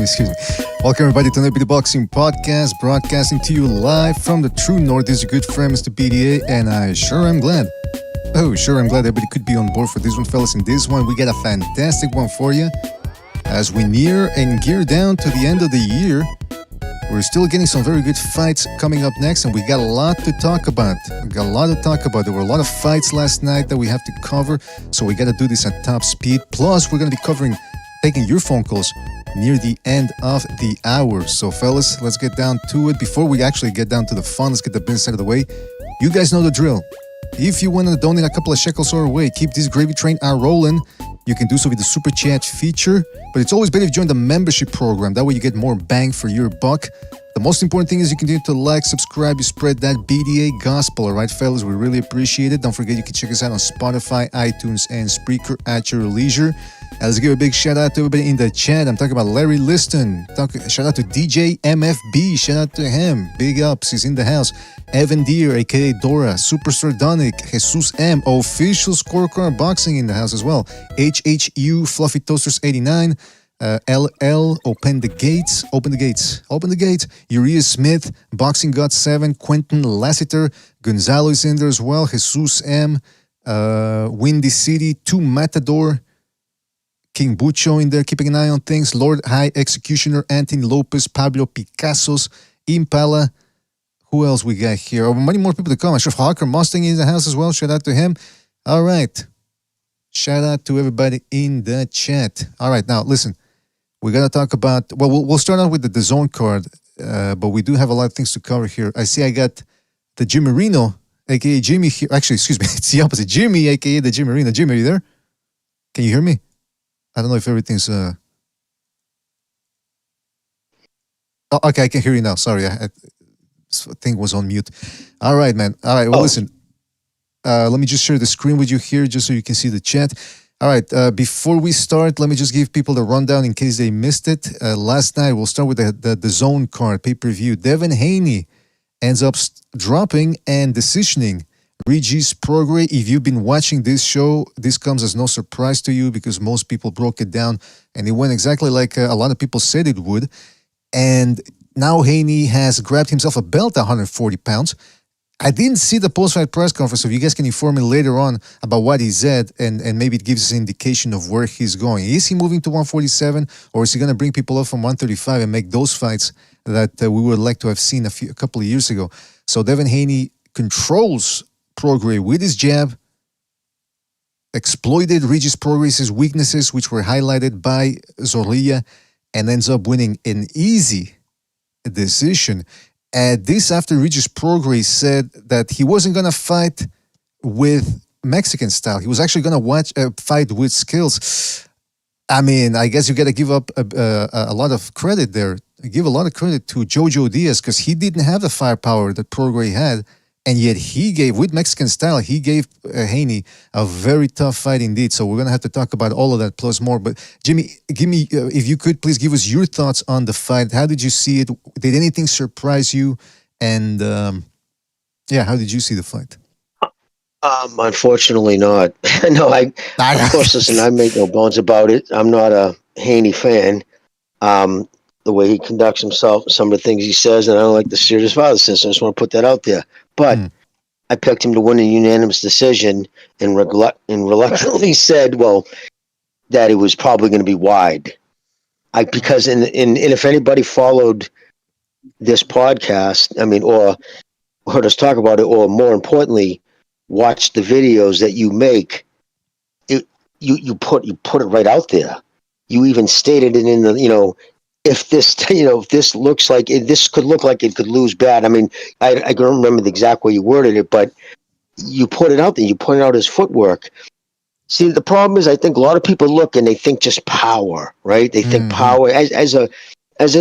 Excuse me. Welcome everybody to the Boxing Podcast, broadcasting to you live from the true north. This is your good friend, Mr. PDA, and I sure am glad. Everybody could be on board for this one, fellas. In this one, we got a fantastic one for you. As we near and gear down to the end of the year, we're still getting some very good fights coming up next, and we got a lot to talk about. There were a lot of fights last night that we have to cover, so we got to do this at top speed. Plus, we're going to be taking your phone calls near the end of the hour. So, fellas, let's get down to it. Before we actually get down to the fun, let's get the business out of the way. You guys know the drill. If you want to donate a couple of shekels our way, keep this gravy train rolling. You can do so with the Super Chat feature, but it's always better if you join the membership program. That way you get more bang for your buck. The most important thing is you continue to like, subscribe, you spread that BDA gospel. All right, fellas, we really appreciate it. Don't forget you can check us out on Spotify, iTunes, and Spreaker at your leisure. Let's give a big shout out to everybody in the chat. I'm talking about Larry Liston. Shout out to DJ MFB. Shout out to him. Big ups. He's in the house. Evan Deere, aka Dora. Superstar Donic. Jesus M. Official Scorecard Boxing in the house as well. HHU Fluffy Toasters 89. LL. Open the gates. Uriah Smith. Boxing God 7. Quentin Lassiter. Gonzalo is in there as well. Jesus M. Windy City. 2 Matador. King Bucho in there, keeping an eye on things. Lord High Executioner, Anthony Lopez, Pablo Picassos, Impala. Who else we got here? Oh, many more people to come. Chef Hawker Mustang in the house as well. Shout out to him. All right. Shout out to everybody in the chat. All right, now listen. We got to talk about, we'll start out with the DAZN card, but we do have a lot of things to cover here. I see I got the Jimmy Reno, a.k.a. Jimmy here. Actually, excuse me, it's the opposite. Jimmy, a.k.a. the Jimmy Reno. Jimmy, are you there? Can you hear me? I don't know if everything's... Oh, okay, I can hear you now. Sorry, I thing was on mute. All right, man. All right, well, listen. Let me just share the screen with you here just so you can see the chat. All right, before we start, let me just give people the rundown in case they missed it. Last night, we'll start with the DAZN card, pay-per-view. Devin Haney ends up dropping and decisioning Regis Prograis. If you've been watching this show, this comes as no surprise to you because most people broke it down and it went exactly like a lot of people said it would. And now Haney has grabbed himself a belt at 140 pounds. I didn't see the post-fight press conference, so if you guys can inform me later on about what he said and maybe it gives us an indication of where he's going. Is he moving to 147 or is he going to bring people up from 135 and make those fights that we would like to have seen a couple of years ago? So Devin Haney controls Prograis with his jab, exploited Regis Prograis' weaknesses, which were highlighted by Zorrilla, and ends up winning an easy decision. And this after Regis Prograis said that he wasn't going to fight with Mexican style. He was actually going to fight with skills. I mean, I guess you got to give up a lot of credit there. Give a lot of credit to Jojo Diaz because he didn't have the firepower that Prograis had. And yet he gave, with Mexican style, he gave Haney a very tough fight indeed. So we're going to have to talk about all of that plus more. But Jimmy, give me, if you could, please give us your thoughts on the fight. How did you see it? Did anything surprise you? And how did you see the fight? Unfortunately not. No, of course, listen, I make no bones about it. I'm not a Haney fan. The way he conducts himself, some of the things he says, and I don't like the serious father system. I just want to put that out there. But I picked him to win a unanimous decision and reluctantly said, that it was probably going to be wide. Because if anybody followed this podcast, or heard us talk about it, or more importantly, watched the videos that you make, you put it right out there. You even stated it in the, if this looks like this could look like it could lose bad. I mean, I don't remember the exact way you worded it, but you put it out there. You pointed out his footwork. See, the problem is, I think a lot of people look and they think just power, right? They think power as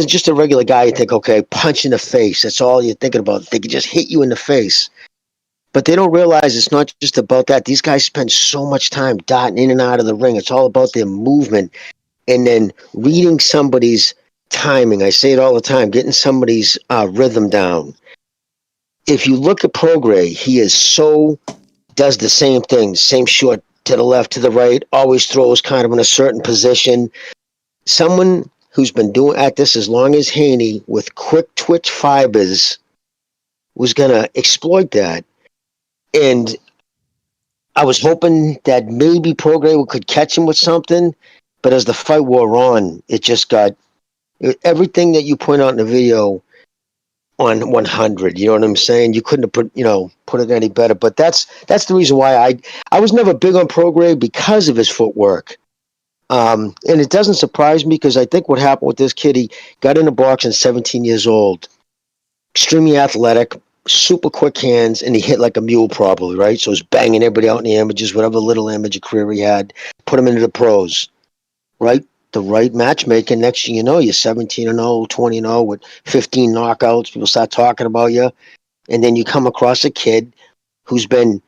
just a regular guy. You think, okay, punch in the face. That's all you're thinking about. They can just hit you in the face, but they don't realize it's not just about that. These guys spend so much time darting in and out of the ring. It's all about their movement and then reading somebody's timing. I say it all the time, getting somebody's rhythm down. If you look at Prograis, he does the same thing, same short to the left, to the right, always throws kind of in a certain position. Someone who's been doing at this as long as Haney with quick twitch fibers was going to exploit that. And I was hoping that maybe Prograis could catch him with something, but as the fight wore on, it just got everything that you point out in the video on 100. You know what I'm saying? You couldn't have put it any better. But that's the reason why I was never big on Prograis because of his footwork. And it doesn't surprise me because I think what happened with this kid, he got into boxing 17 years old, extremely athletic, super quick hands, and he hit like a mule probably, right? So he's banging everybody out in the amateurs, whatever little amateur career he had, put him into the pros, right? The right matchmaking, next thing you know, you're 17-0, 20-0 with 15 knockouts. People start talking about you. And then you come across a kid who's been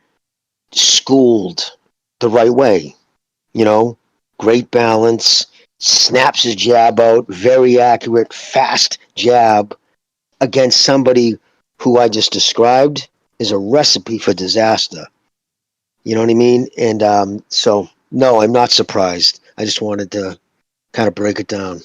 schooled the right way, great balance, snaps his jab out, very accurate, fast jab against somebody who I just described is a recipe for disaster. You know what I mean? And so, no, I'm not surprised. I just wanted to kind of break it down.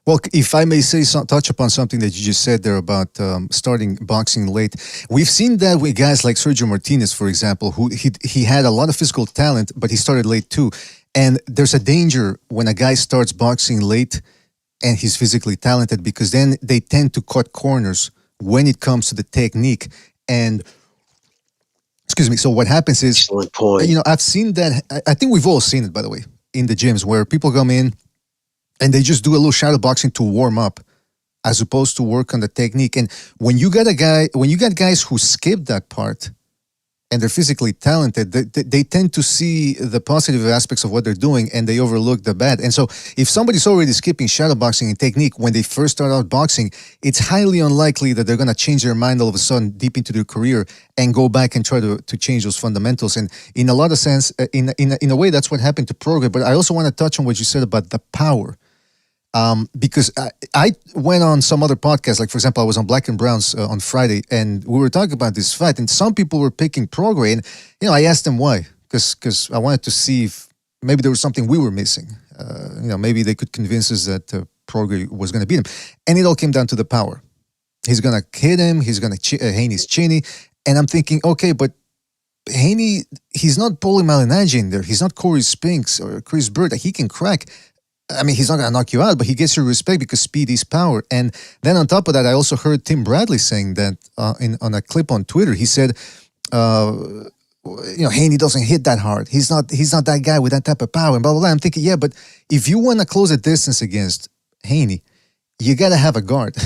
Well, if I may say, touch upon something that you just said there about starting boxing late. We've seen that with guys like Sergio Martinez, for example, who he had a lot of physical talent, but he started late too. And there's a danger when a guy starts boxing late and he's physically talented, because then they tend to cut corners when it comes to the technique. And excuse me. So what happens is, excellent point. I've seen that. I think we've all seen it, by the way, in the gyms where people come in and they just do a little shadow boxing to warm up, as opposed to work on the technique. And when you got guys who skip that part, and they're physically talented, they tend to see the positive aspects of what they're doing, and they overlook the bad. And so if somebody's already skipping shadow boxing and technique when they first start out boxing, it's highly unlikely that they're going to change their mind all of a sudden deep into their career and go back and try to change those fundamentals. And in a lot of sense, in a way, that's what happened to Prograis. But I also want to touch on what you said about the power. Because I went on some other podcasts, like for example, I was on Black and Browns on Friday, and we were talking about this fight, and some people were picking Prograis, and I asked them why, because I wanted to see if maybe there was something we were missing. Maybe they could convince us that Prograis was going to beat him, and it all came down to the power. He's going to hit him. He's going to Haney's chinny, and I'm thinking, okay, but Haney, he's not Paulie Malignaggi in there. He's not Corey Spinks or Chris Bird. He can crack. I mean, he's not going to knock you out, but he gets your respect because speed is power. And then on top of that, I also heard Tim Bradley saying that on a clip on Twitter. He said, Haney doesn't hit that hard. He's not that guy with that type of power and blah, blah, blah. I'm thinking, yeah, but if you want to close a distance against Haney, you got to have a guard.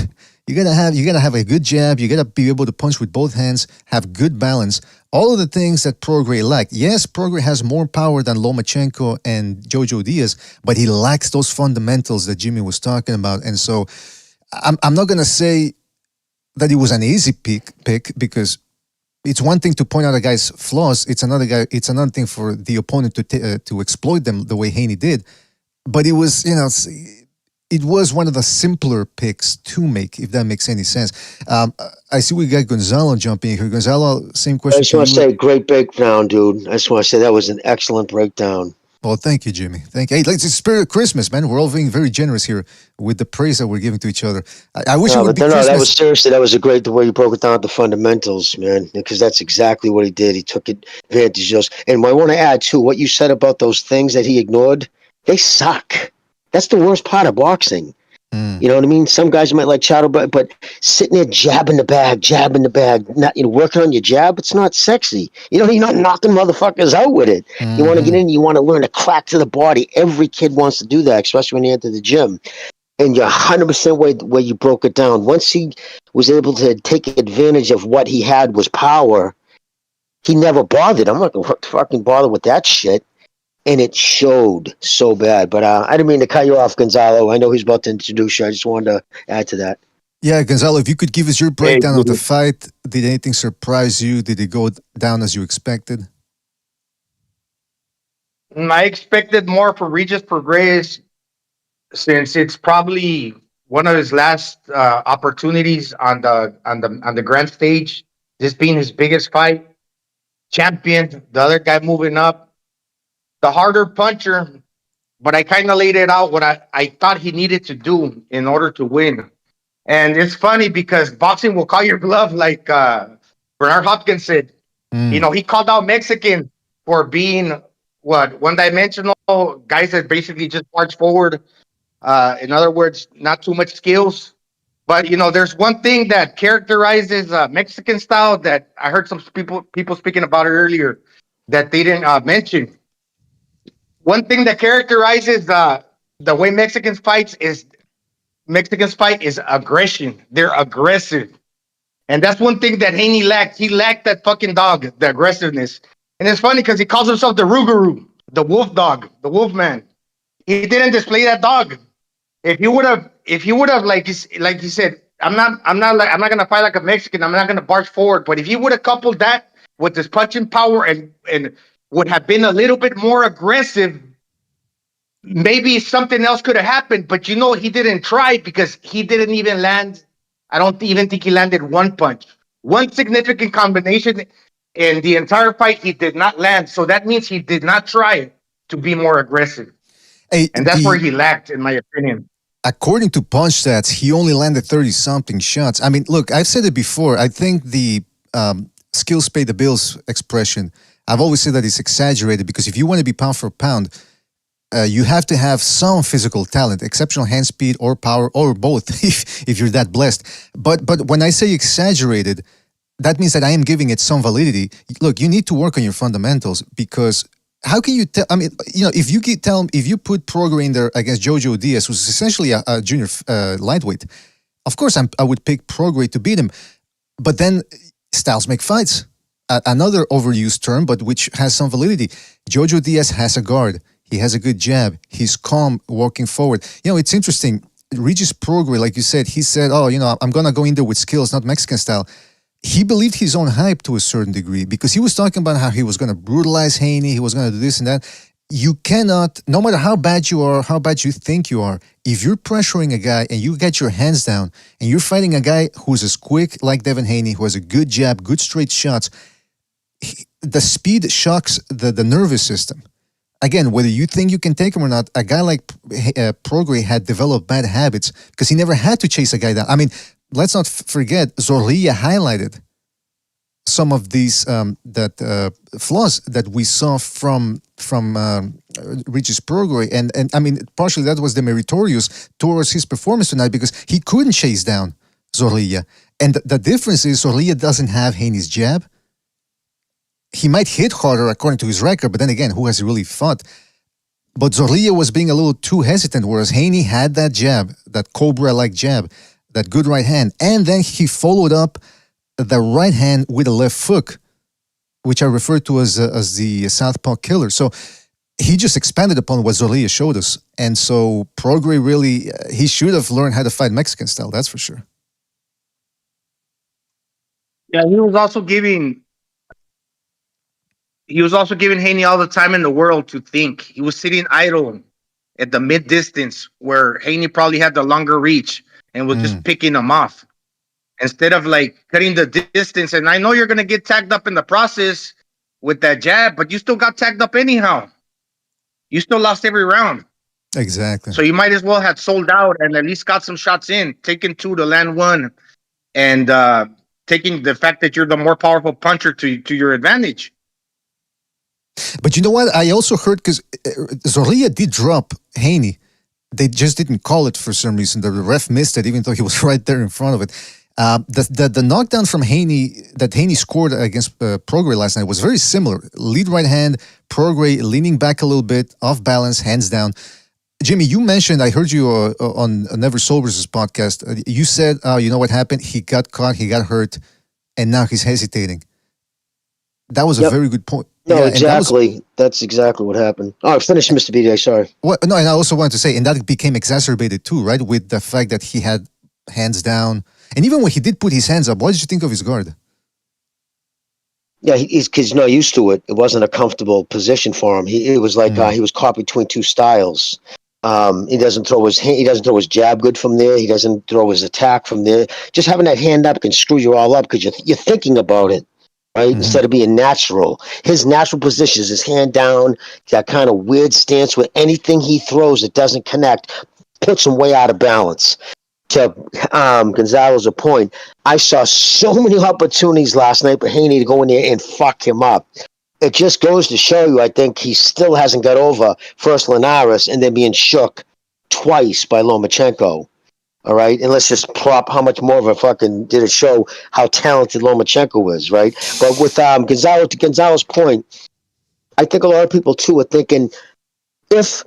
You gotta have a good jab. You gotta be able to punch with both hands, have good balance. All of the things that Prograis lacked. Yes, Prograis has more power than Lomachenko and Jojo Diaz, but he lacks those fundamentals that Jimmy was talking about. And so, I'm not gonna say that it was an easy pick because it's one thing to point out a guy's flaws. It's another thing for the opponent to exploit them the way Haney did. But it was, it was one of the simpler picks to make, if that makes any sense. I see we got Gonzalo jumping here. Gonzalo, same question. I just want to say, great breakdown, dude. I just want to say that was an excellent breakdown. Well, thank you, Jimmy. Thank you. Hey, it's the spirit of Christmas, man. We're all being very generous here with the praise that we're giving to each other. I wish it would be Christmas. That was seriously, that was a great the way you broke it down, the fundamentals, man, because that's exactly what he did. He took advantage of those. And I want to add, too, what you said about those things that he ignored, they suck. That's the worst part of boxing. You know what I mean? Some guys might like shadow, but sitting there jabbing the bag, not working on your jab, it's not sexy. You're not knocking motherfuckers out with it. You want to get in, you want to learn to crack to the body. Every kid wants to do that, especially when you enter the gym. And you're 100% where you broke it down. Once he was able to take advantage of what he had was power, he never bothered. I'm not going to fucking bother with that shit. And it showed so bad. But I didn't mean to cut you off, Gonzalo. I know he's about to introduce you. I just wanted to add to that. Yeah, Gonzalo, if you could give us your breakdown of the fight. Did anything surprise you? Did it go down as you expected? I expected more for Regis Prograis, since it's probably one of his last opportunities on the grand stage. This being his biggest fight. Champion, the other guy moving up. The harder puncher, but I kind of laid it out what I thought he needed to do in order to win. And it's funny because boxing will call your bluff, like Bernard Hopkins said. You Mm. know, he called out Mexican for being what, one dimensional guys that basically just march forward. In other words, not too much skills. But you know, there's one thing that characterizes Mexican style that I heard some people speaking about it earlier that they didn't mention. One thing that characterizes the way Mexicans fight is aggression. They're aggressive. And that's one thing that Haney lacked. He lacked that fucking dog, the aggressiveness. And it's funny because he calls himself the Rougarou, the wolf dog, the wolf man. He didn't display that dog. If he would have like you said, I'm not gonna fight like a Mexican. I'm not gonna barge forward. But if he would have coupled that with his punching power and would have been a little bit more aggressive, maybe something else could have happened. But you know, he didn't try because he didn't even land. I don't even think he landed one punch. One significant combination in the entire fight, he did not land. So that means he did not try to be more aggressive. Hey, And that's where he lacked, in my opinion. according to punch stats, he only landed 30 something shots. I mean, look, I've said it before. I think the skills pay the bills expression, I've always said that it's exaggerated because if you want to be pound for pound, you have to have some physical talent, exceptional hand speed or power or both, if you're that blessed. But when I say exaggerated, that means that I am giving it some validity. Look, you need to work on your fundamentals because how can you tell? I mean, if you put Prograis in there against Jojo Diaz, who's essentially a junior lightweight, of course I would pick Prograis to beat him. But then styles make fights. Another overused term, but which has some validity. Jojo Diaz has a guard. He has a good jab. He's calm walking forward. It's interesting. Regis Prograis, like you said, he said, "Oh, I'm gonna go in there with skills, not Mexican style." He believed his own hype to a certain degree because he was talking about how he was going to brutalize Haney, he was going to do this and that. You cannot, no matter how bad you are, how bad you think you are, if you're pressuring a guy and you get your hands down and you're fighting a guy who's as quick like Devin Haney, who has a good jab, good straight shots, the speed shocks the nervous system. Again, whether you think you can take him or not, a guy like Prograis had developed bad habits because he never had to chase a guy down. I mean, let's not forget, Zorrilla highlighted some of these flaws that we saw from Regis Prograis, and I mean, partially that was the meritorious towards his performance tonight because he couldn't chase down Zorrilla, and the difference is Zorrilla doesn't have Haney's jab. He might hit harder according to his record, but then again, who has really fought? But Zorrilla was being a little too hesitant, whereas Haney had that jab, that Cobra-like jab, that good right hand, and then he followed up the right hand with a left hook, which I refer to as the southpaw killer. So he just expanded upon what Zorrilla showed us, and so Prograis really he should have learned how to fight Mexican style. That's for sure. Yeah, he was also giving Haney all the time in the world to think. He was sitting idle at the mid distance where Haney probably had the longer reach and was just picking him off instead of like cutting the distance. And I know you're going to get tagged up in the process with that jab, but you still got tagged up anyhow. You still lost every round. Exactly. So you might as well have sold out and at least got some shots in, taking two to land one, and taking the fact that you're the more powerful puncher to your advantage. But you know what? I also heard because Zorrilla did drop Haney. They just didn't call it for some reason. The ref missed it, even though he was right there in front of it. The knockdown from Haney that Haney scored against Prograis last night was very similar. Lead right hand, Prograis leaning back a little bit, off balance, hands down. Jimmy, you mentioned, I heard you on Never Sobers' podcast. You said, you know what happened? He got caught, he got hurt, and now he's hesitating. That was a very good point. No, yeah, exactly. That's exactly what happened. Oh, finish, Mr. BDA, sorry. Well, no, and I also wanted to say, and that became exacerbated too, right? With the fact that he had hands down. And even when he did put his hands up, what did you think of his guard? Yeah, he's because not used to it. It wasn't a comfortable position for him. It was like he was caught between two styles. He doesn't throw his jab good from there. He doesn't throw his attack from there. Just having that hand up can screw you all up because you're thinking about it. right? Mm-hmm. Instead of being natural. His natural position is his hand down, that kind of weird stance where anything he throws that doesn't connect puts him way out of balance. To Gonzalo's point, I saw so many opportunities last night for Haney to go in there and fuck him up. It just goes to show you, I think he still hasn't got over first Linares and then being shook twice by Lomachenko. All right, and let's just prop how much more of a fucking did it show how talented Lomachenko is, right? But with Gonzalo, to Gonzalo's point, I think a lot of people too are thinking if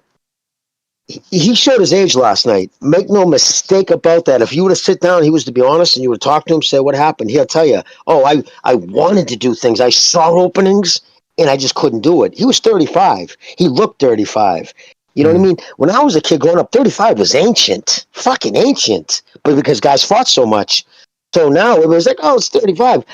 he showed his age last night. Make no mistake about that. If you were to sit down, he was to be honest, and you would talk to him, say what happened, he'll tell you, oh, I wanted to do things. I saw openings, and I just couldn't do it. He was 35. He looked 35. You know what I mean? When I was a kid growing up, 35 was ancient. Fucking ancient. But because guys fought so much. So now it was like, oh, it's 35.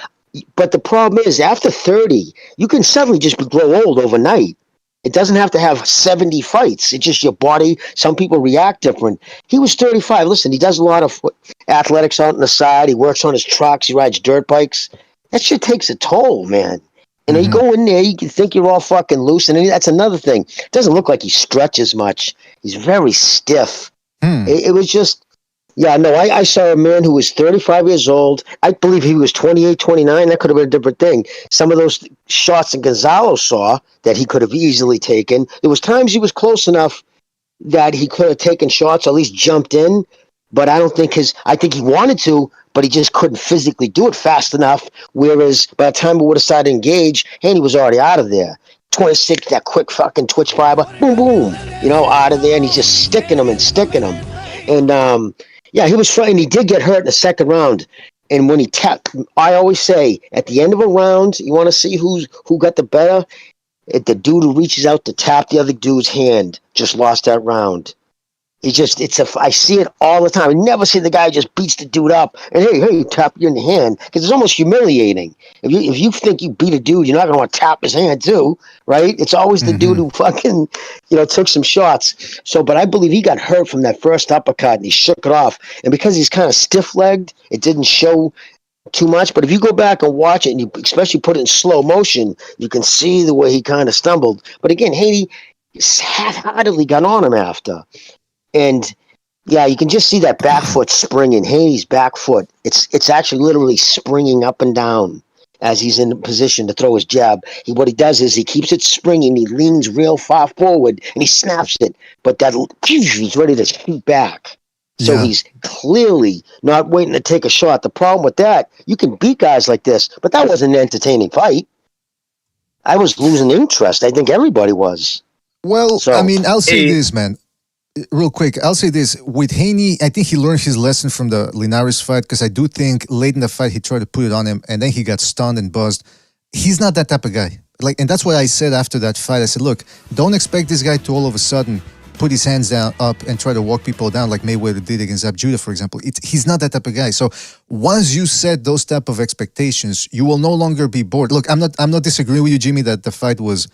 But the problem is, after 30, you can suddenly just grow old overnight. It doesn't have to have 70 fights. It's just your body. Some people react different. He was 35. Listen, he does a lot of athletics out on the side. He works on his trucks. He rides dirt bikes. That shit takes a toll, man. And you go in there, you can think you're all fucking loose. And that's another thing. It doesn't look like he stretches much. He's very stiff. It was just, yeah, no, I saw a man who was 35 years old. I believe he was 28, 29. That could have been a different thing. Some of those shots that Gonzalo saw that he could have easily taken. There was times he was close enough that he could have taken shots, or at least jumped in. But I don't think I think he wanted to, but he just couldn't physically do it fast enough. Whereas by the time we would have started to engage, Haney was already out of there. 26, that quick fucking twitch fiber, boom, boom, out of there. And he's just sticking them and sticking them. And, yeah, he was fighting. He did get hurt in the second round. And when he tapped, I always say, at the end of a round, you want to see who got the better? The dude who reaches out to tap the other dude's hand just lost that round. I see it all the time. I never see the guy who just beats the dude up and hey, tap you in the hand, because it's almost humiliating. If you think you beat a dude, you're not going to want to tap his hand too, right? It's always the dude who fucking, took some shots. So, but I believe he got hurt from that first uppercut and he shook it off. And because he's kind of stiff-legged, it didn't show too much. But if you go back and watch it, and you especially put it in slow motion, you can see the way he kind of stumbled. But again, Haney half-heartedly got on him after. And yeah, you can just see that back foot springing. Haney's back foot, it's actually literally springing up and down as he's in position to throw his jab. What he does is he keeps it springing. He leans real far forward and he snaps it. But he's ready to shoot back. So he's clearly not waiting to take a shot. The problem with that, you can beat guys like this, but that wasn't an entertaining fight. I was losing interest. I think everybody was. Well, I mean, I'll say this, man. Real quick, I'll say this. With Haney, I think he learned his lesson from the Linares fight, because I do think late in the fight he tried to put it on him and then he got stunned and buzzed. He's not that type of guy. And that's what I said after that fight. I said, look, don't expect this guy to all of a sudden put his hands up and try to walk people down like Mayweather did against Abjuda, for example. He's not that type of guy. So once you set those type of expectations, you will no longer be bored. Look, I'm not disagreeing with you, Jimmy, that the fight was,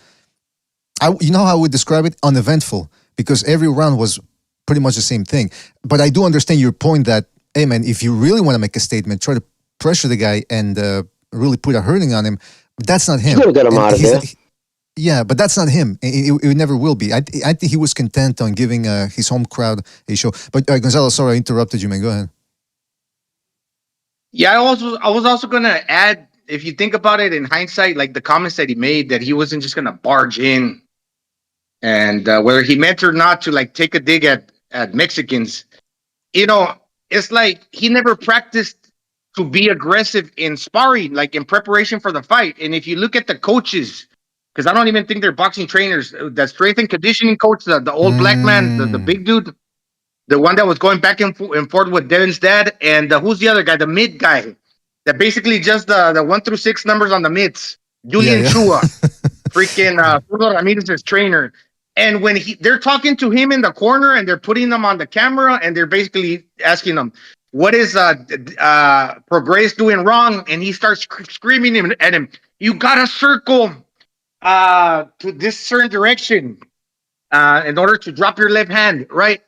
you know how I would describe it? Uneventful. Because every round was pretty much the same thing. But I do understand your point that, hey man, if you really want to make a statement, try to pressure the guy and really put a hurting on him. That's not him. You gotta get him out of there. Yeah, but that's not him. It never will be. I think he was content on giving his home crowd a show. But Gonzalo, sorry I interrupted you, man. Go ahead. Yeah, I was also going to add, if you think about it in hindsight, like the comments that he made, that he wasn't just going to barge in. And whether he meant or not to take a dig at Mexicans, it's like he never practiced to be aggressive in sparring, like in preparation for the fight. And if you look at the coaches, because I don't even think they're boxing trainers, that strength and conditioning coach, the old black man, the big dude, the one that was going back and forth with Devin's dad, and who's the other guy, the mid guy, that basically just the 1 through 6 numbers on the mids, Julian Chua, freaking Ramirez's trainer. And when they're talking to him in the corner and they're putting him on the camera and they're basically asking him, what is Prograis doing wrong? And he starts screaming at him, you got to circle to this certain direction in order to drop your left hand, right?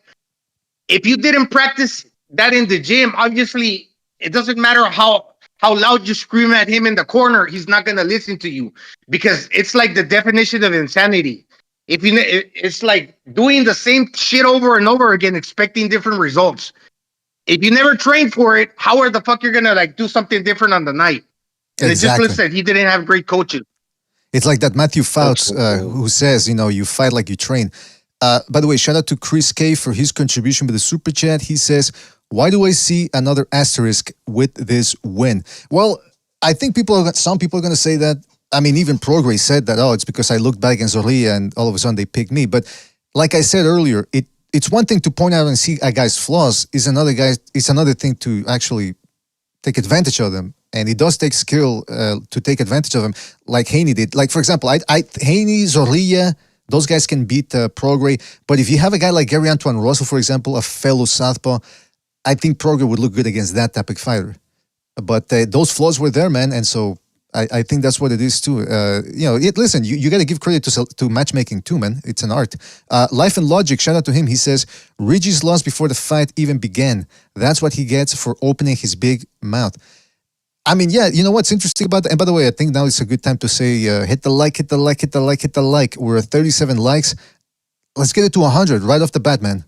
If you didn't practice that in the gym, obviously it doesn't matter how how loud you scream at him in the corner, he's not gonna listen to you, because it's like the definition of insanity. It's like doing the same shit over and over again, expecting different results. If you never train for it, how are the fuck you're gonna like do something different on the night? And it just looks Exactly. like he didn't have great coaches. It's like that Matthew Fouts who says, you fight like you train. By the way, shout out to Chris K for his contribution with the super chat. He says, "Why do I see another asterisk with this win?" Well, I think some people are going to say that. I mean, even Prograis said that. Oh, it's because I looked back against Zorrilla and all of a sudden they picked me. But like I said earlier, it's one thing to point out and see a guy's flaws. It's another thing to actually take advantage of them. And it does take skill to take advantage of them, like Haney did. Like, for example, Haney, Zorrilla, those guys can beat Prograis. But if you have a guy like Gary Antoine Russell, for example, a fellow southpaw, I think Prograis would look good against that type of fighter. But those flaws were there, man. And so I think that's what it is, too. Listen, you got to give credit to matchmaking, too, man. It's an art. Life and Logic, shout out to him. He says, Regis lost before the fight even began. That's what he gets for opening his big mouth. I mean, yeah, you know what's interesting about that? And by the way, I think now it's a good time to say, hit the like, hit the like, hit the like, hit the like. We're at 37 likes. Let's get it to 100 right off the bat, man.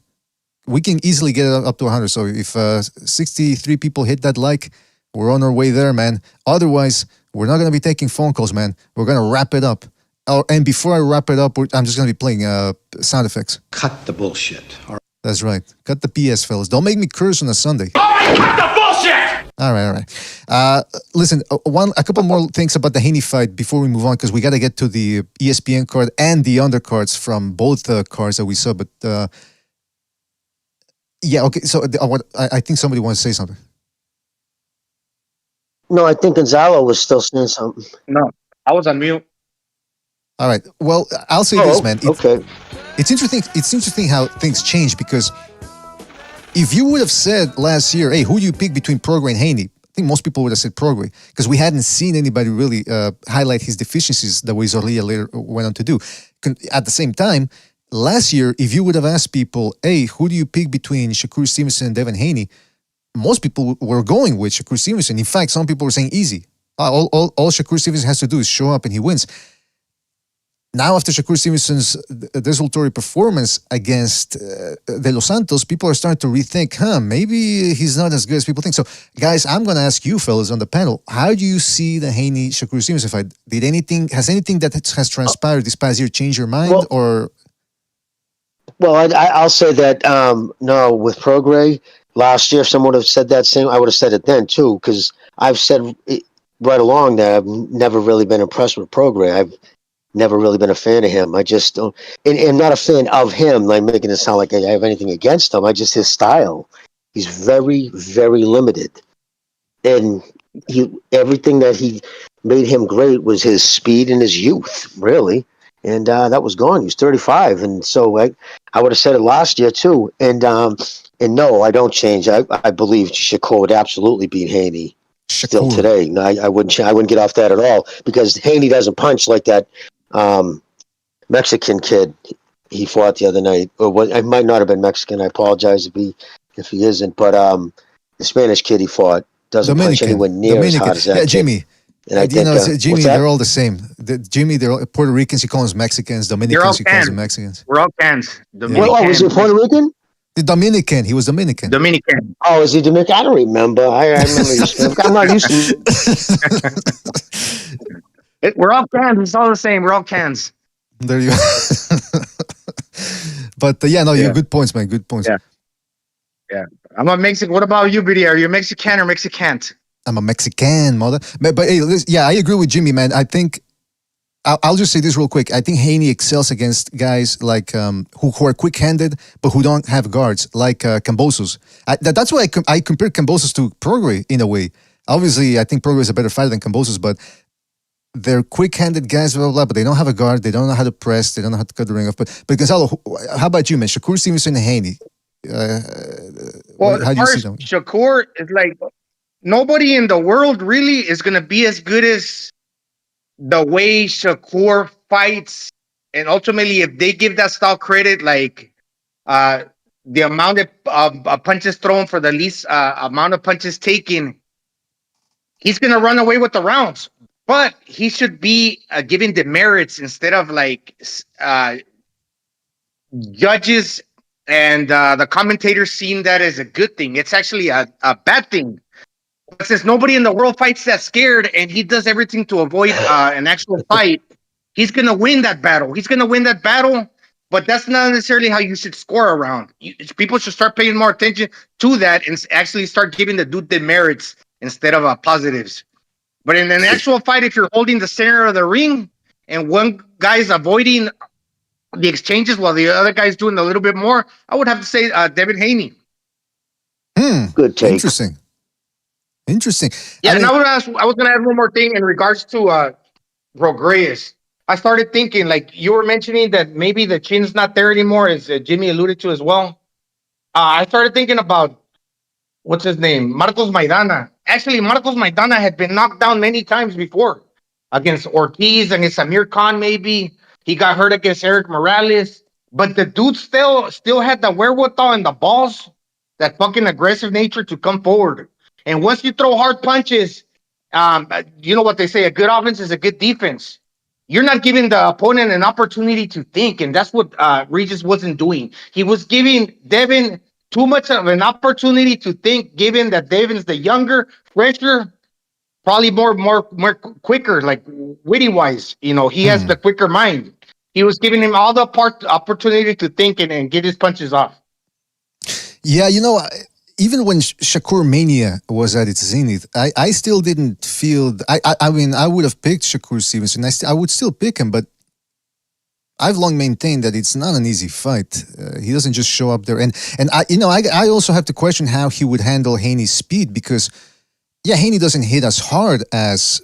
We can easily get it up to 100. So if 63 people hit that like, we're on our way there, man. Otherwise, we're not going to be taking phone calls, man. We're going to wrap it up. And before I wrap it up, I'm just going to be playing sound effects. Cut the bullshit. All right. That's right. Cut the BS, fellas. Don't make me curse on a Sunday. All right, cut the bullshit! All right. Listen, a couple more things about the Haney fight before we move on, because we got to get to the ESPN card and the undercards from both cards that we saw. But yeah, okay. So I think somebody wants to say something. No, I think Gonzalo was still saying something. No, I was on mute. All right. Well, I'll say this, man. Okay. It's interesting. It's interesting how things change, because if you would have said last year, hey, who do you pick between Prograis and Haney? I think most people would have said Prograis, because we hadn't seen anybody really highlight his deficiencies the way Zorrilla later went on to do. At the same time, last year, if you would have asked people, hey, who do you pick between Shakur Stevenson and Devin Haney? Most people were going with Shakur Stevenson. In fact, some people were saying easy. All Shakur Stevenson has to do is show up and he wins. Now, after Shakur Stevenson's desultory performance against De Los Santos, people are starting to rethink, maybe he's not as good as people think. So, guys, I'm going to ask you fellas on the panel, how do you see the Haney-Shakur Stevenson fight? Has anything that has transpired this past year changed your mind? I'll say that, no, with Prograis, last year, if someone would have said that same, I would have said it then, too, because I've said right along that I've never really been impressed with Prograis. I've never really been a fan of him. I just don't, and not a fan of him, like making it sound like I have anything against him. His style. He's very, very limited. And everything that he made him great was his speed and his youth, really. And that was gone. He was 35. And so I would have said it last year too. And no, I don't change. I believe Shakur would absolutely beat Haney still today. No, I wouldn't get off that at all, because Haney doesn't punch like that Mexican kid he fought the other night. Or what? I might not have been Mexican. I apologize if he isn't. But the Spanish kid he fought doesn't punch anywhere near as hard as that. Yeah, Jimmy. And I think, Jimmy, they're all the same. Jimmy, they're all, Puerto Ricans, he calls them Mexicans. Dominicans, he calls them Mexicans. We're all cans. Was he Puerto Rican? The Dominican. He was Dominican. Oh, is he Dominican? I don't remember. I remember. I'm not used to. We're all cans. It's all the same. We're all cans. There you go. But you good points, man. Good points. Yeah. I'm a Mexican. What about you, BD? Are you Mexican or Mexican? I'm a Mexican, mother. But hey, I agree with Jimmy, man. I think I'll just say this real quick. I think Haney excels against guys like who are quick-handed but who don't have guards, like Kambosos. That's why I compared Kambosos to Prograis in a way. Obviously, I think Prograis is a better fighter than Kambosos, but they're quick-handed guys, blah, blah, blah, but they don't have a guard. They don't know how to press. They don't know how to cut the ring off. But Gonzalo, how about you, man? Shakur Stevenson and Haney. How do you see them? Shakur is like, nobody in the world really is going to be as good as the way Shakur fights. And ultimately, if they give that style credit, like the amount of punches thrown for the least amount of punches taken, he's gonna run away with the rounds. But he should be given demerits instead of like judges and the commentators seeing that as a good thing. It's actually a bad thing. But since nobody in the world fights that scared, and he does everything to avoid an actual fight, he's gonna win that battle. He's gonna win that battle. But that's not necessarily how you should score a round. People should start paying more attention to that and actually start giving the dude demerits instead of positives. But in an actual fight, if you're holding the center of the ring and one guy's avoiding the exchanges while the other guy's doing a little bit more, I would have to say Devin Haney. Good take. Interesting. Yeah, I mean, I was going to add one more thing in regards to Prograis. I started thinking, like you were mentioning, that maybe the chin's not there anymore, as Jimmy alluded to as well. I started thinking about what's his name, Marcos Maidana. Actually, Marcos Maidana had been knocked down many times before against Ortiz, against Amir Khan. Maybe he got hurt against Eric Morales, but the dude still had the wherewithal and the balls, that fucking aggressive nature to come forward. And once you throw hard punches, you know what they say: a good offense is a good defense. You're not giving the opponent an opportunity to think, and that's what Regis wasn't doing. He was giving Devin too much of an opportunity to think, given that Devin's the younger, fresher, probably more quicker, like witty wise. You know, he has the quicker mind. He was giving him all the opportunity to think and get his punches off. yeah, even when Shakur Mania was at its zenith, I still didn't feel. I mean, I would have picked Shakur Stevenson. I would still pick him, but I've long maintained that it's not an easy fight. He doesn't just show up there, and I also have to question how he would handle Haney's speed, because yeah, Haney doesn't hit as hard as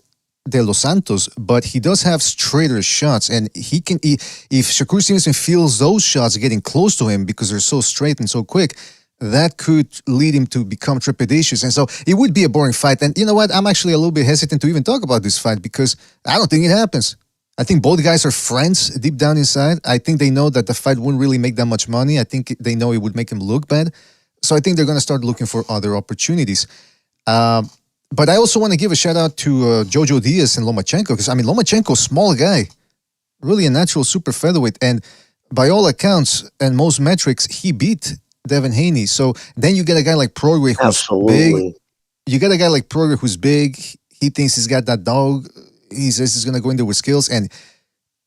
De Los Santos, but he does have straighter shots, and if Shakur Stevenson feels those shots getting close to him because they're so straight and so quick, that could lead him to become trepidatious. And so it would be a boring fight. And you know what? I'm actually a little bit hesitant to even talk about this fight because I don't think it happens. I think both guys are friends deep down inside. I think they know that the fight wouldn't really make that much money. I think they know it would make him look bad. So I think they're going to start looking for other opportunities. But I also want to give a shout out to Jojo Diaz and Lomachenko, because I mean, Lomachenko, small guy, really a natural super featherweight. And by all accounts and most metrics, he beat Devin Haney. So then you get a guy like Prograis who's big. You get a guy like Prograis who's big. He thinks he's got that dog. He says he's going to go in there with skills. And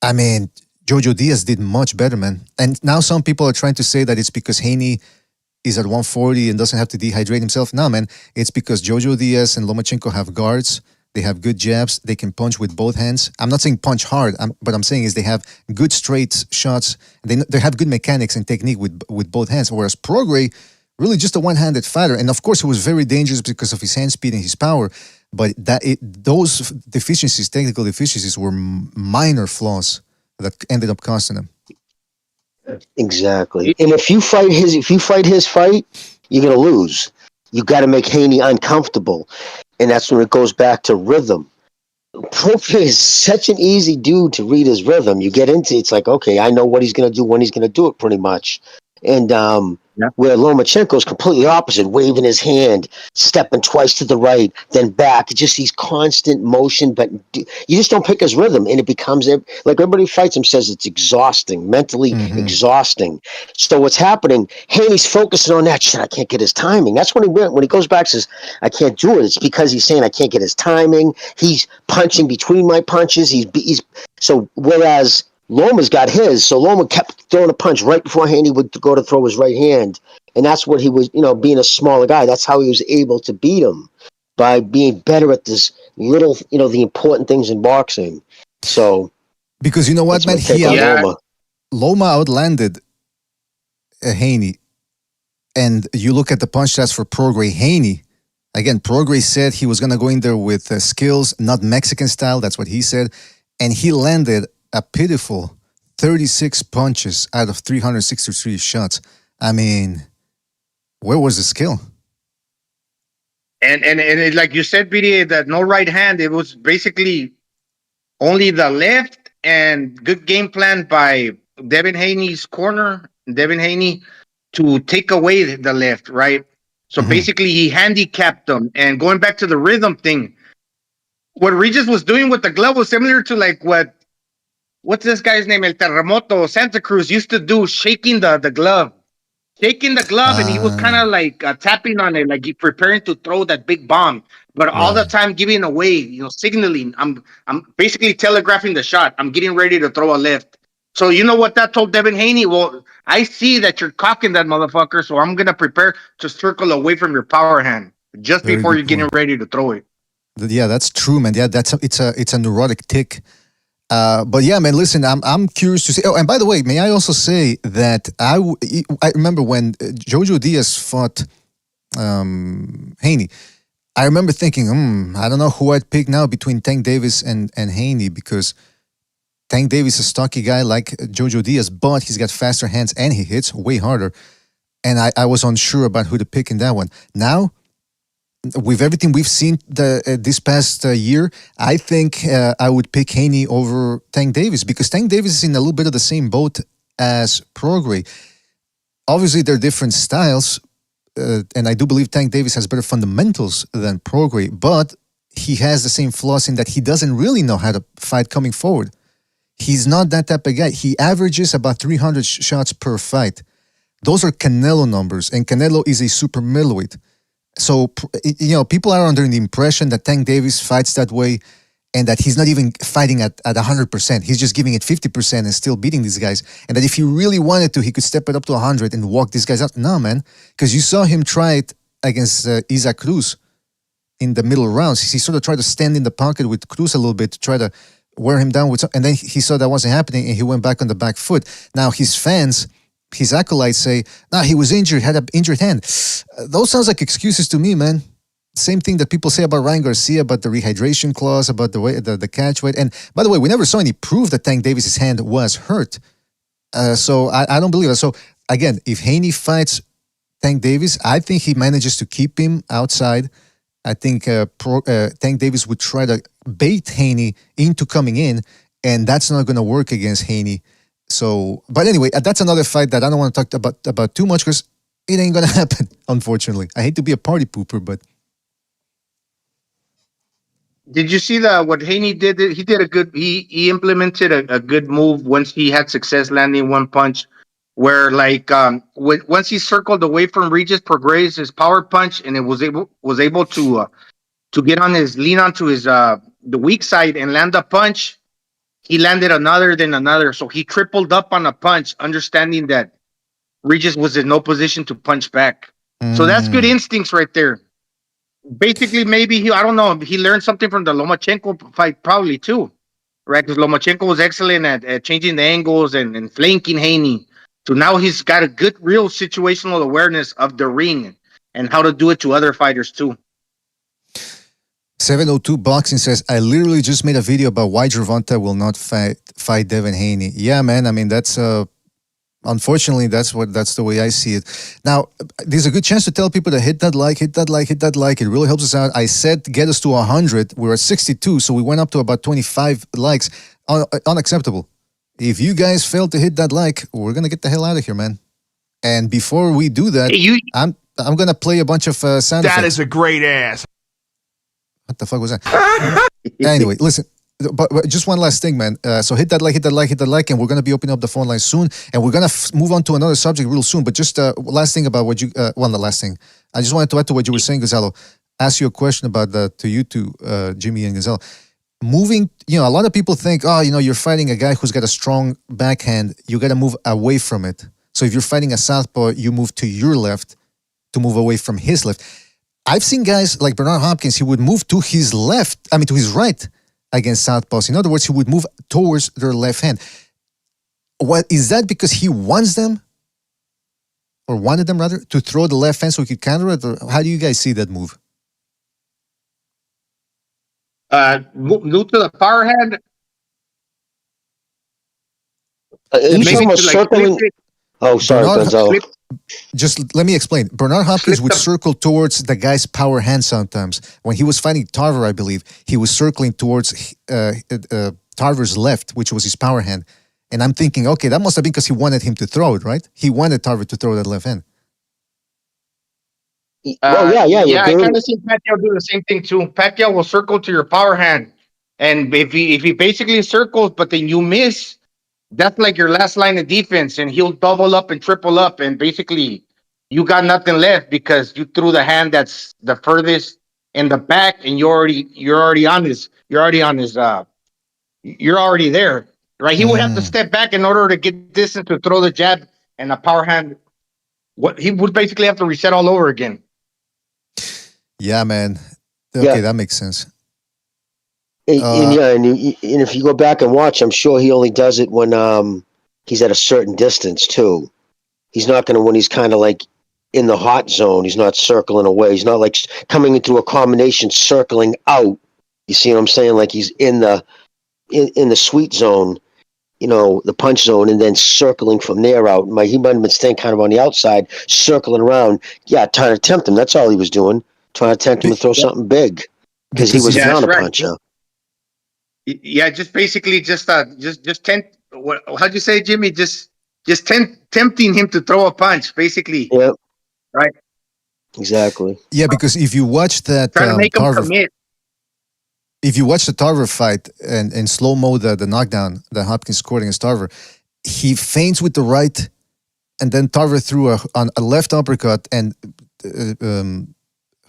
I mean, Jojo Diaz did much better, man. And now some people are trying to say that it's because Haney is at 140 and doesn't have to dehydrate himself. No, man. It's because Jojo Diaz and Lomachenko have guards. They have good jabs. They can punch with both hands. I'm not saying punch hard, but I'm saying is they have good straight shots. They have good mechanics and technique with both hands. Whereas Prograis, really just a one-handed fighter. And of course, it was very dangerous because of his hand speed and his power. But those deficiencies, technical deficiencies, were minor flaws that ended up costing him. Exactly. And if you fight his fight, you're gonna lose. You got to make Haney uncomfortable, and that's when it goes back to rhythm. Prograis is such an easy dude to read his rhythm. You get into it's like, okay, I know what he's gonna do when he's gonna do it, pretty much. And where Lomachenko is completely opposite, waving his hand, stepping twice to the right, then back. Just these constant motion, but you just don't pick his rhythm, and it becomes like everybody fights him says it's exhausting, mentally exhausting. So what's happening? Haney's focusing on that. Shit, I can't get his timing. That's when he goes back and says, I can't do it. It's because he's saying I can't get his timing. He's punching between my punches. He's so whereas Loma's got his, so Loma kept throwing a punch right before Haney would go to throw his right hand, and that's what he was, being a smaller guy. That's how he was able to beat him, by being better at this little, the important things in boxing. So, because you know what, man, Loma outlanded Haney, and you look at the punch stats for Prograis. Haney, again, Prograis said he was going to go in there with skills, not Mexican style. That's what he said, and he landed a pitiful 36 punches out of 363 shots. I mean, where was the skill? And it, like you said, BDA, that no right hand. It was basically only the left, and good game plan by Devin Haney's corner, Devin Haney, to take away the left, right? So basically he handicapped them. And going back to the rhythm thing, what Regis was doing with the glove was similar to like what's this guy's name? El Terremoto Santa Cruz used to do, shaking the glove. Shaking the glove, and he was kind of like tapping on it, like he preparing to throw that big bomb, but all the Right. time giving away, signaling. I'm basically telegraphing the shot. I'm getting ready to throw a lift. So you know what that told Devin Haney? Well, I see that you're cocking that motherfucker, so I'm gonna prepare to circle away from your power hand just Very before good you're getting point. ready to throw it. Yeah, that's true, man. Yeah, it's a neurotic tick. But yeah, man, listen, I'm curious to see. Oh, and by the way, may I also say that I remember when Jojo Diaz fought Haney. I remember thinking, I don't know who I'd pick now between Tank Davis and Haney, because Tank Davis is a stocky guy like Jojo Diaz, but he's got faster hands and he hits way harder. And I was unsure about who to pick in that one. Now, with everything we've seen this past year, I think I would pick Haney over Tank Davis, because Tank Davis is in a little bit of the same boat as Prograis. Obviously, they're different styles, and I do believe Tank Davis has better fundamentals than Prograis, but he has the same flaws in that he doesn't really know how to fight coming forward. He's not that type of guy. He averages about 300 shots per fight. Those are Canelo numbers, and Canelo is a super middleweight. So, people are under the impression that Tank Davis fights that way and that he's not even fighting at 100%. He's just giving it 50% and still beating these guys. And that if he really wanted to, he could step it up to 100 and walk these guys out. No, man, because you saw him try it against Isaac Cruz in the middle rounds. He sort of tried to stand in the pocket with Cruz a little bit to try to wear him down and then he saw that wasn't happening and he went back on the back foot. Now his fans, his acolytes say, nah, he was injured, had an injured hand. Those sounds like excuses to me, man. Same thing that people say about Ryan Garcia, about the rehydration clause, about the way the catch weight. And by the way, we never saw any proof that Tank Davis's hand was hurt. So I don't believe it. So again, if Haney fights Tank Davis, I think he manages to keep him outside. I think Tank Davis would try to bait Haney into coming in, and that's not going to work against Haney. So, but anyway, that's another fight that I don't want to talk about too much, because it ain't going to happen, unfortunately. I hate to be a party pooper, but... Did you see what Haney did? He did he implemented a good move once he had success landing one punch, where like once he circled away from Regis Prograis, his power punch, and it was able to get on his lean onto his the weak side and land a punch. He landed another, then another. So he tripled up on a punch, understanding that Regis was in no position to punch back. So that's good instincts right there. Basically, maybe I don't know, he learned something from the Lomachenko fight, probably too, right? Because Lomachenko was excellent at changing the angles and flanking Haney. So now he's got a good, real situational awareness of the ring and how to do it to other fighters too. 702 Boxing says, I literally just made a video about why Gervonta will not fight Devin Haney. Yeah, man. I mean, that's unfortunately that's the way I see it. Now, there's a good chance to tell people to hit that like. It really helps us out. I said get us to 100. We're at 62, so we went up to about 25 likes. Unacceptable. If you guys fail to hit that like, we're gonna get the hell out of here, man. And before we do that, I'm gonna play a bunch of sound effects. That is a great ass. What the fuck was that? Anyway, listen, but just one last thing, man. So hit that like, and we're going to be opening up the phone line soon, and we're going to move on to another subject real soon. But just last thing about what you, the last thing. I just wanted to add to what you were saying, Gonzalo. Ask you a question about that to you two, Jimmy and Gonzalo. Moving, a lot of people think, you're fighting a guy who's got a strong backhand. You got to move away from it. So if you're fighting a southpaw, you move to your left to move away from his left. I've seen guys like Bernard Hopkins, he would move to his to his right against southpaws. In other words, he would move towards their left hand. What is that because he wants them, or wanted them rather, to throw the left hand so he could counter it? Or how do you guys see that move? Move to the power hand. You talking about circling? Oh, sorry, Gonzalo. Just let me explain. Bernard Hopkins would circle towards the guy's power hand sometimes. When he was fighting Tarver, I believe, he was circling towards Tarver's left, which was his power hand. And I'm thinking, okay, that must have been because he wanted him to throw it, right? He wanted Tarver to throw that left hand. Well, yeah, you're Yeah, I kind doing. of see Pacquiao do the same thing too. Pacquiao will circle to your power hand, and if he basically circles, but then you miss, that's like your last line of defense, and he'll double up and triple up, and basically you got nothing left because you threw the hand that's the furthest in the back, and you're already there, right? He would have to Mm, step back in order to get distance to throw the jab and a power hand. What he would basically have to reset all over again. yeah, man. Okay, Yeah, that makes sense. and Uh, yeah, and if you go back and watch, I'm sure he only does it when he's at a certain distance too. He's not going to when he's kind of like in the hot zone. He's not circling away. He's not like coming into a combination, circling out. You see what I'm saying? Like he's in the sweet zone, the punch zone, and then circling from there out. He might have been staying kind of on the outside, circling around. Yeah, trying to tempt him. That's all he was doing. Trying to tempt him to be- throw something big because he because was a Yeah, if that's right. counterpuncher. Yeah, just basically just how'd you say, Jimmy? Just tempting him to throw a punch, basically, Yeah, right? exactly. yeah, because if you watch that Trying to make him Tarver, commit. if you watch the Tarver fight and in slow mo, the knockdown that Hopkins scored against Tarver, he feints with the right, and then Tarver threw a left uppercut, and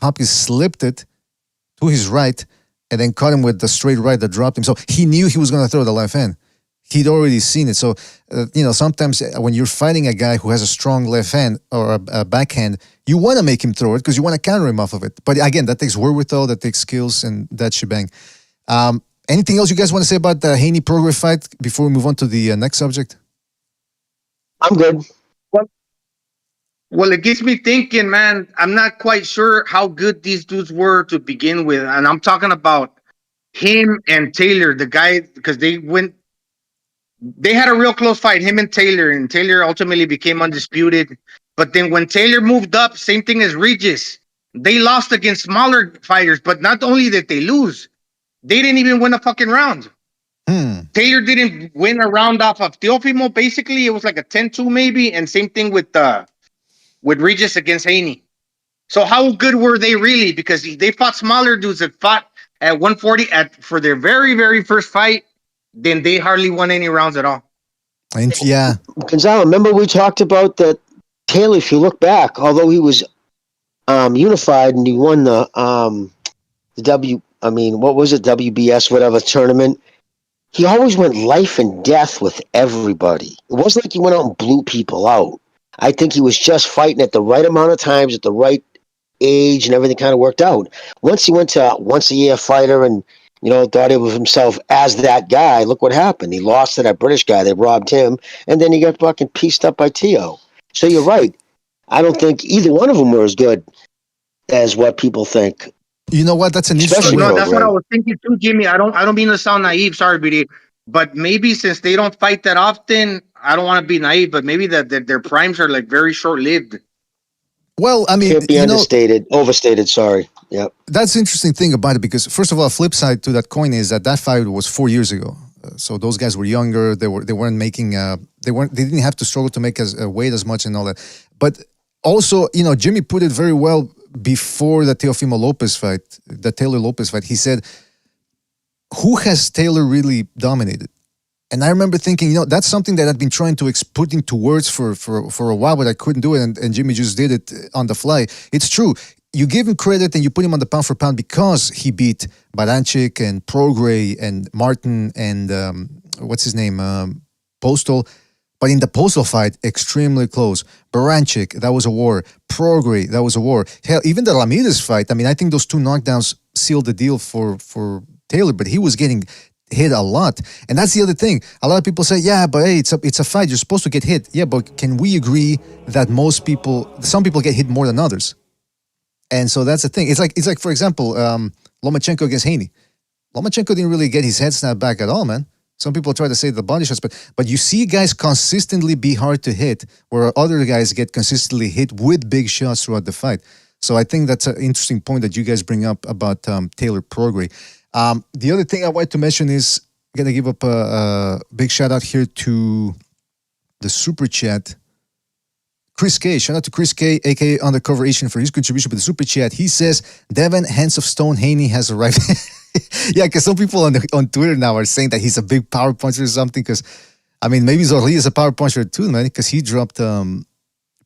Hopkins slipped it to his right, and then caught him with the straight right that dropped him. So he knew he was going to throw the left hand. He'd already seen it. So, sometimes when you're fighting a guy who has a strong left hand or a backhand, you want to make him throw it because you want to counter him off of it. But again, that takes wherewithal, that takes skills, and that shebang. Anything else you guys want to say about the Haney Prograis fight before we move on to the next subject? I'm good. Well, well, it gets me thinking, man. I'm not quite sure how good these dudes were to begin with, and I'm talking about him and Taylor, the guy, because they had a real close fight, him and Taylor ultimately became undisputed. But then when Taylor moved up, same thing as Regis, they lost against smaller fighters. But not only did they lose, they didn't even win a fucking round. Hmm. Taylor didn't win a round off of Teofimo. Basically, it was like a 10-2 maybe, and same thing with Regis against Haney. So how good were they really? Because they fought smaller dudes that fought at 140 for their very, very first fight. Then they hardly won any rounds at all. And yeah, Gonzalo, remember we talked about that Taylor, if you look back, although he was unified and he won what was it, WBS, whatever tournament, he always went life and death with everybody. It wasn't like he went out and blew people out. I think he was just fighting at the right amount of times, at the right age, and everything kind of worked out. Once he went to once a year fighter and thought of himself as that guy, look what happened. He lost to that British guy. They robbed him, and then he got fucking pieced up by Tio. So you're right. I don't think either one of them were as good as what people think, you know what? That's an especially interesting No, way. that's what I Prograis. was thinking too, Jimmy. I don't mean to sound naive, sorry, BD. But maybe since they don't fight that often, I don't want to be naive, but maybe that their primes are like very short lived. Well, I mean, Can't be understated, overstated. Sorry. Yep. that's the interesting thing about it because first of all, flip side to that coin is that fight was 4 years ago. So those guys were younger. They weren't making they didn't have to struggle to make as weight as much and all that. But also, Jimmy put it very well before the Teofimo Lopez fight, the Taylor Lopez fight. He said, "Who has Taylor really dominated?" And I remember thinking, that's something that I'd been trying to put into words for a while, but I couldn't do it. And Jimmy just did it on the fly. It's true. You give him credit and you put him on the pound for pound because he beat Baranchik and Prograis and Martin and what's his name, Postal. But in the Postal fight, extremely close. Baranchik, that was a war. Prograis, that was a war. Hell, even the Ramirez fight, I mean, I think those two knockdowns sealed the deal for Taylor, but he was getting hit a lot. And that's the other thing. A lot of people say, yeah, but hey, it's a fight. You're supposed to get hit. Yeah, but can we agree that some people get hit more than others? And so that's the thing. It's like for example, Lomachenko against Haney. Lomachenko didn't really get his head snapped back at all, man. Some people try to say the body shots, but you see guys consistently be hard to hit, where other guys get consistently hit with big shots throughout the fight. So I think that's an interesting point that you guys bring up about Taylor Prograis. The other thing I wanted to mention is I'm gonna give up a big shout out here to the super chat. Chris K, shout out to Chris K, aka Undercover Asian, for his contribution with the super chat. He says, Devin, Hands of Stone Haney has arrived. Yeah, because some people on Twitter now are saying that he's a big power puncher or something. Because, I mean, maybe Zorli is a power puncher too, man, because he dropped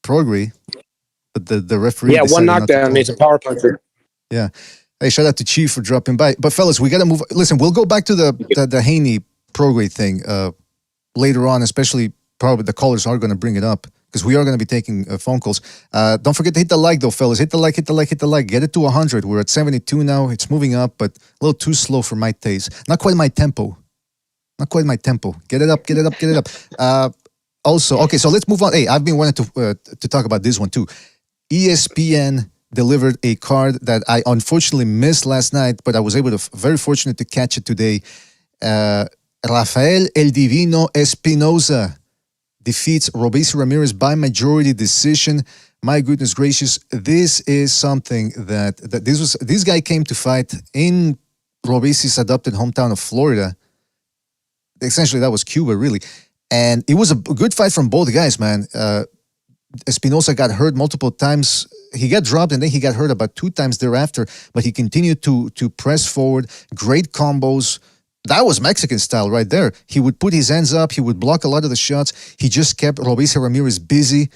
Prograis, but the referee Yeah, one decided not to knockdown. call He's it. a power puncher. Yeah. Hey, shout out to Chief for dropping by. But fellas, we got to move. Listen, we'll go back to the Haney Prograis thing later on, especially probably the callers are going to bring it up because we are going to be taking phone calls. Don't forget to hit the like, though, fellas. Hit the like. Get it to 100. We're at 72 now. It's moving up, but a little too slow for my taste. Not quite my tempo. Get it up. Also, okay, so let's move on. Hey, I've been wanting to talk about this one too. ESPN delivered a card that I unfortunately missed last night, but I was able to, very fortunate to catch it today. Rafael El Divino Espinoza defeats Ramirez by majority decision. My goodness gracious, this is something that this guy came to fight in Robesi's adopted hometown of Florida. Essentially, that was Cuba, really. And it was a good fight from both guys, man. Espinoza got hurt multiple times. He got dropped and then he got hurt about 2 times thereafter, but he continued to press forward. Great combos. That was Mexican style right there. He would put his hands up. He would block a lot of the shots. He just kept Ramirez busy.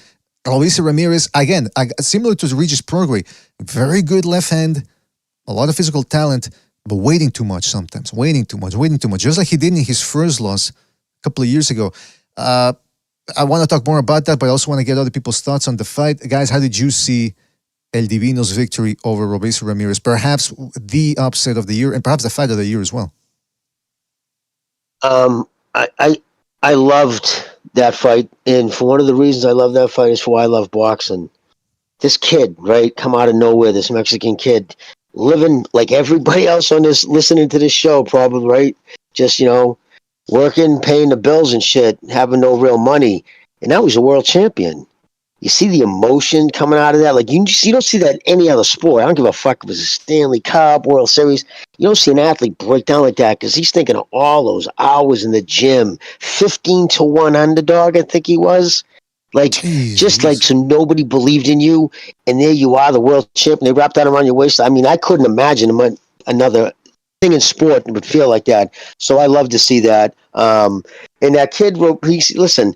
Ramirez, again, similar to Regis Prograis, very good left hand, a lot of physical talent, but waiting too much sometimes. Waiting too much. Just like he did in his first loss a couple of years ago. I want to talk more about that, but I also want to get other people's thoughts on the fight. Guys, how did you see El Divino's victory over Ramirez? Perhaps the upset of the year and perhaps the fight of the year as well. I loved that fight, and for one of the reasons I love that fight is for why I love boxing. This kid, right, come out of nowhere, this Mexican kid, living like everybody else on this, listening to this show, probably, right? Just, working, paying the bills and shit, having no real money, and now he's a world champion. You see the emotion coming out of that. Like, you don't see that in any other sport. I don't give a fuck if it's a Stanley Cup, World Series. You don't see an athlete break down like that because he's thinking of all those hours in the gym. 15-1 underdog, I think he was. Like, Jeez, just like, so nobody believed in you, and there you are, the world champion. They wrapped that around your waist. I mean, I couldn't imagine another thing in sport would feel like that. So I love to see that. And that kid, listen,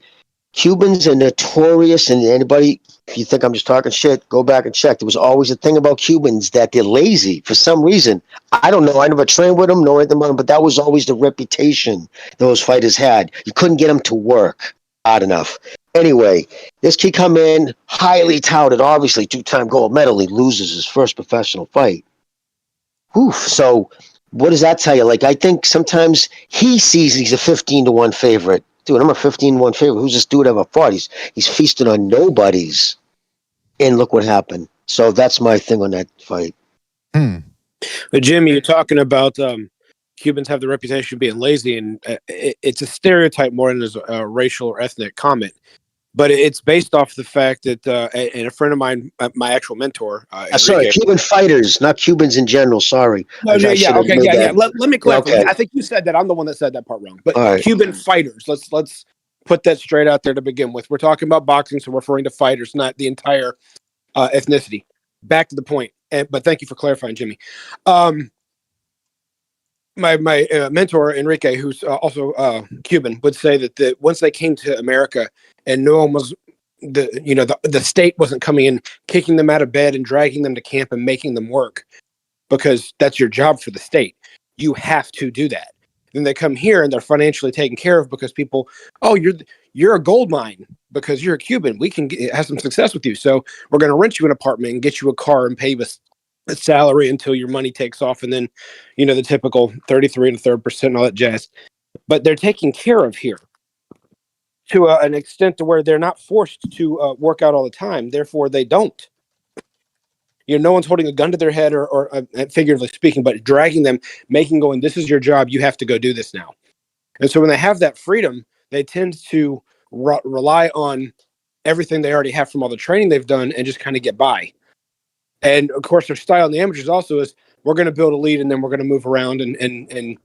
Cubans are notorious, and anybody, if you think I'm just talking shit, go back and check. There was always a thing about Cubans that they're lazy for some reason. I don't know. I never trained with them, nor anything about them, but that was always the reputation those fighters had. You couldn't get them to work hard enough. Anyway, this kid come in, highly touted, obviously 2-time gold medal. He loses his first professional fight. Oof. So what does that tell you? Like, I think sometimes he sees he's a 15-1 favorite. Dude, I'm a 15-1 favorite. Who's this dude ever fought? He's feasting on nobodies. And look what happened. So that's my thing on that fight. But Jimmy, you're talking about Cubans have the reputation of being lazy, and it's a stereotype more than a racial or ethnic comment. But it's based off the fact that, and a friend of mine, my actual mentor, sorry, Cuban fighters, not Cubans in general. Sorry. No, yeah. Let me clarify. Okay. I think you said that. I'm the one that said that part wrong. But right. Cuban fighters. Let's put that straight out there to begin with. We're talking about boxing, so we're referring to fighters, not the entire ethnicity. Back to the point. But thank you for clarifying, Jimmy. My mentor Enrique, who's also Cuban, would say that once they came to America and no one was the state wasn't coming in, kicking them out of bed and dragging them to camp and making them work, because that's your job for the state. You have to do that. Then they come here and they're financially taken care of because people, you're a gold mine because you're a Cuban. We can have some success with you, so we're going to rent you an apartment and get you a car and pay you a salary until your money takes off, and then the typical 33 1/3% and all that jazz. But they're taken care of here to an extent to where they're not forced to work out all the time. Therefore, they don't. No one's holding a gun to their head or figuratively speaking, but dragging them, going, this is your job. You have to go do this now. And so when they have that freedom, they tend to rely on everything they already have from all the training they've done and just kind of get by. And of course, their style in the amateurs also is, we're going to build a lead and then we're going to move around and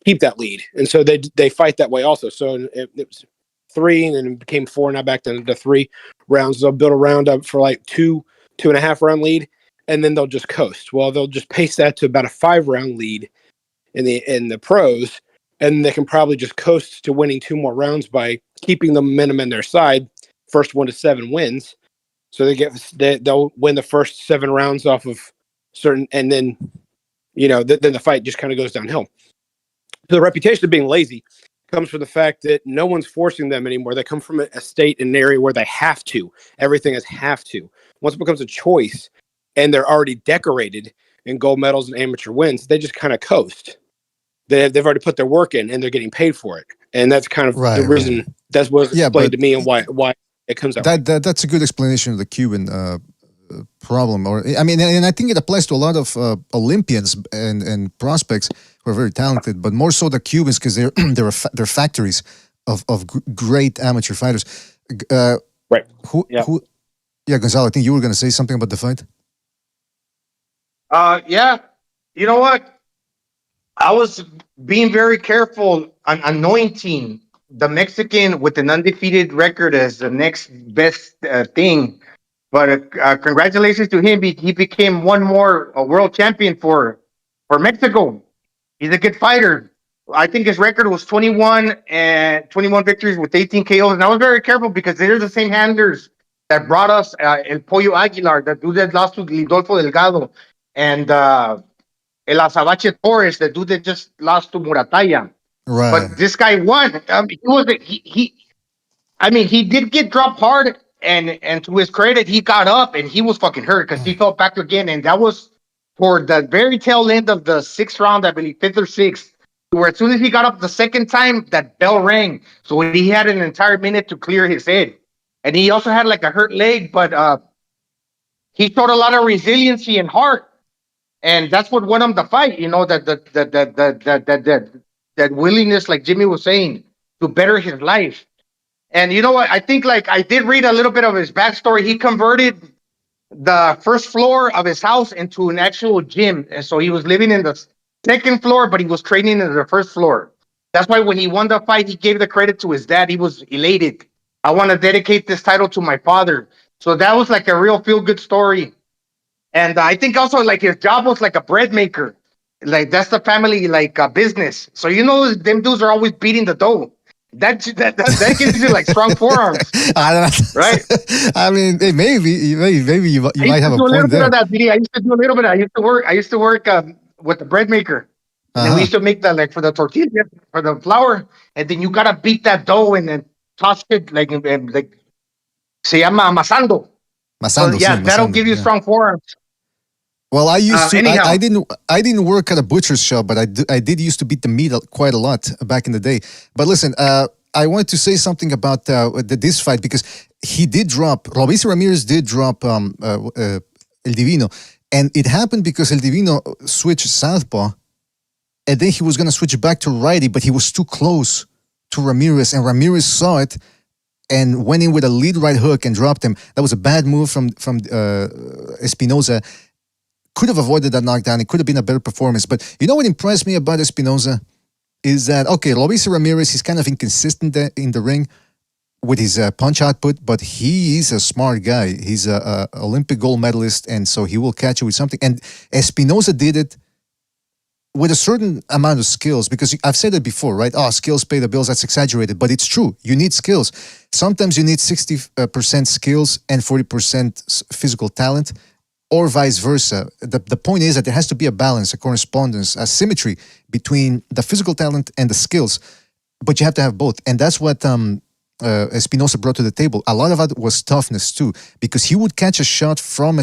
keep that lead. And so they fight that way also. So it was 3, and then it became 4. Now back to 3 rounds. They'll build a round up for like 2.5 round lead, and then they'll just coast. Well, they'll just pace that to about a 5 round lead in the pros, and they can probably just coast to winning 2 more rounds by keeping the momentum in their side. First 1 to 7 wins, so they'll win the first 7 rounds off of certain, and then then the fight just kind of goes downhill. So the reputation of being lazy comes from the fact that no one's forcing them anymore. They come from a state, an area where they have to. Everything is have to. Once it becomes a choice, and they're already decorated in gold medals and amateur wins, they just kind of coast. They've already put their work in, and they're getting paid for it. And that's kind of the reason. Right. That's what's explained to me, and why it comes out. That's a good explanation of the Cuban problem. Or I mean, and I think it applies to a lot of Olympians and prospects who are very talented, but more so the Cubans, because they're factories of great amateur fighters. Right. Yeah, Gonzalo, I think you were going to say something about the fight. Yeah. You know what? I was being very careful on anointing the Mexican with an undefeated record as the next best thing. But congratulations to him. He became one more world champion for Mexico. He's a good fighter. I think his record was 21 victories with 18 KOs. And I was very careful because they're the same handlers that brought us El Pollo Aguilar, the dude that lost to Lidolfo Delgado, and El Azabache Torres, the dude that just lost to Murataya. Right. But this guy won. He did get dropped hard, and to his credit, he got up and he was fucking hurt because he fell back again, and that was for the very tail end of the 6th round, I believe 5th or 6th, where as soon as he got up the second time, that bell rang. So he had an entire minute to clear his head, and he also had like a hurt leg, but he showed a lot of resiliency and heart, and that's what won him the fight. That willingness, like Jimmy was saying, to better his life. And you know what? I think I did read a little bit of his backstory. He converted the first floor of his house into an actual gym. And so he was living in the 2nd floor, but he was training in the 1st floor. That's why when he won the fight, he gave the credit to his dad. He was elated. I want to dedicate this title to my father. So that was like a real feel-good story. And I think also his job was like a bread maker. That's the family business. So them dudes are always beating the dough. That gives you strong forearms. I don't know. Right? I mean, maybe you might have a point there. I used to do a little bit of that. I used to work with the bread maker. And then we used to make that for the tortilla, for the flour, and then you gotta beat that dough and then toss it se llama amasando. So, that'll give you strong forearms. Well, I used to. Anyhow. I didn't work at a butcher's shop, but I did used to beat the meat quite a lot back in the day. But listen, I wanted to say something about this fight because he did drop. Robeisy Ramirez did drop El Divino, and it happened because El Divino switched southpaw, and then he was gonna switch back to righty, but he was too close to Ramirez, and Ramirez saw it and went in with a lead right hook and dropped him. That was a bad move from Espinoza. Could have avoided that knockdown. It could have been a better performance. But you know what impressed me about Espinoza is that, okay, Robeisy Ramirez, he's kind of inconsistent in the ring with his punch output, but he is a smart guy. He's a Olympic gold medalist, and so he will catch you with something. And Espinoza did it with a certain amount of skills, because I've said it before, right? Oh, skills pay the bills. That's exaggerated, but it's true. You need skills. Sometimes you need 60% skills and 40% physical talent, or vice versa. The point is that there has to be a balance, a correspondence, a symmetry between the physical talent and the skills, but you have to have both. And that's what Espinoza brought to the table. A lot of it was toughness too, because he would catch a shot from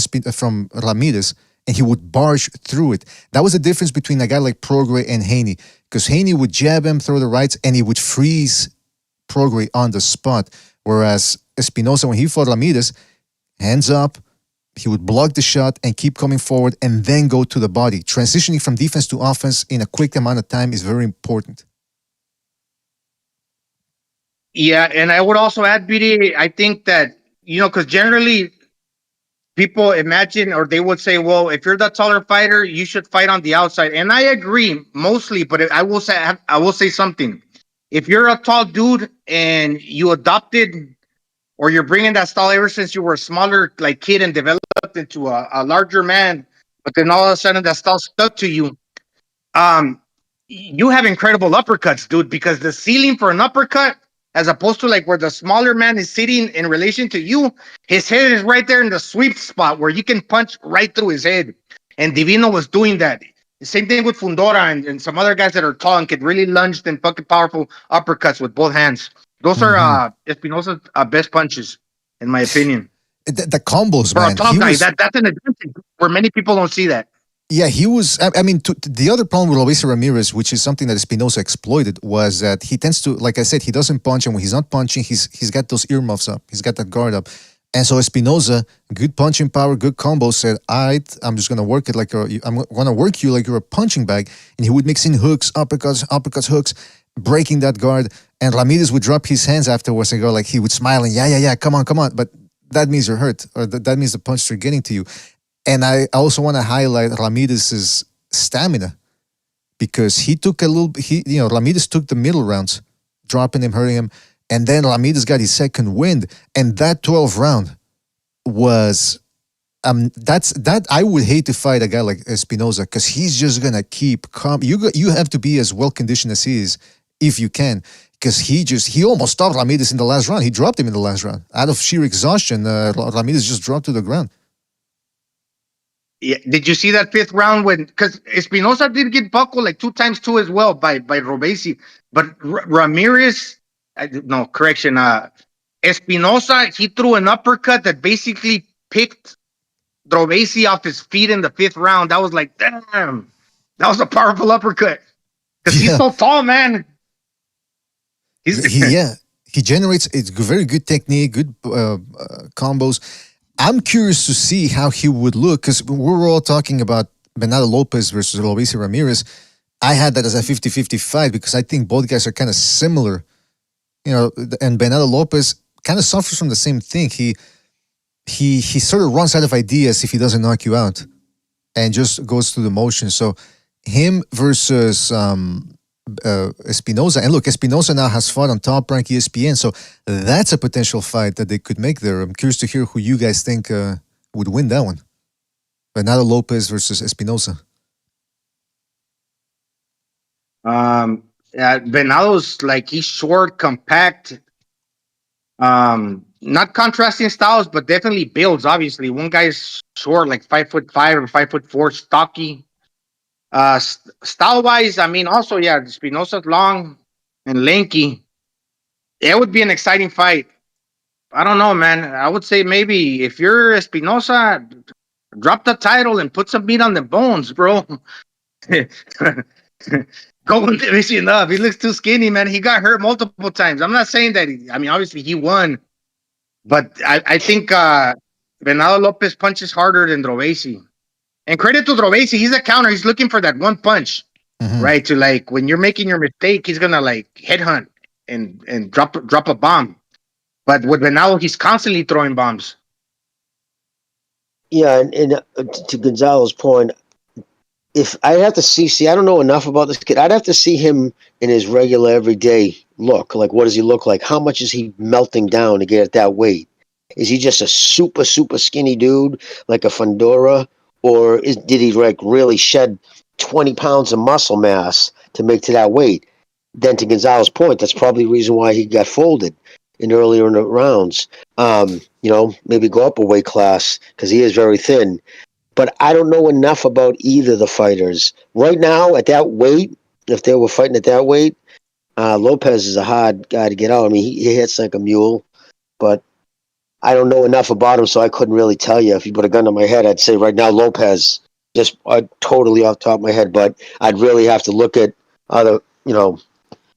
Ramirez and he would barge through it. That was the difference between a guy like Prograis and Haney, because Haney would jab him, throw the rights, and he would freeze Prograis on the spot. Whereas Espinoza, when he fought Ramirez, hands up, he would block the shot and keep coming forward and then go to the body. Transitioning from defense to offense in a quick amount of time is very important. Yeah, and I would also add, BD, I think that, because generally people imagine, or they would say, well, if you're the taller fighter, you should fight on the outside. And I agree mostly, but I will say something. if you're a tall dude and you adopted or you're bringing that style ever since you were a smaller like kid and developed into a larger man, but then all of a sudden that style stuck to you, um, you have incredible uppercuts, dude, because the ceiling for an uppercut, as opposed to like where the smaller man is sitting in relation to you, his head is right there in the sweep spot where you can punch right through his head. And Divino was doing that. The same thing with Fundora and some other guys that are tall and can really lunge and fucking powerful uppercuts with both hands. Those are Espinosa's best punches, in my opinion. The combos, For a man. tall He guy, was, that's an advantage where many people don't see that. yeah, he was. I mean, the other problem with Luis Ramirez, which is something that Espinoza exploited, was that he tends to, like I said, he doesn't punch, and when he's not punching, he's got those earmuffs up, he's got that guard up, and so Espinoza, good punching power, good combo, said, I'm just gonna work it like I'm gonna work you like you're a punching bag, and he would mix in hooks, uppercuts, hooks, breaking that guard, and Ramirez would drop his hands afterwards and go like he would smile and yeah, come on, but that means you're hurt, or that means the punches are getting to you. And I also want to highlight Ramirez's stamina, because he took Ramirez took the middle rounds, dropping him, hurting him, and then Ramirez got his second wind, and that 12th round was that I would hate to fight a guy like Espinoza, because he's just gonna keep calm. You have to be as well conditioned as he is if you can, because he almost stopped Ramirez in the last round. He dropped him in the last round out of sheer exhaustion. Ramirez just dropped to the ground. Yeah, did you see that fifth round when? Because Espinosa did get buckled like 2 times 2 as well by Robesi, but Ramirez, no correction, Espinosa, he threw an uppercut that basically picked Robesi off his feet in the 5th round. That was like, damn, that was a powerful uppercut because he's so tall, man. He generates it's very good technique, good combos. I'm curious to see how he would look, because we were all talking about Bernardo Lopez versus Luis Ramirez. I had that as a 50-50 fight because I think both guys are kind of similar. And Bernardo Lopez kind of suffers from the same thing. He sort of runs out of ideas if he doesn't knock you out and just goes through the motion. So him versus Espinoza. And look, Espinoza now has fought on Top Rank ESPN, so that's a potential fight that they could make there. I'm curious to hear who you guys think would win that one. Bernardo Lopez versus Espinoza. Bernardo's like, he's short, compact, not contrasting styles, but definitely builds. Obviously, one guy's short, like 5'5" or 5'4", stocky. Style wise, I mean, also, yeah, Espinosa's long and lanky. It would be an exciting fight. I don't know, man. I would say maybe if you're Espinosa, drop the title and put some meat on the bones, bro. Go with division up. He looks too skinny, man. He got hurt multiple times. I'm not saying that. Obviously he won, but I think Bernardo Lopez punches harder than Robesi. And credit to Robesi, he's a counter. He's looking for that one punch, right? To like when you're making your mistake, he's gonna like headhunt and drop a bomb. But with Bernardo, he's constantly throwing bombs. Yeah, and to Gonzalo's point, if I have to see, I don't know enough about this kid. I'd have to see him in his regular everyday look. Like, what does he look like? How much is he melting down to get at that weight? Is he just a super, super skinny dude like a Fundora? Or did he like really shed 20 pounds of muscle mass to make to that weight? Then to Gonzalo's point, that's probably the reason why he got folded earlier in the rounds. Maybe go up a weight class because he is very thin. But I don't know enough about either of the fighters. Right now, at that weight, if they were fighting at that weight, Lopez is a hard guy to get out. I mean, he hits like a mule, but I don't know enough about him, so I couldn't really tell you. If you put a gun to my head, I'd say right now Lopez, just totally off the top of my head, but I'd really have to look at other,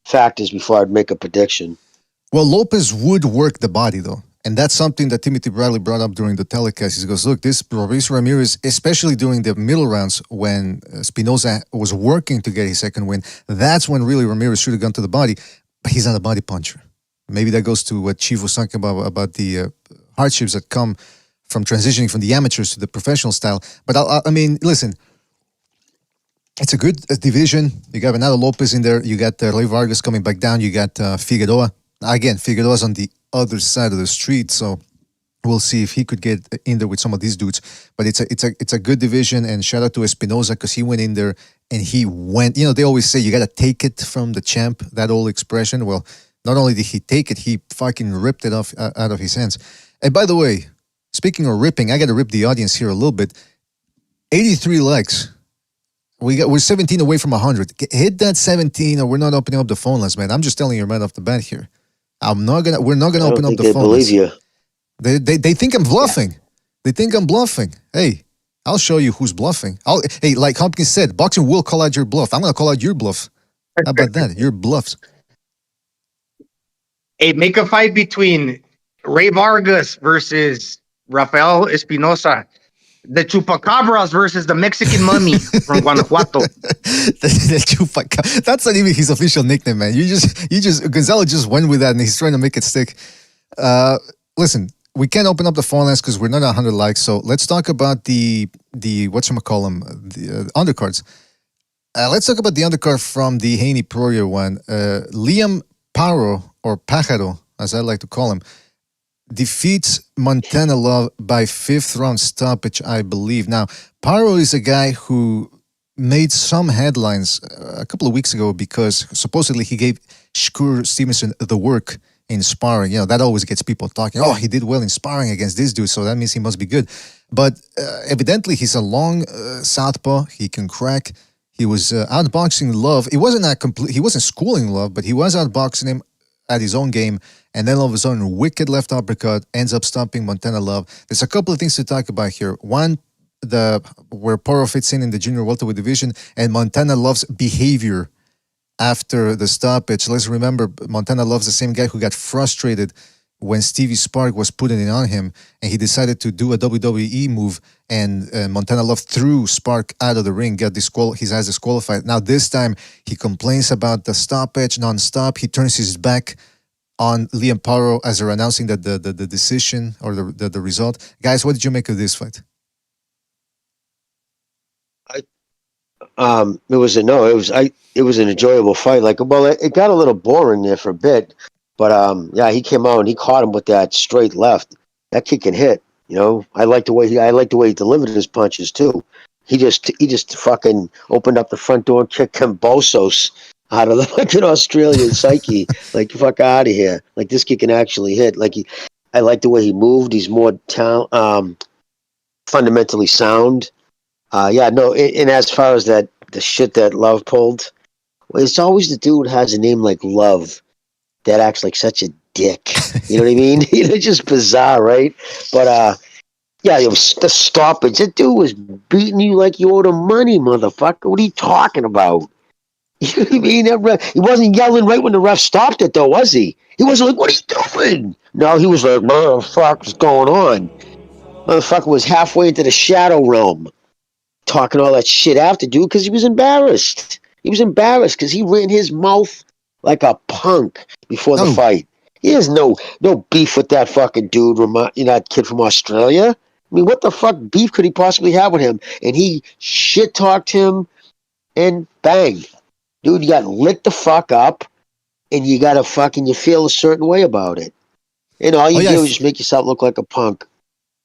factors before I'd make a prediction. Well, Lopez would work the body, though. And that's something that Timothy Bradley brought up during the telecast. He goes, look, this Luis Ramirez, especially during the middle rounds when Espinoza was working to get his second win, that's when really Ramirez should have gone to the body. But he's not a body puncher. Maybe that goes to what Chief was talking about the hardships that come from transitioning from the amateurs to the professional style. But I mean, listen, It's a good division. You got Renato Lopez in there. You got Rey Vargas coming back down. You got Figueroa. Again, Figueroa's on the other side of the street, so we'll see if he could get in there with some of these dudes. But it's a good division, and shout out to Espinoza because he went in there and he went. You know, they always say you got to take it from the champ. That old expression. Well, not only did he take it, he fucking ripped it off out of his hands. And by the way, speaking of ripping, I got to rip the audience here a little bit. 83 likes. We're 17 away from 100. Hit that 17, or we're not opening up the phone lines, man. I'm just telling you right off the bat here. We're not gonna open up the phone lines. Believe you. They think I'm bluffing. They think I'm bluffing. Hey, I'll show you who's bluffing. Hey, like Hopkins said, boxing will call out your bluff. I'm gonna call out your bluff. How about that? Your bluffs. Hey, make a fight between Rey Vargas versus Rafael Espinosa. The Chupacabras versus the Mexican Mummy from Guanajuato. the Chupacabra. That's not even his official nickname, man. Gonzalo just went with that and he's trying to make it stick. Listen, we can't open up the phone lines because we're not 100 likes. So let's talk about the whatchamacallem, the undercards. Let's talk about the undercard from the Haney Pro one. Liam Parro, or Pájaro, as I like to call him, defeats Montana Love by 5th round stoppage, I believe. Now, Parro is a guy who made some headlines a couple of weeks ago because supposedly he gave Shakur Stevenson the work in sparring. You know, that always gets people talking. Oh, he did well in sparring against this dude, so that means he must be good. But evidently, he's a long southpaw. He can crack. He was outboxing Love. He wasn't schooling Love, but he was outboxing him at his own game. And then all of a sudden, wicked left uppercut ends up stopping Montana Love. There's a couple of things to talk about here. One, where Parro fits in the junior welterweight division, and Montana Love's behavior after the stoppage. Let's remember, Montana Love's the same guy who got frustrated when Stevie Spark was putting it on him, and he decided to do a WWE move, and Montana Love threw Spark out of the ring, got his eyes disqualified. Now this time, he complains about the stoppage nonstop. He turns his back on Liam Parro as they're announcing that the decision or the result. Guys, what did you make of this fight? It was an enjoyable fight. It got a little boring there for a bit, but he came out and he caught him with that straight left. That kick and hit. You know, I like the way he delivered his punches too. He just fucking opened up the front door and kicked him Bosos out of the fucking Australian psyche. Like, fuck out of here. Like, this kid can actually hit. I like the way he moved. He's more fundamentally sound. And as far as the shit that Love pulled, it's always the dude who has a name like Love that acts like such a dick. You know what I mean? It's just bizarre, right? But it was the stoppage. That dude was beating you like you owed him money, motherfucker. What are you talking about? You know what I mean? He wasn't yelling right when the ref stopped it, though, was he? He wasn't like, "What are you doing?" No, he was like, "What the fuck is going on?" Motherfucker was halfway into the shadow realm, talking all that shit after, dude, because he was embarrassed. He was embarrassed because he ran his mouth like a punk before the fight. He has no beef with that fucking dude, that kid from Australia. I mean, what the fuck beef could he possibly have with him? And he shit-talked him, and bang. Dude, you got lit the fuck up, and you got to you feel a certain way about it. And all you do is just make yourself look like a punk.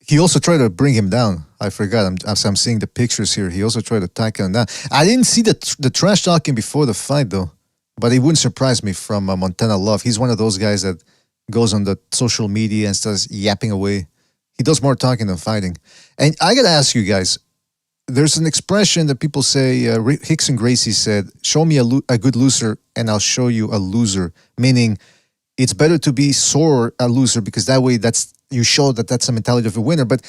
He also tried to bring him down. I forgot. I'm seeing the pictures here. He also tried to tackle him down. I didn't see the trash talking before the fight, though. But it wouldn't surprise me from Montana Love. He's one of those guys that goes on the social media and starts yapping away. He does more talking than fighting. And I got to ask you guys, there's an expression that people say, Hicks and Gracie said, "Show me a good loser and I'll show you a loser." Meaning, it's better to be sore a loser because that way you show that's the mentality of a winner. But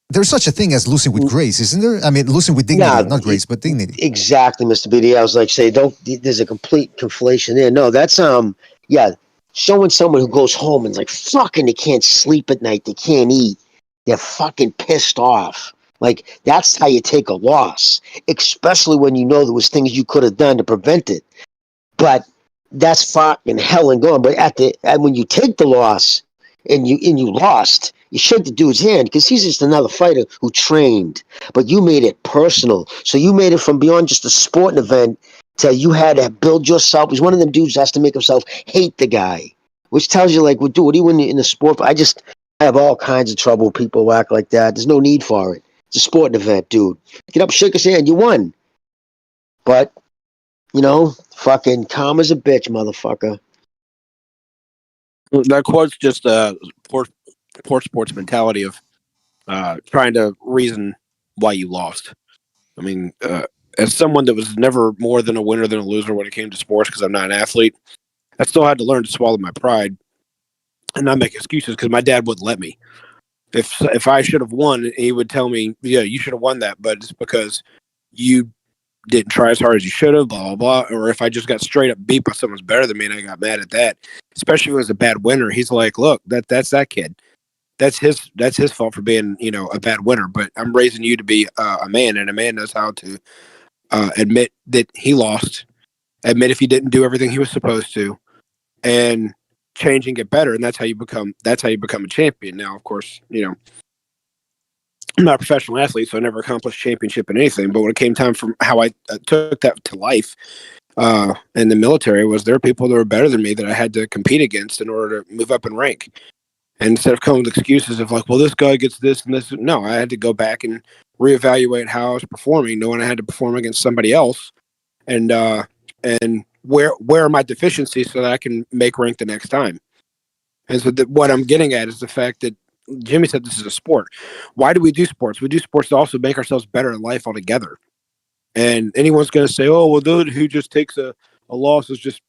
there's such a thing as losing with grace, isn't there? I mean, losing with dignity, not grace, but dignity. Exactly, Mr. BD. I was like, there's a complete conflation there. No, that's, showing someone who goes home and like, fucking, they can't sleep at night, they can't eat, they're fucking pissed off. Like, that's how you take a loss, especially when you know there was things you could have done to prevent it. But that's fucking hell and gone. But when you take the loss and you lost, You shake the dude's hand because he's just another fighter who trained. But you made it personal. So you made it from beyond just a sporting event to you had to build yourself. He's one of them dudes that has to make himself hate the guy, which tells you, like, well, dude, what do you win in the sport? I have all kinds of trouble with people who act like that. There's no need for it. It's a sporting event, dude. Get up, shake his hand. You won. But, fucking karma's a bitch, motherfucker. That quote's just poor sports mentality of trying to reason why you lost. I mean, as someone that was never more than a winner than a loser when it came to sports, because I'm not an athlete, I still had to learn to swallow my pride and not make excuses because my dad wouldn't let me. If I should have won, he would tell me, yeah, you should have won that, but it's because you didn't try as hard as you should have, blah, blah, blah. Or if I just got straight up beat by someone's better than me and I got mad at that, especially if it was a bad winner, he's like, look, that's that kid. That's his fault for being, a bad winner. But I'm raising you to be a man, and a man knows how to admit that he lost, admit if he didn't do everything he was supposed to, and change and get better. And that's how you become a champion. Now, of course, I'm not a professional athlete, so I never accomplished championship in anything. But when it came time for how I took that to life in the military, was there were people that were better than me that I had to compete against in order to move up in rank. And instead of coming with excuses of like, well, this guy gets this and this, no, I had to go back and reevaluate how I was performing, knowing I had to perform against somebody else, and where are my deficiencies so that I can make rank the next time. And so what I'm getting at is the fact that Jimmy said this is a sport. Why do we do sports? We do sports to also make ourselves better in life altogether. And anyone's going to say, oh, well, dude who just takes a loss is just,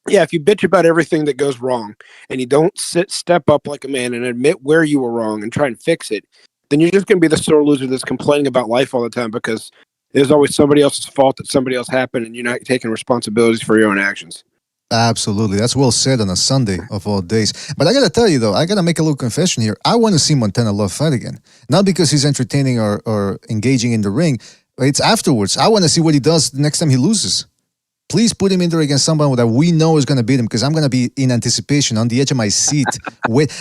yeah, if you bitch about everything that goes wrong and you don't step up like a man and admit where you were wrong and try and fix it, then you're just going to be the sore loser that's complaining about life all the time because there's always somebody else's fault that somebody else happened and you're not taking responsibilities for your own actions. Absolutely. That's well said on a Sunday of all days. But I got to tell you, though, I got to make a little confession here. I want to see Montana Love fight again. Not because he's entertaining or engaging in the ring. It's afterwards. I want to see what he does the next time he loses. Please put him in there against someone that we know is going to beat him because I'm going to be in anticipation on the edge of my seat.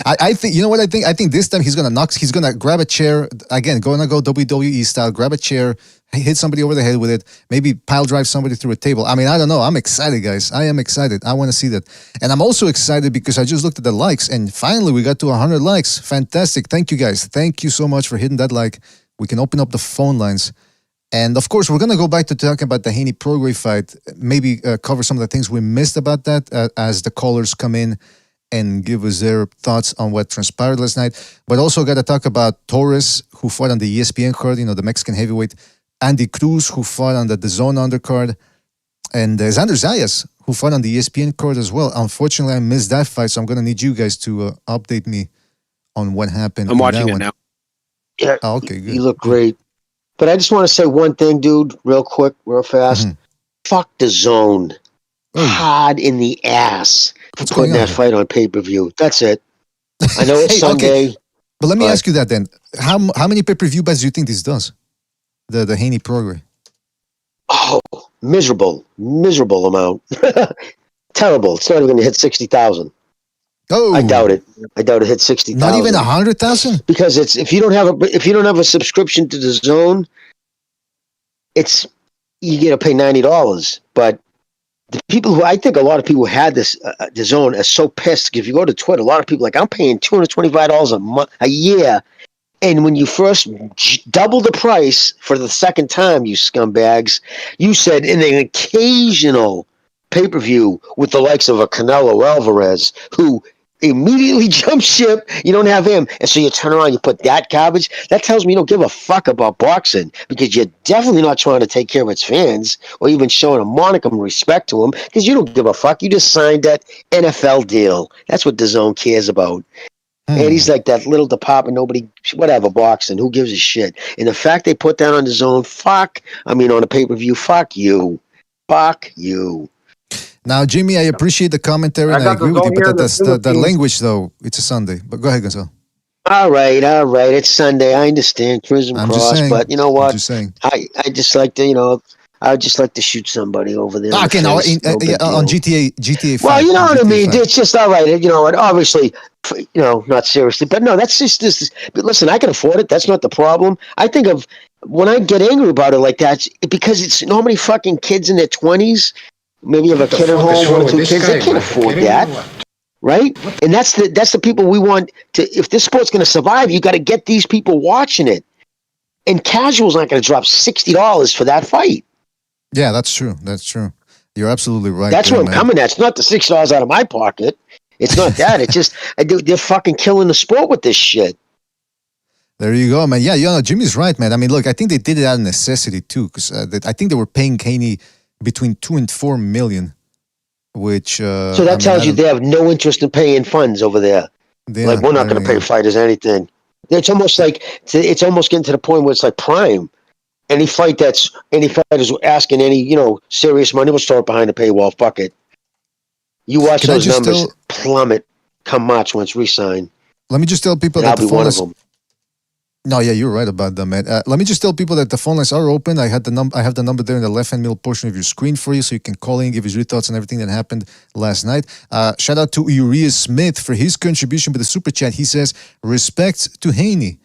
I think, you know what I think? I think this time he's going to grab a chair. Again, going to go WWE style, grab a chair, hit somebody over the head with it, maybe pile drive somebody through a table. I mean, I don't know. I'm excited, guys. I am excited. I want to see that. And I'm also excited because I just looked at the likes and finally we got to 100 likes. Fantastic. Thank you, guys. Thank you so much for hitting that like. We can open up the phone lines. And of course, we're going to go back to talking about the Haney Prograis fight, maybe cover some of the things we missed about that as the callers come in and give us their thoughts on what transpired last night. But also got to talk about Torres, who fought on the ESPN card, the Mexican heavyweight, Andy Cruz, who fought on the DAZN undercard, and Xander Zayas, who fought on the ESPN card as well. Unfortunately, I missed that fight, so I'm going to need you guys to update me on what happened. I'm watching it now. Yeah, oh, okay, good. You look great. But I just want to say one thing, dude, real quick, real fast. Mm-hmm. Fuck the zone. Hard in the ass for putting that fight on pay-per-view. That's it. I know it's Sunday. Okay. But let me ask you that then. How many pay-per-view bets do you think this does? The Haney Prograis? Oh, miserable amount. Terrible. It's not even going to hit 60,000. Oh, I doubt it. I doubt it hit 60,000. Not even 100,000? Because it's if you don't have a subscription to the zone, you get to pay $90. But the people who I think a lot of people who had this the zone are so pissed. If you go to Twitter, a lot of people are like, I'm paying $225 a year, and when you first double the price for the second time, you scumbags, you said in an occasional pay-per-view with the likes of a Canelo Alvarez who immediately jump ship, you don't have him, and so you turn around, you put that garbage. That tells me you don't give a fuck about boxing because you're definitely not trying to take care of its fans or even showing a modicum of respect to them because you don't give a fuck. You just signed that NFL deal. That's what DAZN cares about. And he's like that little department, whatever, boxing, who gives a shit? And the fact they put that on DAZN, on a pay-per-view, fuck you. Fuck you. Now, Jimmy, I appreciate the commentary and I agree with you, but that's the language, though. It's a Sunday. But go ahead, Gonzalo. All right. It's Sunday. I understand. Chrism cross. But you know what? I'm just saying. I just like to, I'd just like to shoot somebody over there. Okay, now on GTA 5. Well, you know what I mean. 5. It's just all right. You know, and obviously, not seriously, but no, that's just this. But listen, I can afford it. That's not the problem. I think of when I get angry about it like that, because it's normally fucking kids in their 20s. Maybe you have a kid at home, 1 or 2 kids. They can't afford that, right? And that's the people we want to. If this sport's going to survive, you got to get these people watching it. And casual's not going to drop $60 for that fight. Yeah, that's true. That's true. You're absolutely right. That's there, what I'm man. coming at. It's not the $6 out of my pocket. It's not that. It's just they're fucking killing the sport with this shit. There you go, man. Yeah, Jimmy's right, man. I mean, look, I think they did it out of necessity too, because I think they were paying Haney between $2 and $4 million, which. So that tells you they have no interest in paying funds over there. Yeah, like we're not going to pay fighters anything. It's almost like it's almost getting to the point where it's like Prime. Any fighters asking any serious money, we'll start behind the paywall. Fuck it. You watch those numbers plummet come March when it's re-signed. Let me just tell people that I'll the be one of them. No, yeah, you're right about that, man. Let me just tell people that the phone lines are open. I have the number there in the left-hand middle portion of your screen for you, so you can call in, give us your thoughts on everything that happened last night. Shout out to Uriah Smith for his contribution with the super chat. He says, "Respect to Haney.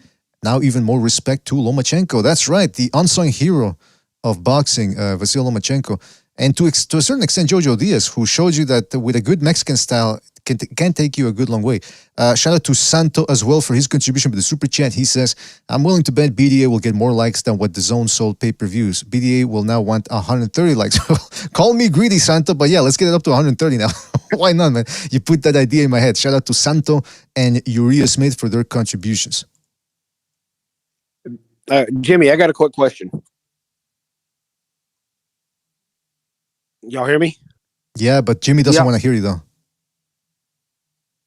Now even more respect to Lomachenko." That's right, the unsung hero of boxing, Vasil Lomachenko. And to a certain extent, Jojo Diaz, who showed you that with a good Mexican style, can take you a good long way. Shout out to Santo as well for his contribution with the super chat. He says, "I'm willing to bet BDA will get more likes than what the Zone sold pay-per-views. BDA will now want 130 likes." Call me greedy, Santo, but yeah, let's get it up to 130 now. Why not, man? You put that idea in my head. Shout out to Santo and Uriah Smith for their contributions. Jimmy, I got a quick question. Y'all hear me? Yeah, but Jimmy doesn't want to hear you though.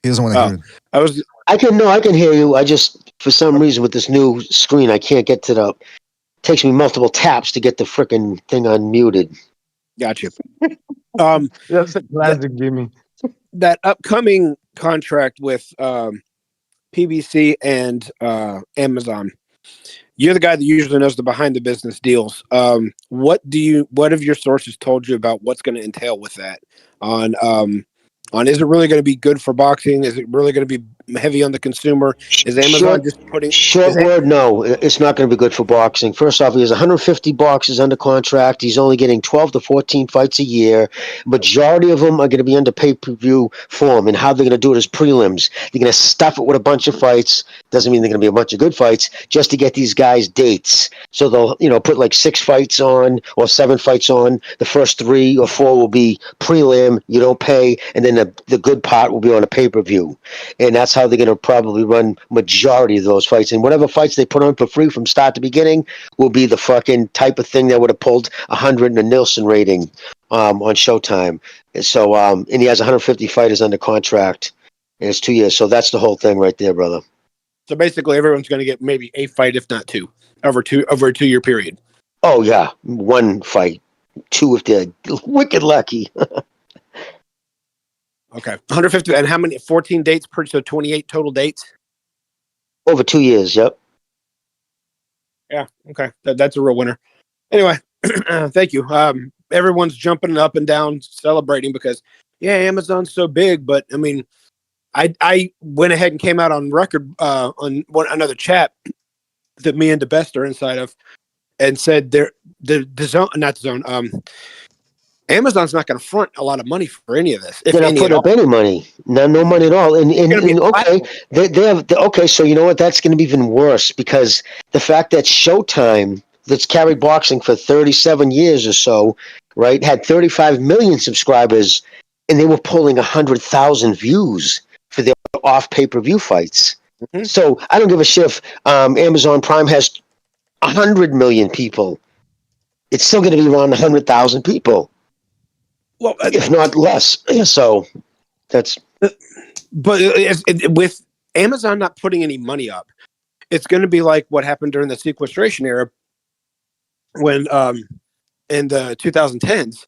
He doesn't want to hear it. I can hear you. I just, for some reason, with this new screen, I can't get to the. Takes me multiple taps to get the freaking thing unmuted. Gotcha. That's a classic, Jimmy. That upcoming contract with PBC and Amazon. You're the guy that usually knows the behind the business deals. What have your sources told you about what's going to entail with that? On is it really going to be good for boxing? Is it really going to be heavy on the consumer? Is Amazon just putting word? No, it's not going to be good for boxing. First off, he has 150 boxes under contract. He's only getting 12 to 14 fights a year. Majority of them are going to be under pay-per-view form, and how they're going to do it is prelims. They're going to stuff it with a bunch of fights. Doesn't mean they're going to be a bunch of good fights, just to get these guys dates. So they'll put like 6 fights on or 7 fights on. The first 3 or 4 will be prelim. You don't pay, and then the good part will be on a pay-per-view. And that's how they're going to probably run majority of those fights. And whatever fights they put on for free from start to beginning will be the fucking type of thing that would have pulled 100 in a Nielsen rating on Showtime. So, and he has 150 fighters under contract, and it's 2 years. So that's the whole thing right there, brother. So basically, everyone's going to get maybe a fight, if not 2, over a 2-year period. Oh yeah, 1 fight, 2 if they're wicked lucky. Okay, 150, and how many? 14 dates per, so 28 total dates. Over 2 years, yep. Yeah, okay, that's a real winner. Anyway, thank you. Everyone's jumping up and down, celebrating because Amazon's so big. But I mean, I went ahead and came out on record on another chat that me and the best are inside of, and said Amazon's not going to front a lot of money for any of this. They're not putting up any money. No money at all. And okay, they have. Okay, so you know what? That's going to be even worse because the fact that Showtime, that's carried boxing for 37 years or so, right, had 35 million subscribers, and they were pulling 100,000 views for their off pay-per-view fights. Mm-hmm. So I don't give a shit if Amazon Prime has 100 million people. It's still going to be around 100,000 people. Well, if not less. So that's. But with Amazon not putting any money up, it's going to be like what happened during the sequestration era when in the 2010s,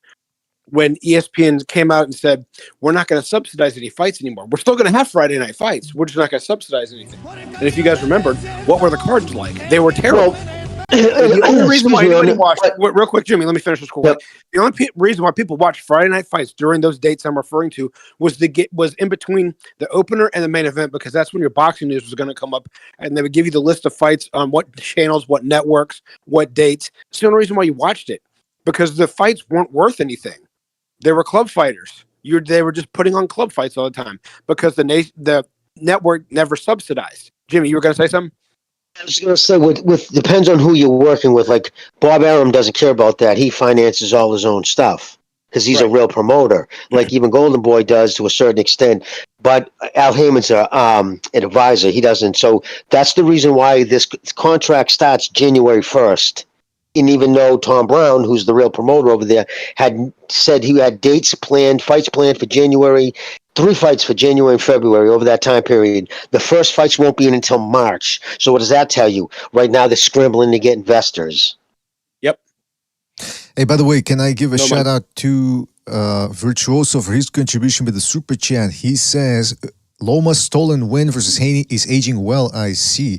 when ESPN came out and said, we're not going to subsidize any fights anymore. We're still going to have Friday night fights. We're just not going to subsidize anything. And if you guys remembered, what were the cards like? They were terrible. The only reason why anybody watched, but- real quick, Jimmy, let me finish this quick. Yep. The only reason why people watched Friday night fights during those dates I'm referring to was in between the opener and the main event, because that's when your boxing news was going to come up, and they would give you the list of fights on what channels, what networks, what dates. It's the only reason why you watched it, because the fights weren't worth anything. They were club fighters. They were just putting on club fights all the time because the network never subsidized. Jimmy, you were going to say something? I was going to say, with depends on who you're working with. Like Bob Arum doesn't care about that. He finances all his own stuff because he's a real promoter. Like even Golden Boy does to a certain extent. But Al Heyman's an advisor. He doesn't. So that's the reason why this contract starts January 1st. And even though Tom Brown, who's the real promoter over there, had said he had fights planned for January, 3 fights for January and February over that time period. The first fights won't be in until March. So what does that tell you? Right now they're scrambling to get investors. Yep. Hey, by the way, can I give a shout out to Virtuoso for his contribution with the super chat? He says, Loma's stolen win versus Haney is aging well, I see.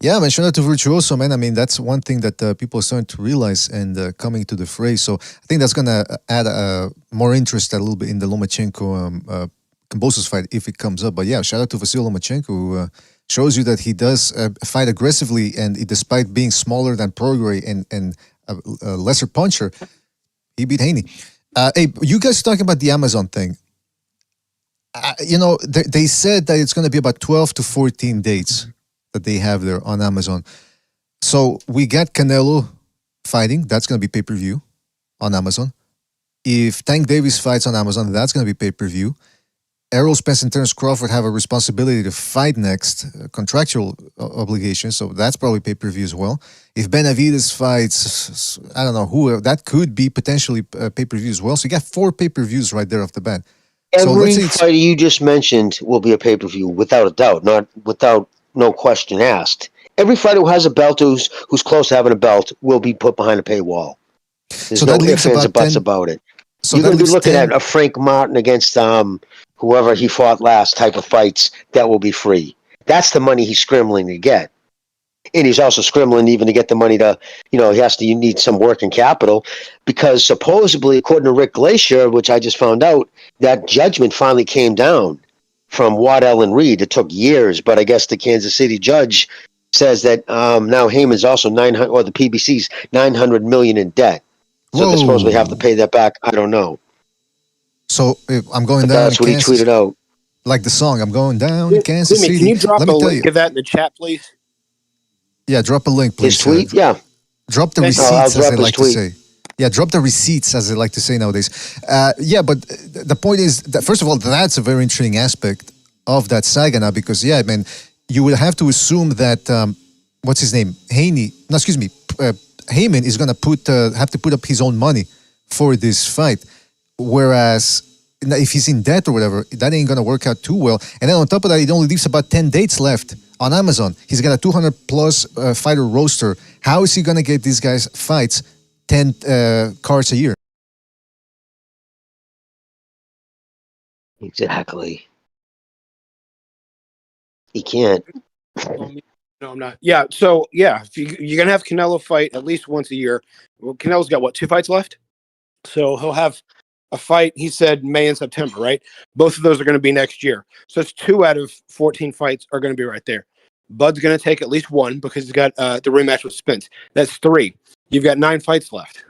Yeah, man, shout out to Virtuoso, man. I mean, that's one thing that people are starting to realize and coming to the fray. So I think that's going to add more interest a little bit in the Lomachenko Kambosos fight if it comes up. But yeah, shout out to Vasily Lomachenko, who shows you that he does fight aggressively, and despite being smaller than Prograis and a lesser puncher, he beat Haney. Hey, you guys talking about the Amazon thing. They said that it's going to be about 12 to 14 dates that they have there on Amazon. So we got Canelo fighting. That's going to be pay-per-view on Amazon. If Tank Davis fights on Amazon, that's going to be pay-per-view. Errol Spence and Terence Crawford have a responsibility to fight next, contractual obligation, so that's probably pay-per-view as well. If Benavidez fights, I don't know who, that could be potentially pay-per-view as well. So you got 4 pay-per-views right there off the bat. Every fight you just mentioned will be a pay-per-view, without a doubt, no question asked. Every fighter who has a belt, who's close to having a belt, will be put behind a paywall. There's no ifs, ands, or buts about it. So you're going to be looking at a Frank Martin against whoever he fought last type of fights that will be free. That's the money he's scrambling to get. And he's also scrambling even to get the money to, you need some working capital, because supposedly, according to Rick Glacier, which I just found out, that judgment finally came down from Waddell and Reed. It took years, but I guess the Kansas City judge says that now Heyman's also the PBC's $900 million in debt. So they supposedly have to pay that back. I don't know. So I'm going down. That's what he tweeted out. Like the song, I'm going down to Kansas City. Can you drop a link of that in the chat, please? Yeah, drop a link, please. His tweet? Yeah. Drop the receipts, as they like to say. Yeah, drop the receipts, as they like to say nowadays. Yeah, but the point is that, first of all, that's a very interesting aspect of that saga now, because, yeah, I mean, you would have to assume that, what's his name? Heyman is going to have to put up his own money for this fight. Whereas if he's in debt or whatever, that ain't going to work out too well. And then on top of that, it only leaves about 10 dates left on Amazon. He's got a 200-plus fighter roster. How is he going to get these guys fights 10 cards a year? Exactly. He can't. No, I'm not. Yeah, so, yeah, if you're going to have Canelo fight at least once a year. Well, Canelo's got, 2 fights left? So he'll have a fight, he said, May and September, right? Both of those are going to be next year. So it's 2 out of 14 fights are going to be right there. Bud's going to take at least 1 because he's got the rematch with Spence. That's 3. You've got 9 fights left.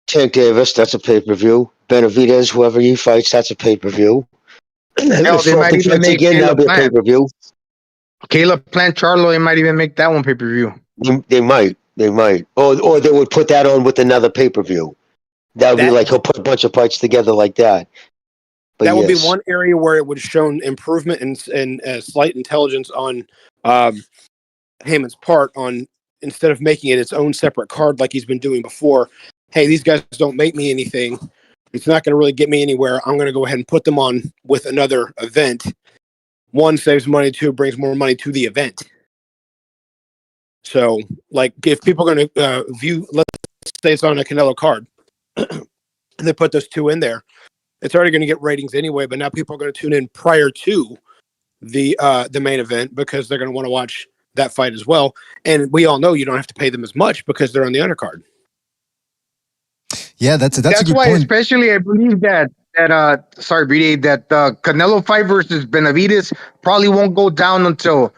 Tank Davis, that's a pay-per-view. Benavidez, whoever he fights, that's a pay-per-view. Hell, they might even make that'll be a pay-per-view. Caleb Plant Charlo, they might even make that one pay-per-view. They might. Or they would put that on with another pay-per-view. That would be like he'll put a bunch of fights together like that. But that would be one area where it would have shown improvement and slight intelligence on Heyman's part, on instead of making it its own separate card like he's been doing before. Hey, these guys don't make me anything. It's not going to really get me anywhere. I'm going to go ahead and put them on with another event. 1, saves money. 2, brings more money to the event. So, like, if people are going to view, let's say it's on a Canelo card, and they put those 2 in there, it's already going to get ratings anyway, but now people are going to tune in prior to the main event because they're going to want to watch that fight as well. And we all know you don't have to pay them as much because they're on the undercard. Yeah, that's a good why, point. especially, I believe that sorry, BD, that Canelo fight versus Benavides probably won't go down until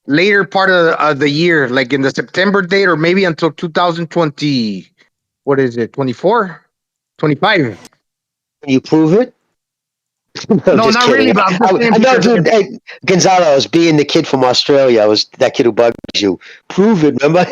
later part of the year, like in the September date, or maybe until 2020. What is it? 24, 25. Can you prove it? I'm No, just not kidding. really, but I'm just saying I know, because dude. Hey, Gonzalo, I was being the kid from Australia. I was that kid who bugs you. Prove it, remember?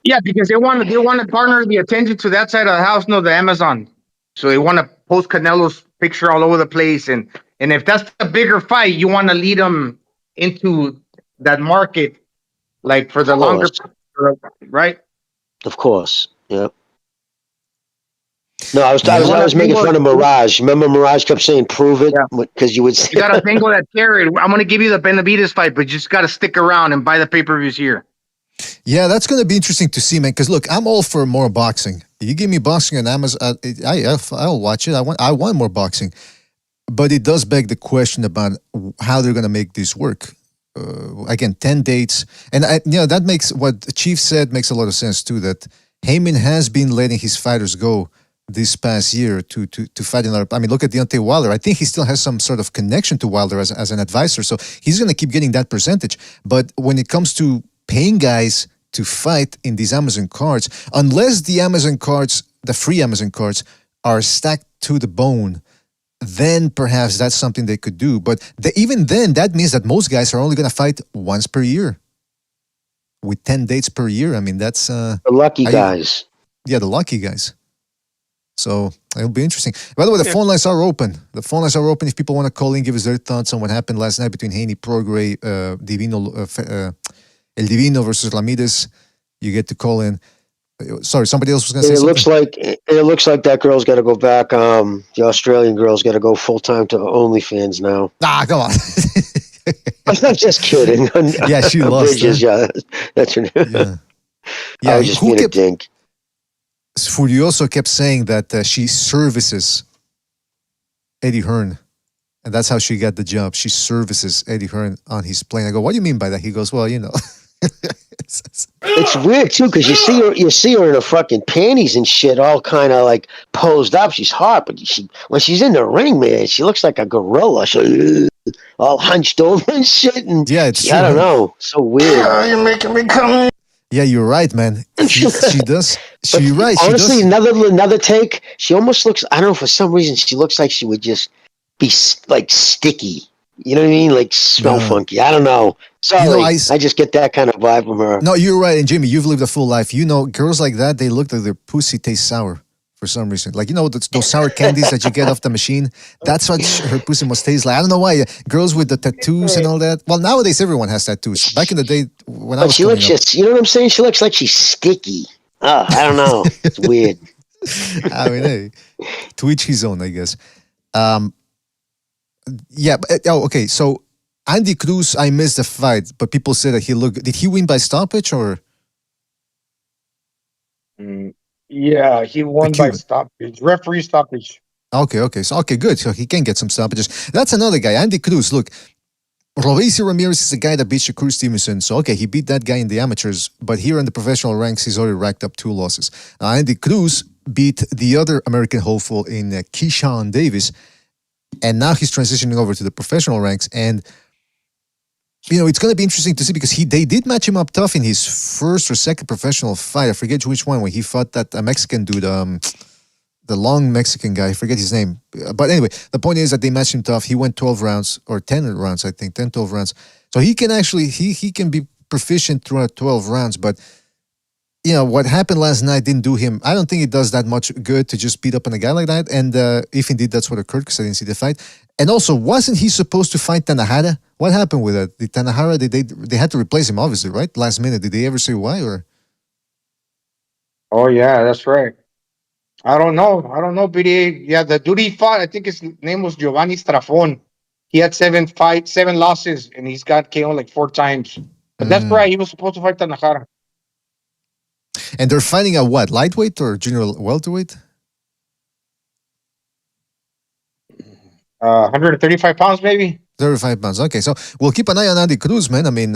yeah, because they want to partner the attention to that side of the house, no, the Amazon. So they want to post Canelo's picture all over the place, and if that's a bigger fight, you want to lead them into that market, like for the Of longer, course. right? Of course. Yep. No, Yeah. I was making fun of Mirage. Remember, Mirage kept saying, "Prove it," Yeah. because you would. You got to dangle that carrot. I'm going to give you the Benavides fight, but you just got to stick around and buy the pay-per-views here. Yeah, that's going to be interesting to see, man. Because look, I'm all for more boxing. You give me boxing on Amazon, I'll watch it. I want more boxing, but it does beg the question about how they're going to make this work. Again, 10 dates, and that makes what Chief said makes a lot of sense too. That Heyman has been letting his fighters go this past year to fight another. I mean, look at Deontay Wilder. I think he still has some sort of connection to Wilder as an advisor, so he's going to keep getting that percentage. But when it comes to paying guys to fight in these Amazon cards, unless the Amazon cards, the free Amazon cards, are stacked to the bone, then perhaps that's something they could do. But even then, that means that most guys are only going to fight once per year. With 10 dates per year, I mean, that's... The lucky guys. Yeah, the lucky guys. So it'll be interesting. By the way, the phone lines are open. The phone lines are open if people want to call in, give us their thoughts on what happened last night between Haney, Prograis, El Divino versus Ramirez. You get to call in. Sorry, somebody else was going to say something. It looks like that girl's got to go back. The Australian girl's got to go full time to OnlyFans now. Come on. I'm just kidding. Yeah, she lost. Regis, yeah, that's her name. Yeah, I was just being a dink. Furioso kept saying that she services Eddie Hearn, and that's how she got the job. She services Eddie Hearn on his plane. I go, what do you mean by that? He goes, well, you know. It's weird too because you see her in her fucking panties and shit, all kind of like posed up. She's hot, but when she's in the ring, man, she looks like a gorilla. She, all hunched over and shit. And yeah, it's true. I don't know, so weird. You're making me come. Yeah, you're right, man. She does. She's right. Honestly, another take. She almost looks. I don't know. For some reason, she looks like she would just be like sticky. You know what I mean? Like smell funky. I don't know. Sorry, I just get that kind of vibe from her. No, you're right. And Jimmy, you've lived a full life. You know, girls like that, they look like their pussy tastes sour for some reason. Like, you know, those sour candies that you get off the machine? That's what her pussy must taste like. I don't know why. Girls with the tattoos and all that. Well, nowadays, everyone has tattoos. Back in the day, when I was growing up, you know what I'm saying? She looks like she's sticky. I don't know. It's weird. I mean, hey, to each his own, I guess. Yeah. Okay. So Andy Cruz, I missed the fight, but people say that did he win by stoppage or? Yeah, he won by stoppage. Referee stoppage. Okay. So, good. So he can get some stoppages. That's another guy. Andy Cruz. Look, Ramirez is a guy that beat Shakur Stevenson. So, okay, he beat that guy in the amateurs, but here in the professional ranks, he's already racked up 2 losses. Andy Cruz beat the other American hopeful in Keyshawn Davis. And now he's transitioning over to the professional ranks. And, you know, it's going to be interesting to see because they did match him up tough in his first or second professional fight. I forget which one, when he fought that Mexican dude, the long Mexican guy. I forget his name. But anyway, the point is that they matched him tough. He went 12 rounds or 10 rounds, I think, 10, 12 rounds. So he can actually, he can be proficient throughout 12 rounds. But, you know, what happened last night didn't do him. I don't think it does that much good to just beat up on a guy like that. And if indeed that's what occurred, because I didn't see the fight. And also, wasn't he supposed to fight Tanahara? What happened with that? The Tanahara, they had to replace him, obviously, right? Last minute. Did they ever say why? Or? Oh, yeah, that's right. I don't know, BDA. Yeah, the dude he fought, I think his name was Giovanni Strafon. He had 7 losses, and he's got KO like 4 times. But that's right. He was supposed to fight Tanahara. And they're fighting at what? Lightweight or junior welterweight? 135 pounds, maybe. 35 pounds. Okay, so we'll keep an eye on Andy Cruz, man. I mean,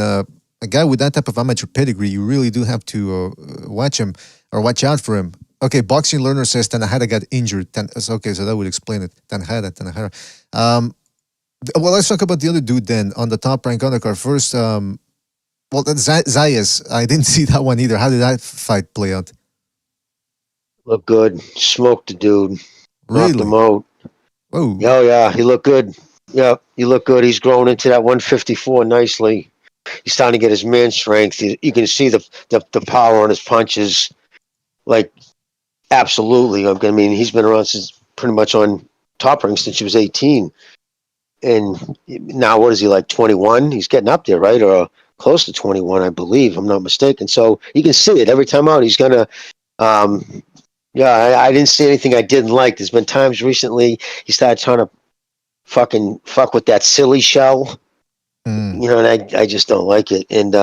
a guy with that type of amateur pedigree, you really do have to watch him or watch out for him. Okay, Boxing Learner says Tanahara got injured. Okay, so that would explain it. Tanahara. Well, let's talk about the other dude then on the top rank undercard. First, well, that's Zayas. I didn't see that one either. How did that fight play out? Look good. Smoked the dude. Knocked Really? him out. Whoa. Oh, yeah. He looked good. Yeah, he looked good. He's grown into that 154 nicely. He's starting to get his man strength. You can see the power on his punches. Like, absolutely. I mean, he's been around since pretty much on top rank since he was 18. And now, what is he, like 21? He's getting up there, right? Or close to 21, I believe. I'm not mistaken. So you can see it every time out. He's going to, yeah, I didn't see anything I didn't like. There's been times recently he started trying to fucking fuck with that silly shell. Mm. You know, and I just don't like it. And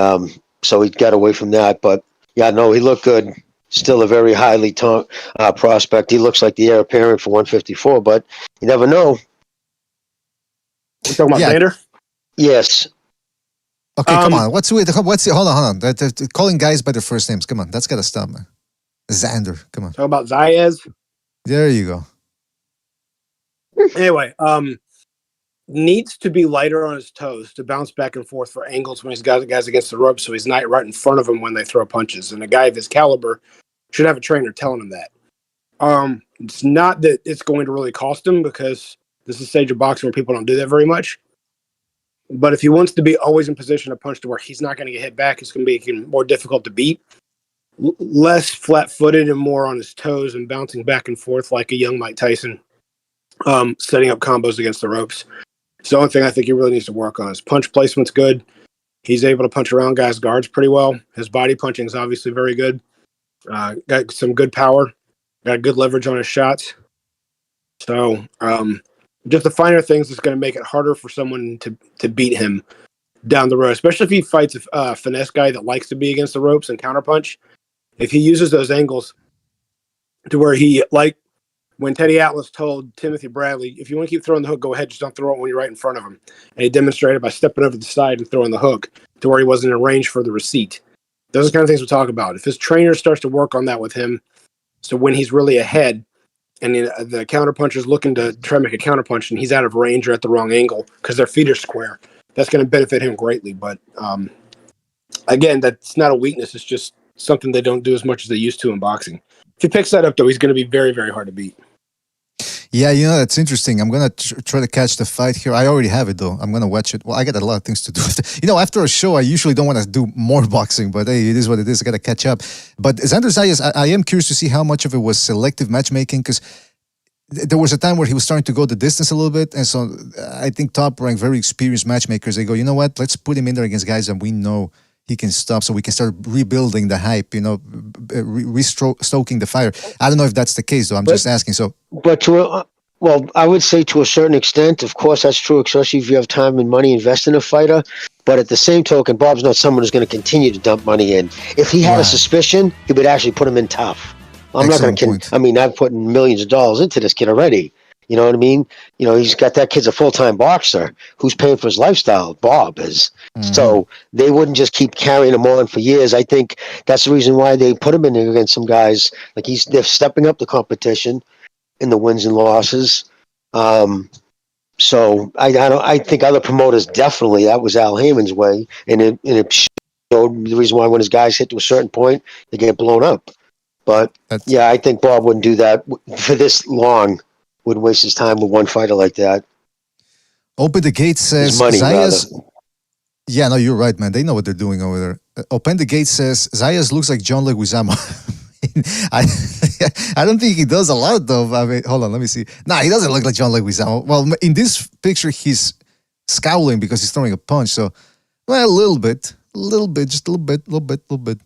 so he got away from that. But yeah, no, he looked good. Still a very highly prospect. He looks like the heir apparent for 154, but you never know. We're talking about Xander? Yes. Okay, come on. Hold on. Calling guys by their first names. Come on, that's gotta stop, man. Xander, come on. Talk about Zayas. There you go. Anyway, needs to be lighter on his toes to bounce back and forth for angles when he's got guys against the ropes, so he's not right in front of him when they throw punches. And a guy of his caliber should have a trainer telling him that. It's not that it's going to really cost him, because this is a stage of boxing where people don't do that very much. But if he wants to be always in position to punch to where he's not going to get hit back, it's going to be more difficult to beat. Less flat-footed and more on his toes and bouncing back and forth like a young Mike Tyson, setting up combos against the ropes. It's the only thing I think he really needs to work on. His punch placement's good. He's able to punch around guys' guards pretty well. His body punching is obviously very good. Got some good power. Got good leverage on his shots. So just the finer things is going to make it harder for someone to beat him down the road, especially if he fights a finesse guy that likes to be against the ropes and counterpunch. If he uses those angles to where he, like when Teddy Atlas told Timothy Bradley, if you want to keep throwing the hook, go ahead, just don't throw it when you're right in front of him. And he demonstrated by stepping over the side and throwing the hook to where he wasn't in range for the receipt. Those are the kind of things we talk about. If his trainer starts to work on that with him, so when he's really ahead and the counterpuncher's looking to try to make a counterpunch and he's out of range or at the wrong angle because their feet are square, that's going to benefit him greatly. But again, that's not a weakness. It's just something they don't do as much as they used to in boxing. If he picks that up, though, he's going to be very, very hard to beat. Yeah, that's interesting. I'm going to try to catch the fight here. I already have it, though. I'm going to watch it. Well, I got a lot of things to do. After a show, I usually don't want to do more boxing, but hey, it is what it is. I got to catch up. But Xander Zayas, I am curious to see how much of it was selective matchmaking, because there was a time where he was starting to go the distance a little bit. And so I think top-ranked, very experienced matchmakers, they go, you know what? Let's put him in there against guys that we know he can stop, so we can start rebuilding the hype, restoking the fire. I don't know if that's the case, though. I'm just asking. So, but well, I would say to a certain extent, of course, that's true, especially if you have time and money invested in a fighter. But at the same token, Bob's not someone who's going to continue to dump money in. If he had a suspicion, he would actually put him in tough. I'm not going to. I mean, I've put millions of dollars into this kid already. You know what I mean? He's got that kid's a full-time boxer who's paying for his lifestyle. Bob is. Mm-hmm. So they wouldn't just keep carrying him on for years. I think that's the reason why they put him in there against some guys. Like they're stepping up the competition in the wins and losses. So I think other promoters definitely, that was Al Heyman's way. And it showed the reason why when his guys hit to a certain point, they get blown up. But yeah, I think Bob wouldn't do that for this long. Wouldn't waste his time with one fighter like that. Open the Gate says money, Zayas. Yeah, no, you're right, man. They know what they're doing over there. Open the Gate says Zayas looks like John Leguizamo. I don't think he does a lot, though. I mean, hold on, let me see. Nah, he doesn't look like John Leguizamo. Well, in this picture, he's scowling because he's throwing a punch. So, well, a little bit, just a little bit.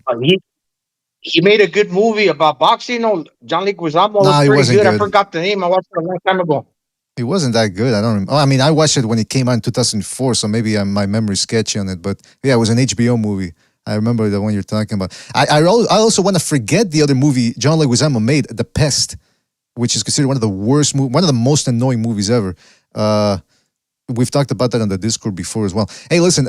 He made a good movie about boxing. John Leguizamo was pretty good. I forgot the name. I watched it a long time ago. It wasn't that good. I don't remember. I mean, I watched it when it came out in 2004, so maybe my memory's sketchy on it. But yeah, it was an HBO movie. I remember the one you're talking about. I also want to forget the other movie John Leguizamo made, The Pest, which is considered one of the worst, one of the most annoying movies ever. We've talked about that on the Discord before as well. Hey, listen,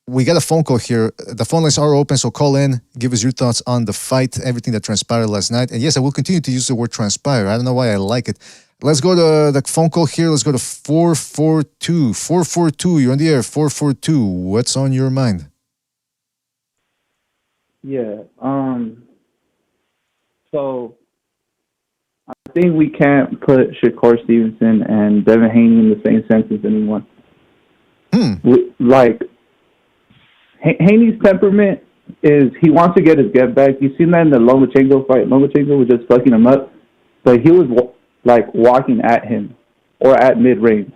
we got a phone call here. The phone lines are open, so call in, give us your thoughts on the fight, everything that transpired last night. And yes, I will continue to use the word transpire. I don't know why I like it. Let's go to the phone call here. Let's go to 442. 442, you're on the air. 442, what's on your mind? Yeah. So I think we can't put Shakur Stevenson and Devin Haney in the same sentence anymore. Like, Haney's temperament is he wants to get his get back. You seen that in the Lomachenko fight. Lomachenko was just fucking him up, but he was like walking at him or at mid range.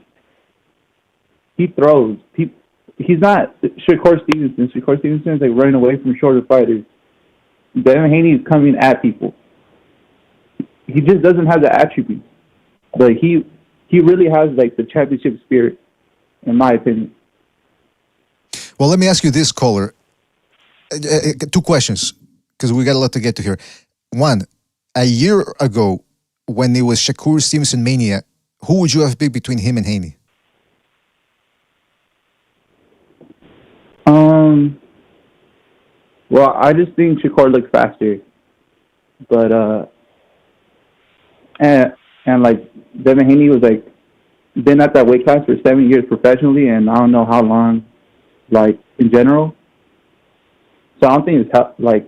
He throws. He's not Shakur Stevenson. Shakur Stevenson is like running away from shorter fighters. Devin Haney is coming at people. He just doesn't have the attributes, but he really has like the championship spirit, in my opinion. Well, let me ask you this, caller. Two questions, because we got a lot to get to here. One, a year ago, when it was Shakur Stevenson mania, who would you have picked between him and Haney? Well, I just think Shakur looks faster, but and like Devin Haney was like been at that weight class for 7 years professionally, and I don't know how long, like in general. So I don't think it's like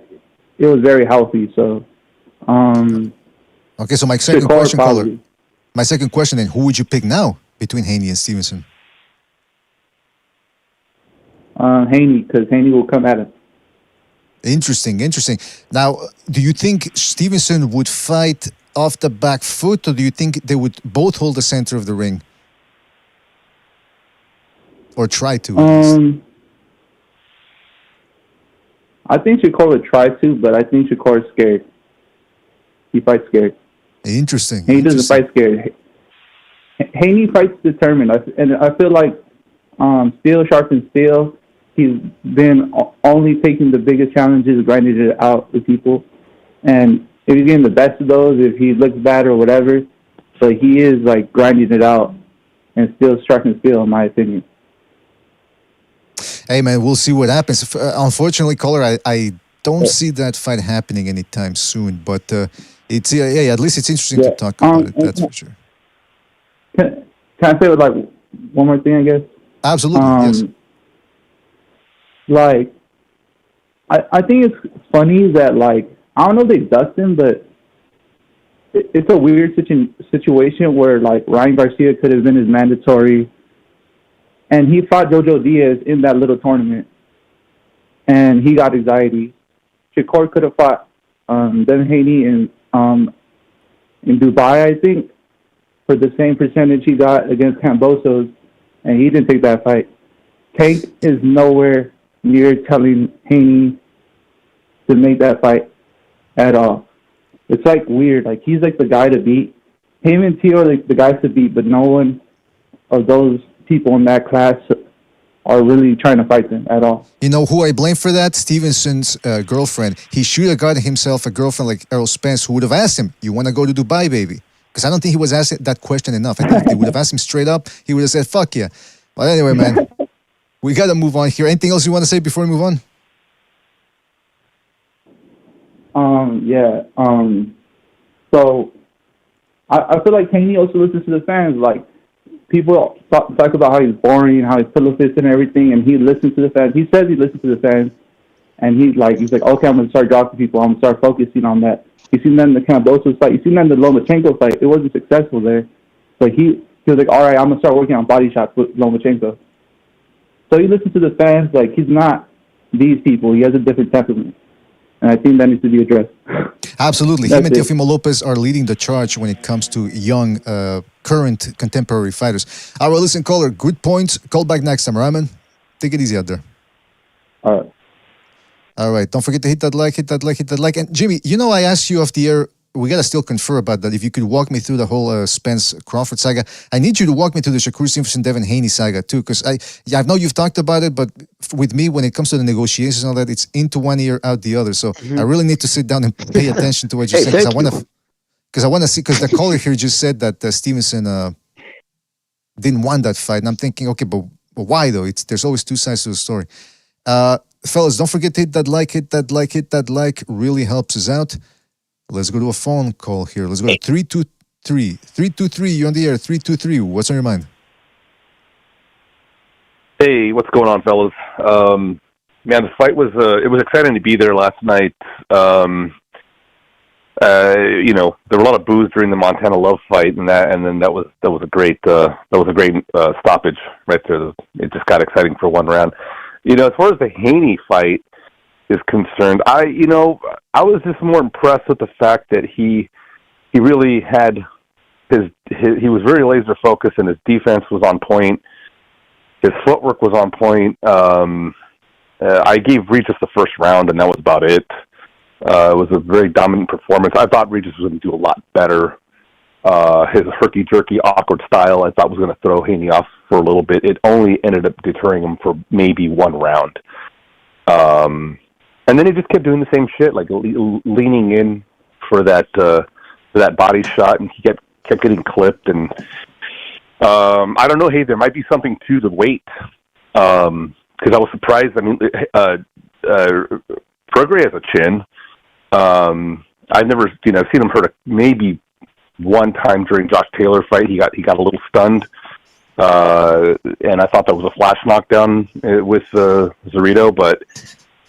it was very healthy. So, okay. So my second question, caller. My second question, then, who would you pick now between Haney and Stevenson? Haney, because Haney will come at him. Interesting. Now, do you think Stevenson would fight off the back foot, or do you think they would both hold the center of the ring? Or try to? I think Shakur would try to, but I think Shakur is scared. He fights scared. Interesting. He doesn't fight scared. Haney fights determined. And I feel like steel sharpens steel. He's been only taking the biggest challenges, grinding it out with people. And if he's getting the best of those, if he looks bad or whatever, but he is like grinding it out and still striking steel, in my opinion. Hey, man, we'll see what happens. Unfortunately, caller, I don't see that fight happening anytime soon. But it's at least it's interesting to talk about it. That's for sure. Can I say like one more thing? I guess. Absolutely. Yes. Like, I think it's funny that like I don't know if they dust him, but it's a weird situation where like Ryan Garcia could have been his mandatory. And he fought Jojo Diaz in that little tournament, and he got anxiety. Shakur could have fought Devin Haney in Dubai, I think, for the same percentage he got against Cambosos, and he didn't take that fight. Tank is nowhere near telling Haney to make that fight at all. It's like weird. Like he's like the guy to beat. Him and Tio are like the guys to beat, but no one of those people in that class are really trying to fight them at all. You know who I blame for that? Stevenson's girlfriend. He should have gotten himself a girlfriend like Errol Spence, who would have asked him, "You want to go to Dubai, baby?" Because I don't think he was asked that question enough. I think if they would have asked him straight up, he would have said, "Fuck yeah." But anyway, man, we got to move on here. Anything else you want to say before we move on? So I feel like Haney also listens to the fans. Like, people talk about how he's boring, how he's pillow fisted and everything, and he listens to the fans. He says he listens to the fans, and he's like, okay, I'm going to start dropping people. I'm going to start focusing on that. You seen that in the Cambosos fight. You seen that in the Lomachenko fight. It wasn't successful there. But he was like, all right, I'm going to start working on body shots with Lomachenko. So he listens to the fans. Like, he's not these people. He has a different temperament. And I think that needs to be addressed. Absolutely. Him and Teofimo Lopez are leading the charge when it comes to young, current, contemporary fighters. All right, listen, caller, good points. Call back next time, right, man? Take it easy out there. All right. All right. Don't forget to hit that like. And Jimmy, you know I asked you off the air, we got to still confer about that. If you could walk me through the whole Spence Crawford saga. I need you to walk me through the Shakur Stevenson, Devin Haney saga too, because I know you've talked about it, but with me, when it comes to the negotiations and all that, it's into one ear, out the other. So I really need to sit down and pay attention to what you're saying, because I want to see, because the caller here just said that Stevenson didn't want that fight. And I'm thinking, okay, but why though? There's always two sides to the story. Fellas, don't forget to hit that like, hit that like, hit that like. Really helps us out. Let's go to a phone call here. Let's go to 323. 323, you're on the air. 323, what's on your mind? Hey, what's going on, fellas? Man, the fight was it was exciting to be there last night. You know, there were a lot of boos during the Montana Love fight, and then that was a great stoppage right there. It just got exciting for one round. You know, as far as the Haney fight is concerned, I was just more impressed with the fact that he really had he was very laser focused, and his defense was on point. His footwork was on point. I gave Regis the first round, and that was about it. It was a very dominant performance. I thought Regis was going to do a lot better. His herky-jerky, awkward style, I thought was going to throw Haney off for a little bit. It only ended up deterring him for maybe one round. And then he just kept doing the same shit, like leaning in for that body shot, and he kept getting clipped. And I don't know, hey, there might be something to the weight, because I was surprised. I mean, Prograis has a chin. I've never, I've seen him hurt maybe one time during Josh Taylor's fight. He got a little stunned, and I thought that was a flash knockdown with Zorrito. But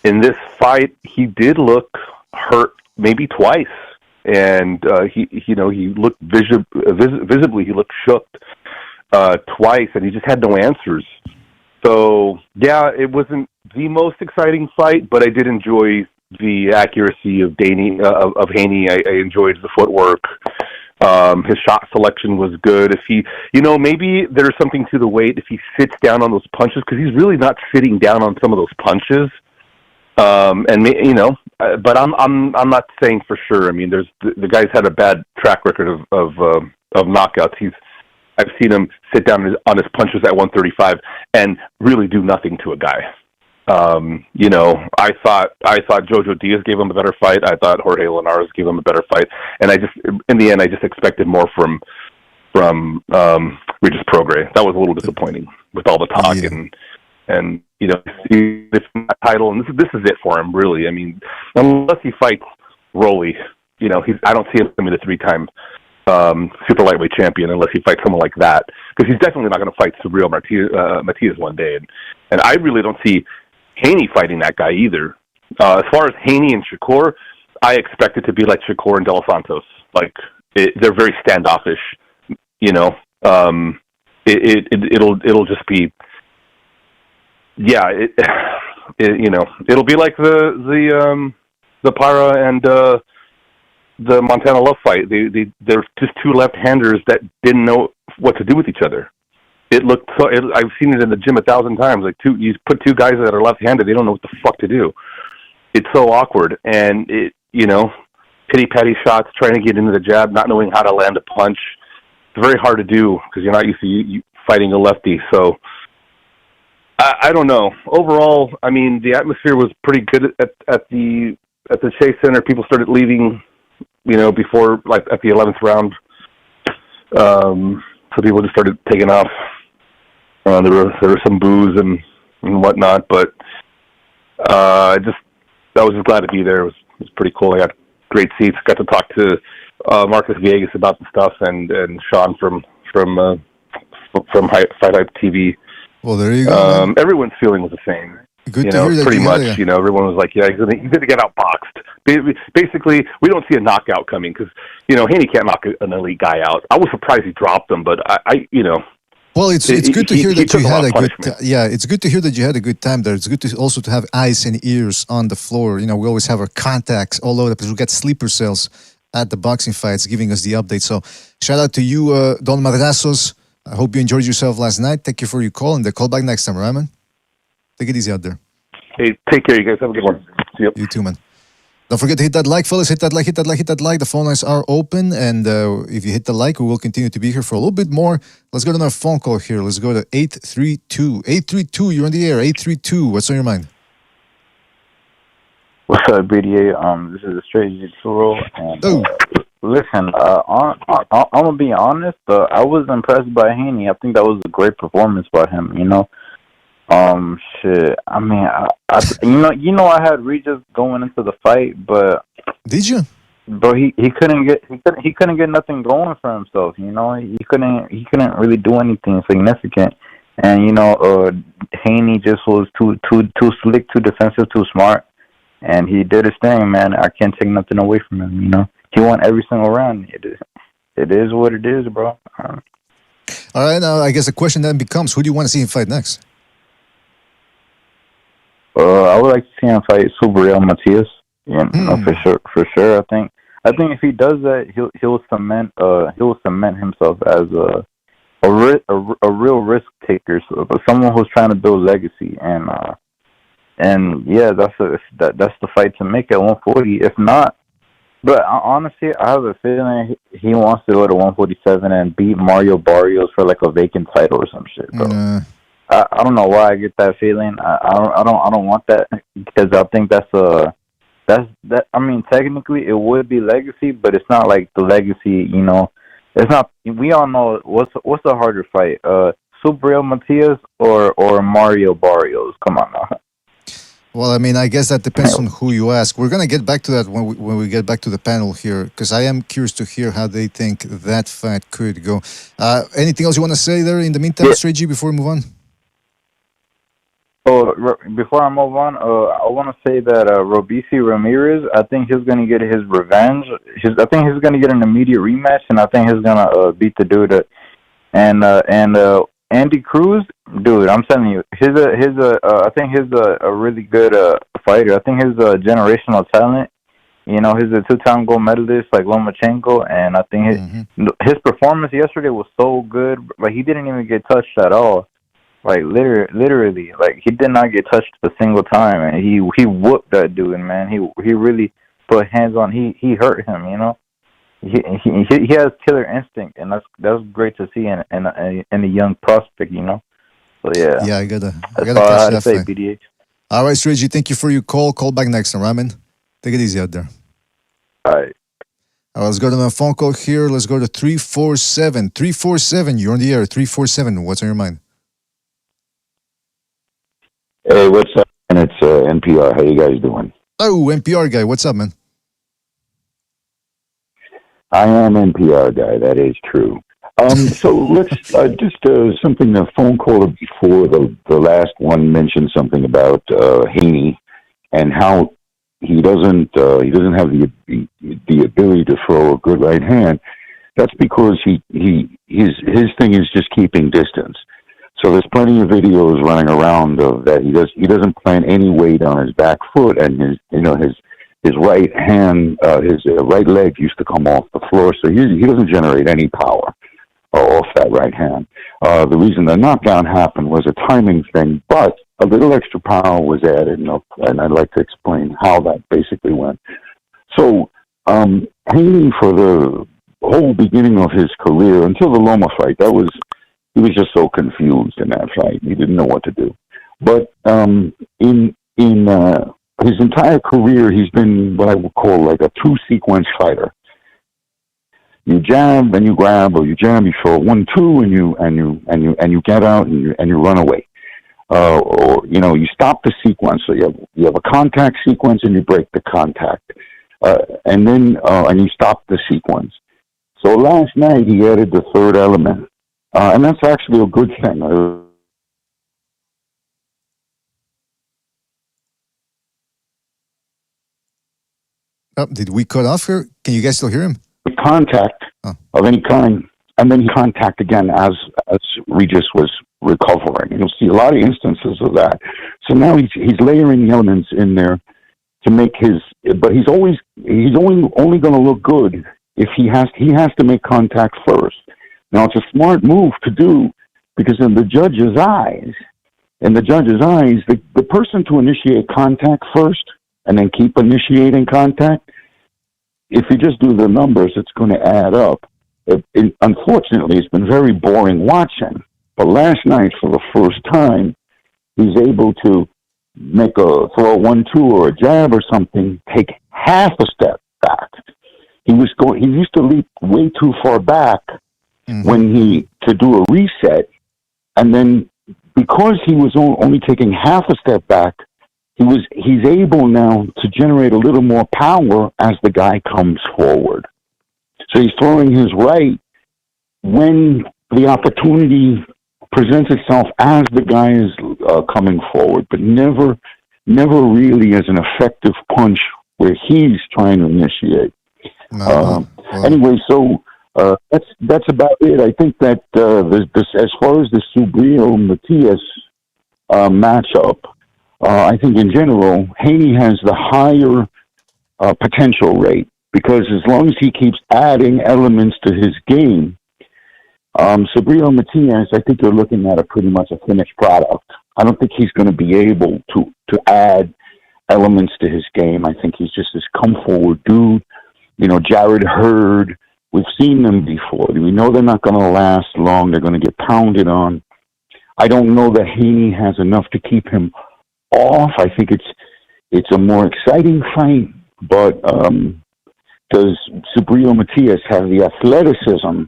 in this fight, he did look hurt maybe twice, and he looked visibly he looked shook twice, and he just had no answers. So yeah, it wasn't the most exciting fight, but I did enjoy the accuracy of Haney. I enjoyed the footwork. His shot selection was good. If he, maybe there's something to the weight if he sits down on those punches, because he's really not sitting down on some of those punches. But I'm not saying for sure. I mean, there's the guy's had a bad track record of knockouts. I've seen him sit down on his punches at 135 and really do nothing to a guy. I thought Jojo Diaz gave him a better fight. I thought Jorge Linares gave him a better fight, and in the end, I just expected more from Regis Prograis. That was a little disappointing with all the talk and this title, and this is it for him, really. I mean, unless he fights Rolly, I don't see him becoming a 3-time super lightweight champion unless he fights someone like that, because he's definitely not going to fight Subriel Matias one day, and I really don't see Haney fighting that guy either. As far as Haney and Shakur, I expect it to be like Shakur and De Los Santos. Like they're very standoffish. It'll just be, it'll be like the Parro and the Montana Love fight. They're just two left-handers that didn't know what to do with each other. It looked so. I've seen it in the gym 1,000 times. Like you put two guys that are left-handed, they don't know what the fuck to do. It's so awkward, and pity-patty shots, trying to get into the jab, not knowing how to land a punch. It's very hard to do because you're not used to you fighting a lefty. So I don't know. Overall, I mean, the atmosphere was pretty good at the Chase Center. People started leaving, before like at the 11th round. So people just started taking off. There were some boos and whatnot, but I was just glad to be there. It was pretty cool. I got great seats. Got to talk to Marcus Villegas about the stuff, and Sean from Fight Hype TV. Well, there you go. Everyone's feeling was the same. Good to hear that. Pretty much. Everyone was like, "Yeah, he's gonna get outboxed." Basically, we don't see a knockout coming because Haney can't knock an elite guy out. I was surprised he dropped him, but Well, it's good to hear that you had a good. It's good to hear that you had a good time there. It's good to also to have eyes and ears on the floor. We always have our contacts all over because we got sleeper cells at the boxing fights giving us the update. So shout out to you, Don Madrazos. I hope you enjoyed yourself last night. Thank you for your call, and call back next time, right, man? Take it easy out there. Hey, take care, you guys. Have a good one. See you. You too, man. Don't forget to hit that like, fellas. Hit that like, hit that like, hit that like. The phone lines are open, and if you hit the like, we will continue to be here for a little bit more. Let's go to another phone call here. Let's go to 832. 832, you're on the air. 832, what's on your mind? What's up, BDA? This is a straight jiu-jitsu. And listen, I'm gonna be honest. I was impressed by Haney. I think that was a great performance by him. Shit. I mean, I had Regis going into the fight, but Did you? bro, he couldn't get nothing going for himself. He couldn't really do anything significant. And Haney just was too slick, too defensive, too smart, and he did his thing, man. I can't take nothing away from him. He won every single round. It is what it is, bro. All right, now I guess the question then becomes, who do you want to see him fight next? I would like to see him fight Subriel Matias. For sure. I think if he does that, he'll cement himself as a real risk taker, someone who's trying to build legacy, and yeah, that's the fight to make at 140. If not, but honestly, I have a feeling he wants to go to 147 and beat Mario Barrios for like a vacant title or some shit, bro. I don't know why I get that feeling. I don't want that, because I think that's. I mean, technically it would be legacy, but it's not like the legacy. It's not. We all know what's the harder fight, Subriel Matias or Mario Barrios. Come on now. Well, I mean, I guess that depends on who you ask. We're gonna get back to that when we get back to the panel here, because I am curious to hear how they think that fight could go. Anything else you want to say there in the meantime, Regis, before we move on? Oh, before I move on, I want to say that Robisi Ramirez, I think he's going to get his revenge. I think he's going to get an immediate rematch, and I think he's going to beat the dude. And Andy Cruz, dude, I'm telling you, I think he's a really good fighter. I think he's a generational talent. He's a two-time gold medalist like Lomachenko, and I think his performance yesterday was so good. Like, he didn't even get touched at all. Like, literally, like, he did not get touched a single time, and he whooped that dude, man. He really put hands on. He hurt him, He has killer instinct, and that's great to see in a young prospect, So yeah. Yeah, I gotta that's all I had to say, fight. BDH. All right, Regis, thank you for your call. Call back next time, right, man? Take it easy out there. All right. All right, let's go to my phone call here. Let's go to 347. 347, you're on the air. 347, what's on your mind? Hey, what's up? And it's NPR. How you guys doing? Oh, NPR guy, what's up, man? I am NPR guy. That is true. So let's just something. A phone caller before the last one mentioned something about Haney and how he doesn't have the ability to throw a good right hand. That's because his thing is just keeping distance. So there's plenty of videos running around of that. He doesn't plant any weight on his back foot, and his right hand, his right leg used to come off the floor. So he doesn't generate any power off that right hand. The reason the knockdown happened was a timing thing, but a little extra power was added, and I'd like to explain how that basically went. So Haney, for the whole beginning of his career until the Loma fight, he was just so confused in that fight. He didn't know what to do. But in his entire career, he's been what I would call like a two-sequence fighter. You jab and you grab, or you jab, you throw 1-2, and you get out and you run away. Or you stop the sequence. So you have a contact sequence and you break the contact, and then you stop the sequence. So last night he added the third element. And that's actually a good thing. Did we cut off here? Can you guys still hear him? Contact of any kind, and then contact again as Regis was recovering. And you'll see a lot of instances of that. So now he's layering elements in there to make but he's only going to look good if he has to make contact first. Now, it's a smart move to do, because in the judge's eyes, the person to initiate contact first and then keep initiating contact, if you just do the numbers, it's going to add up. Unfortunately, it's been very boring watching. But last night, for the first time, he's able to throw a 1-2 or a jab or something, take half a step back. He used to leap way too far back to do a reset and then be because he was only taking half a step back, he's able now to generate a little more power as the guy comes forward. So he's throwing his right when the opportunity presents itself as the guy is coming forward, but never really as an effective punch where he's trying to initiate. Anyway, so that's about it. I think that as far as the Subrio-Matias matchup, I think in general, Haney has the higher potential rate because as long as he keeps adding elements to his game, Subrio-Matias, I think you're looking at pretty much a finished product. I don't think he's going to be able to add elements to his game. I think he's just this come-forward dude. Jared Hurd, we've seen them before. We know they're not going to last long. They're going to get pounded on. I don't know that Haney has enough to keep him off. I think it's a more exciting fight, but does Subrio-Matias have the athleticism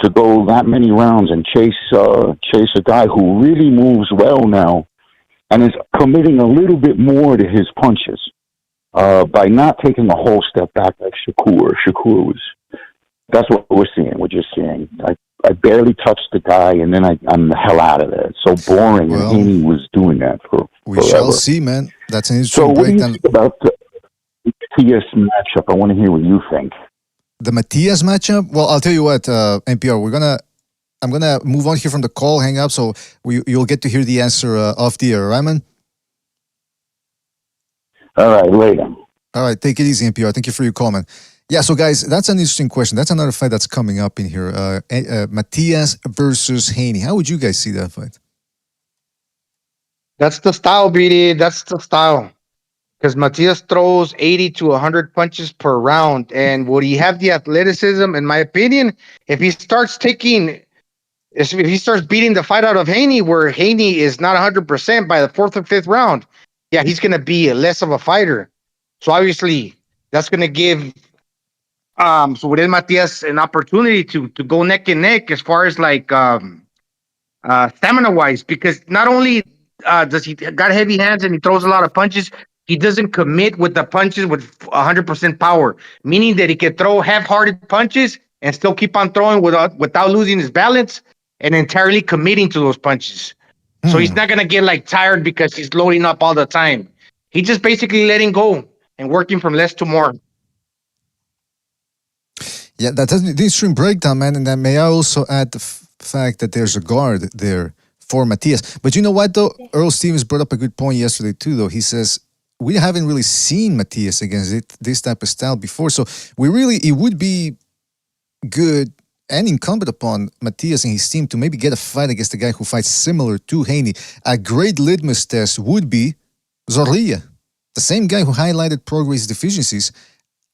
to go that many rounds and chase a guy who really moves well now and is committing a little bit more to his punches by not taking a whole step back like Shakur. That's what we're seeing. We're just seeing, I barely touched the guy, and then I'm the hell out of there. It's so boring, and Haney was doing that for we forever. shall see, man. That's an interesting So what breakdown. do you think about the Matias matchup? I want to hear what you think. The Matias matchup? Well, I'll tell you what, NPR, I'm gonna move on here from the call, hang up, so you'll get to hear the answer off the air, right, man? All right, later. All right, take it easy, NPR. Thank you for your call, man. Yeah, so guys, that's an interesting question. That's another fight that's coming up in here. Matias versus Haney. How would you guys see that fight? That's the style, BD. That's the style. Because Matias throws 80 to 100 punches per round. And would he have the athleticism? In my opinion, if he starts beating the fight out of Haney, where Haney is not 100% by the fourth or fifth round, yeah, he's going to be less of a fighter. So obviously, that's going to give Subrio Matias an opportunity to go neck and neck as far as stamina wise, because not only does he got heavy hands and he throws a lot of punches, he doesn't commit with the punches with 100% power, meaning that he can throw half-hearted punches and still keep on throwing without losing his balance and entirely committing to those punches. So he's not going to get tired because he's loading up all the time. He's just basically letting go and working from less to more. Yeah, that's an interesting breakdown, man. And then may I also add the fact that there's a guard there for Matias. But you know what, though? Earl Stevens brought up a good point yesterday, too, though. He says, we haven't really seen Matias against this type of style before. So it would be good and incumbent upon Matias and his team to maybe get a fight against a guy who fights similar to Haney. A great litmus test would be Zorrilla, the same guy who highlighted Prograis' deficiencies.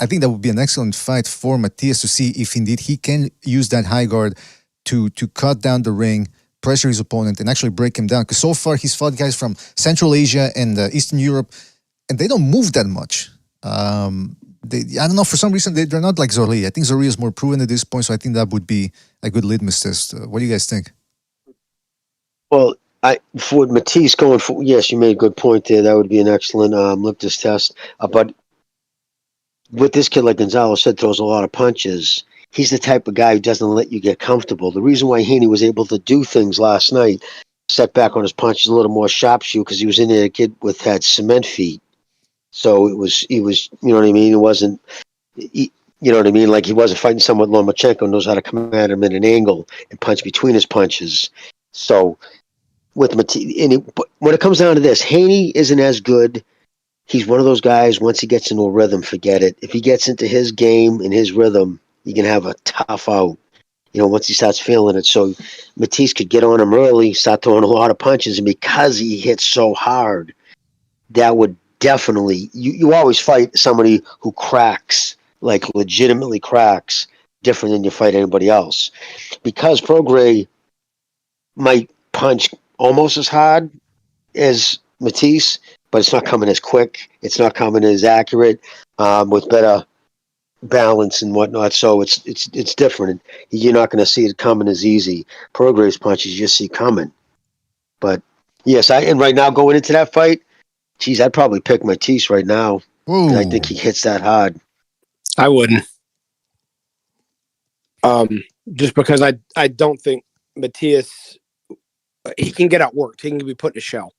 I think that would be an excellent fight for Matias to see if indeed he can use that high guard to cut down the ring, pressure his opponent, and actually break him down. Because so far he's fought guys from Central Asia and Eastern Europe, and they don't move that much. I don't know, for some reason they're not like Zorrilla. I think Zorrilla is more proven at this point, so I think that would be a good litmus test. What do you guys think? Well, for Matisse going for, yes, you made a good point there. That would be an excellent litmus test. But with this kid, like Gonzalo said, throws a lot of punches. He's the type of guy who doesn't let you get comfortable. The reason why Haney was able to do things last night, set back on his punches a little more sharpshoot, because he was in there, a kid had cement feet. So he was, you know what I mean? It wasn't, you know what I mean? Like he wasn't fighting someone Lomachenko knows how to come at him at an angle and punch between his punches. So with when it comes down to this, Haney isn't as good. He's one of those guys, once he gets into a rhythm, forget it. If he gets into his game and his rhythm, you can have a tough out, once he starts feeling it. So Matisse could get on him early, start throwing a lot of punches, and because he hits so hard, that would definitely, you always fight somebody who cracks, like legitimately cracks, different than you fight anybody else. Because Prograis might punch almost as hard as Matisse, but it's not coming as quick. It's not coming as accurate, with better balance and whatnot. So it's different. You're not going to see it coming as easy. Prograis punches you just see coming. But yes, and right now going into that fight, geez, I'd probably pick Matisse right now. Whoa. I think he hits that hard. I wouldn't. Just because I don't think Matthias, he can get outworked. He can be put in a shell.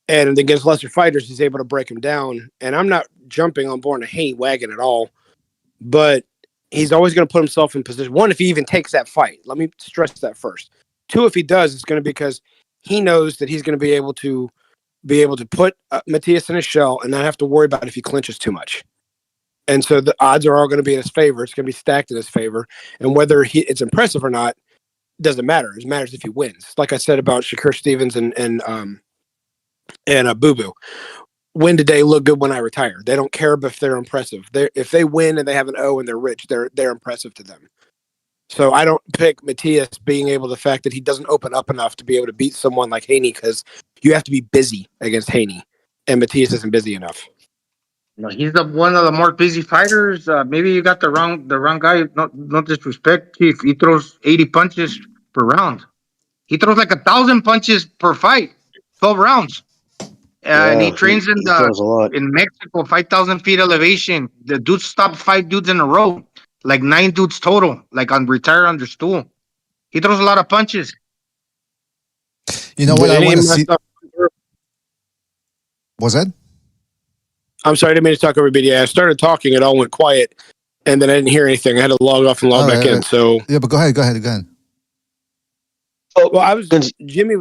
And against lesser fighters, he's able to break him down. And I'm not jumping on board a Haney wagon at all, but he's always going to put himself in position. One, if he even takes that fight, let me stress that first. Two, if he does, it's going to be because he knows that he's going to be able to put Matthias in his shell and not have to worry about if he clinches too much. And so the odds are all going to be in his favor. It's going to be stacked in his favor. And whether it's impressive or not doesn't matter. It matters if he wins. Like I said about Shakur Stevens and Boo Boo. When did they look good when I retire? They don't care if they're impressive. If they win and they have an O and they're rich, they're impressive to them. So I don't pick Matthias being able the fact that he doesn't open up enough to be able to beat someone like Haney, because you have to be busy against Haney, and Matthias isn't busy enough. No, he's one of the more busy fighters. Maybe you got the wrong guy. No disrespect, Chief. He throws 80 punches per round. He throws like 1,000 punches per fight, 12 rounds. And he trains he throws a lot. in Mexico, 5,000 feet elevation. The dude stopped 5 dudes in a row, like 9 dudes total, like on retire under stool. He throws a lot of punches. You know what I want to see? Was that? I'm sorry, I didn't mean to talk over BDA. I started talking, it all went quiet, and then I didn't hear anything. I had to log off and log back in. So yeah, but go ahead. Oh, well, I was Jimmy.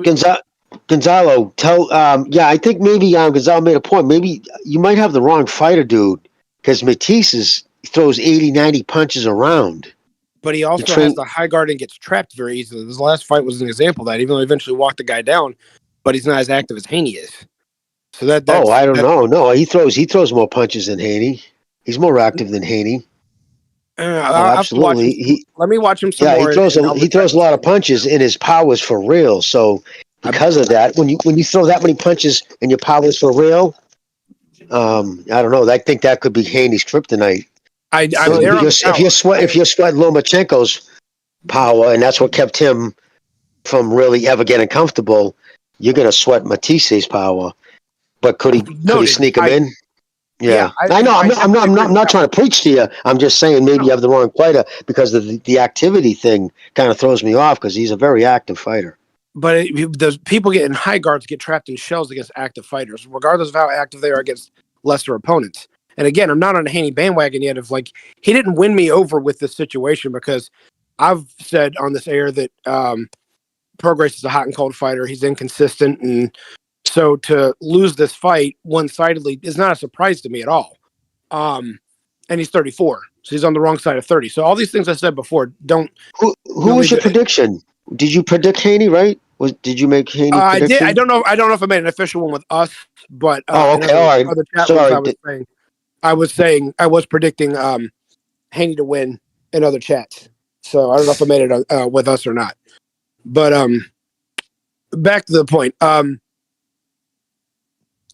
Gonzalo, I think maybe Gonzalo made a point. Maybe you might have the wrong fighter, dude, because Matisse throws 80, 90 punches a round. But he also has the high guard and gets trapped very easily. This last fight was an example of that, even though he eventually walked the guy down, but he's not as active as Haney is. So I don't know. No, he throws more punches than Haney. He's more active than Haney. Absolutely. Let me watch him some more. He throws a lot of punches, and his power's for real. So because of that, when you throw that many punches and your power's for real, I don't know. I think that could be Haney's kryptonite. If you're sweating Lomachenko's power, and that's what kept him from really ever getting comfortable, you're gonna sweat Matisse's power. But could he sneak him in? Yeah, I know. I'm not trying to preach to you. I'm just saying maybe you have the wrong fighter, because the activity thing kind of throws me off, because he's a very active fighter. But those people getting high guards get trapped in shells against active fighters, regardless of how active they are against lesser opponents. And again, I'm not on a Haney bandwagon yet. Of like, he didn't win me over with this situation, because I've said on this air that Prograis is a hot and cold fighter. He's inconsistent, and so to lose this fight one-sidedly is not a surprise to me at all. And he's 34, so he's on the wrong side of 30. So all these things I said before don't. Who was your prediction? Did you predict Haney, right? Did you make Haney? I did. I don't know if I made an official one with us, but okay, all right. Other chat rooms I was predicting Haney to win in other chats. So I don't know if I made it with us or not. But back to the point.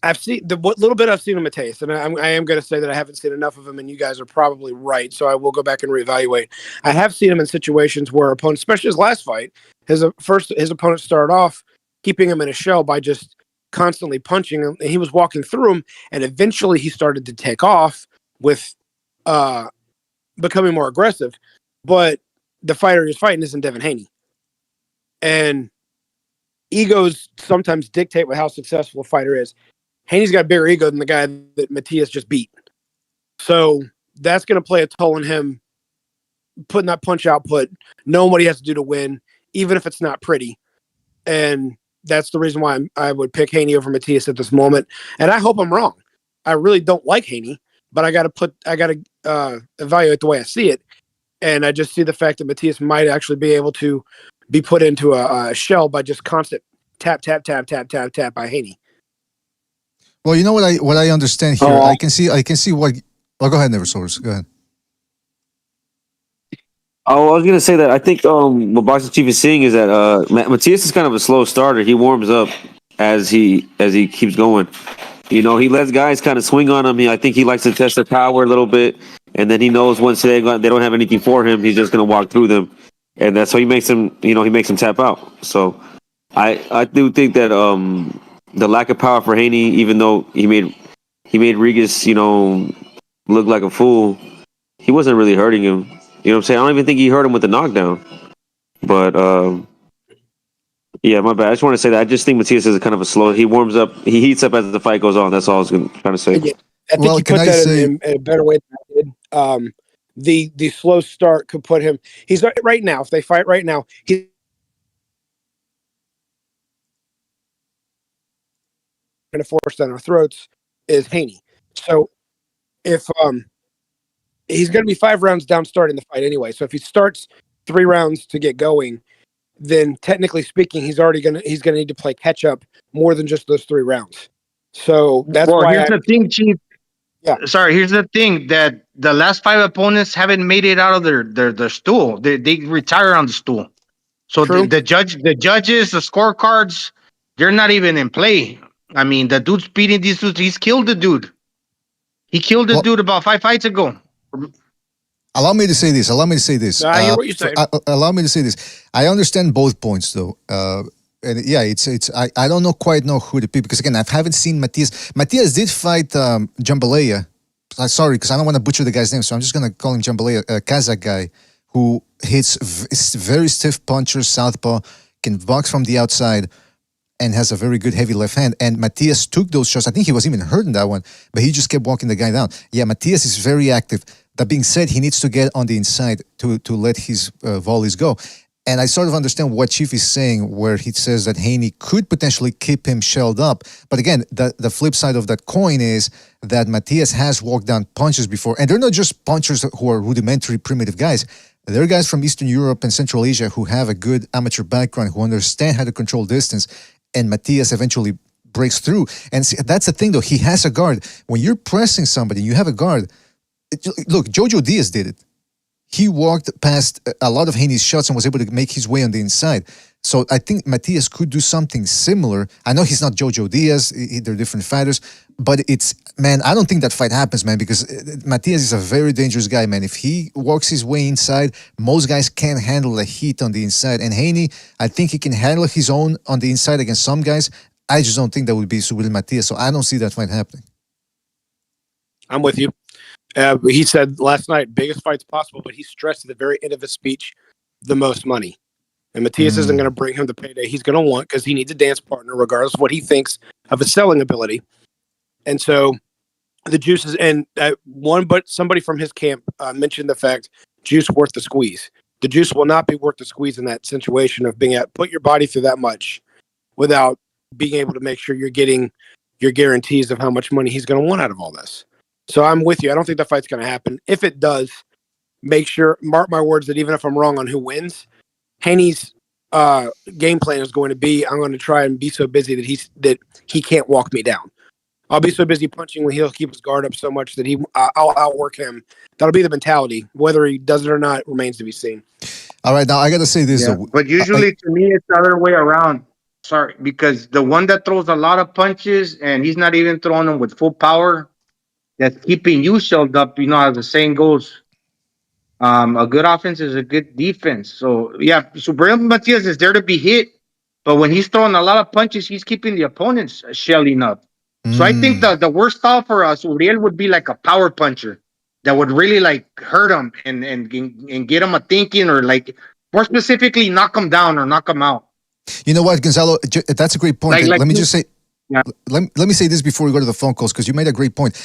I've seen what little bit I've seen of Matthias, and I am going to say that I haven't seen enough of him, and you guys are probably right. So I will go back and reevaluate. I have seen him in situations where opponents, especially his last fight, his opponent started off keeping him in a shell by just constantly punching him, and he was walking through him, and eventually he started to take off with becoming more aggressive. But the fighter he's fighting isn't Devin Haney, and egos sometimes dictate how successful a fighter is. Haney's got a bigger ego than the guy that Matthias just beat. So that's going to play a toll in him putting that punch output, knowing what he has to do to win, even if it's not pretty. And that's the reason why I would pick Haney over Matthias at this moment. And I hope I'm wrong. I really don't like Haney, but I got to evaluate the way I see it. And I just see the fact that Matthias might actually be able to be put into a shell by just constant tap by Haney. Well, you know what I understand here. I can see what. Well, go ahead, Neversource. Go ahead. Oh, I was gonna say that I think what Boxing Chief is seeing is that Matthias is kind of a slow starter. He warms up as he keeps going. You know, he lets guys kind of swing on him. I think he likes to test their power a little bit, and then he knows once they don't have anything for him, he's just gonna walk through them, and that's how he makes him. You know, he makes him tap out. So I do think that the lack of power for Haney, even though he made Regis, look like a fool, he wasn't really hurting him. You know what I'm saying? I don't even think he hurt him with the knockdown. But yeah, my bad. I just want to say that I just think Matias is kind of a slow. He warms up, he heats up as the fight goes on. That's all I was trying to say. Yeah, I think you put that in a better way than I did. The slow start could put him. He's right now. If they fight right now, he's going to force down our throats is Haney. So if he's going to be 5 rounds down starting the fight anyway. So if he starts 3 rounds to get going, then technically speaking, he's going to need to play catch up more than just those 3 rounds. So that's why. Here's the thing, Chief. Yeah. Sorry. Here's the thing that the last 5 opponents haven't made it out of their stool. They retire on the stool. So the judges, the scorecards, they're not even in play. I mean, the dude's beating these dudes. He's killed the dude. He killed the dude about 5 fights ago. Allow me to say this. I hear what you're saying. Allow me to say this. I understand both points, though. And yeah, I don't quite know who to pick because again, I haven't seen Matias. Matias did fight Jambalaya. Sorry, because I don't want to butcher the guy's name, so I'm just gonna call him Jambalaya, a Kazakh guy who hits very stiff puncher, southpaw, can box from the outside, and has a very good heavy left hand. And Matias took those shots. I think he was even hurt in that one, but he just kept walking the guy down. Yeah, Matias is very active. That being said, he needs to get on the inside to let his volleys go. And I sort of understand what Chief is saying, where he says that Haney could potentially keep him shelled up. But again, the flip side of that coin is that Matias has walked down punches before. And they're not just punchers who are rudimentary, primitive guys. They're guys from Eastern Europe and Central Asia who have a good amateur background, who understand how to control distance. And Matias eventually breaks through. And see, that's the thing, though. He has a guard. When you're pressing somebody, you have a guard. Look, Jojo Diaz did it. He walked past a lot of Haney's shots and was able to make his way on the inside. So I think Matias could do something similar. I know he's not Jojo Diaz. They're different fighters. But I don't think that fight happens, man, because Matias is a very dangerous guy, man. If he walks his way inside, most guys can't handle the heat on the inside. And Haney, I think he can handle his own on the inside against some guys. I just don't think that would be Subil Matias. So I don't see that fight happening. I'm with you. He said last night, biggest fights possible, but he stressed at the very end of his speech, the most money. And Matias isn't going to bring him the payday he's going to want because he needs a dance partner, regardless of what he thinks of his selling ability. And so the juices, and somebody from his camp mentioned the fact, juice worth the squeeze. The juice will not be worth the squeeze in that situation of put your body through that much without being able to make sure you're getting your guarantees of how much money he's going to want out of all this. So I'm with you. I don't think that fight's going to happen. If it does, mark my words that even if I'm wrong on who wins, Haney's game plan is going to be, I'm going to try and be so busy that he can't walk me down. I'll be so busy punching when he'll keep his guard up so much that I'll outwork him. That'll be the mentality. Whether he does it or not remains to be seen. All right, now I got to say this. Yeah, but usually to me, it's the other way around. Sorry, because the one that throws a lot of punches and he's not even throwing them with full power, that's keeping you shelled up. You know how the saying goes, a good offense is a good defense. So yeah, Subriel Matias is there to be hit, but when he's throwing a lot of punches, he's keeping the opponents shelling up. So I think the worst style for us, Uriel, would be like a power puncher that would really like hurt him and get him a thinking, or like more specifically knock him down or knock him out. You know what, Gonzalo? That's a great point. Let me just say, let me say this before we go to the phone calls, because you made a great point.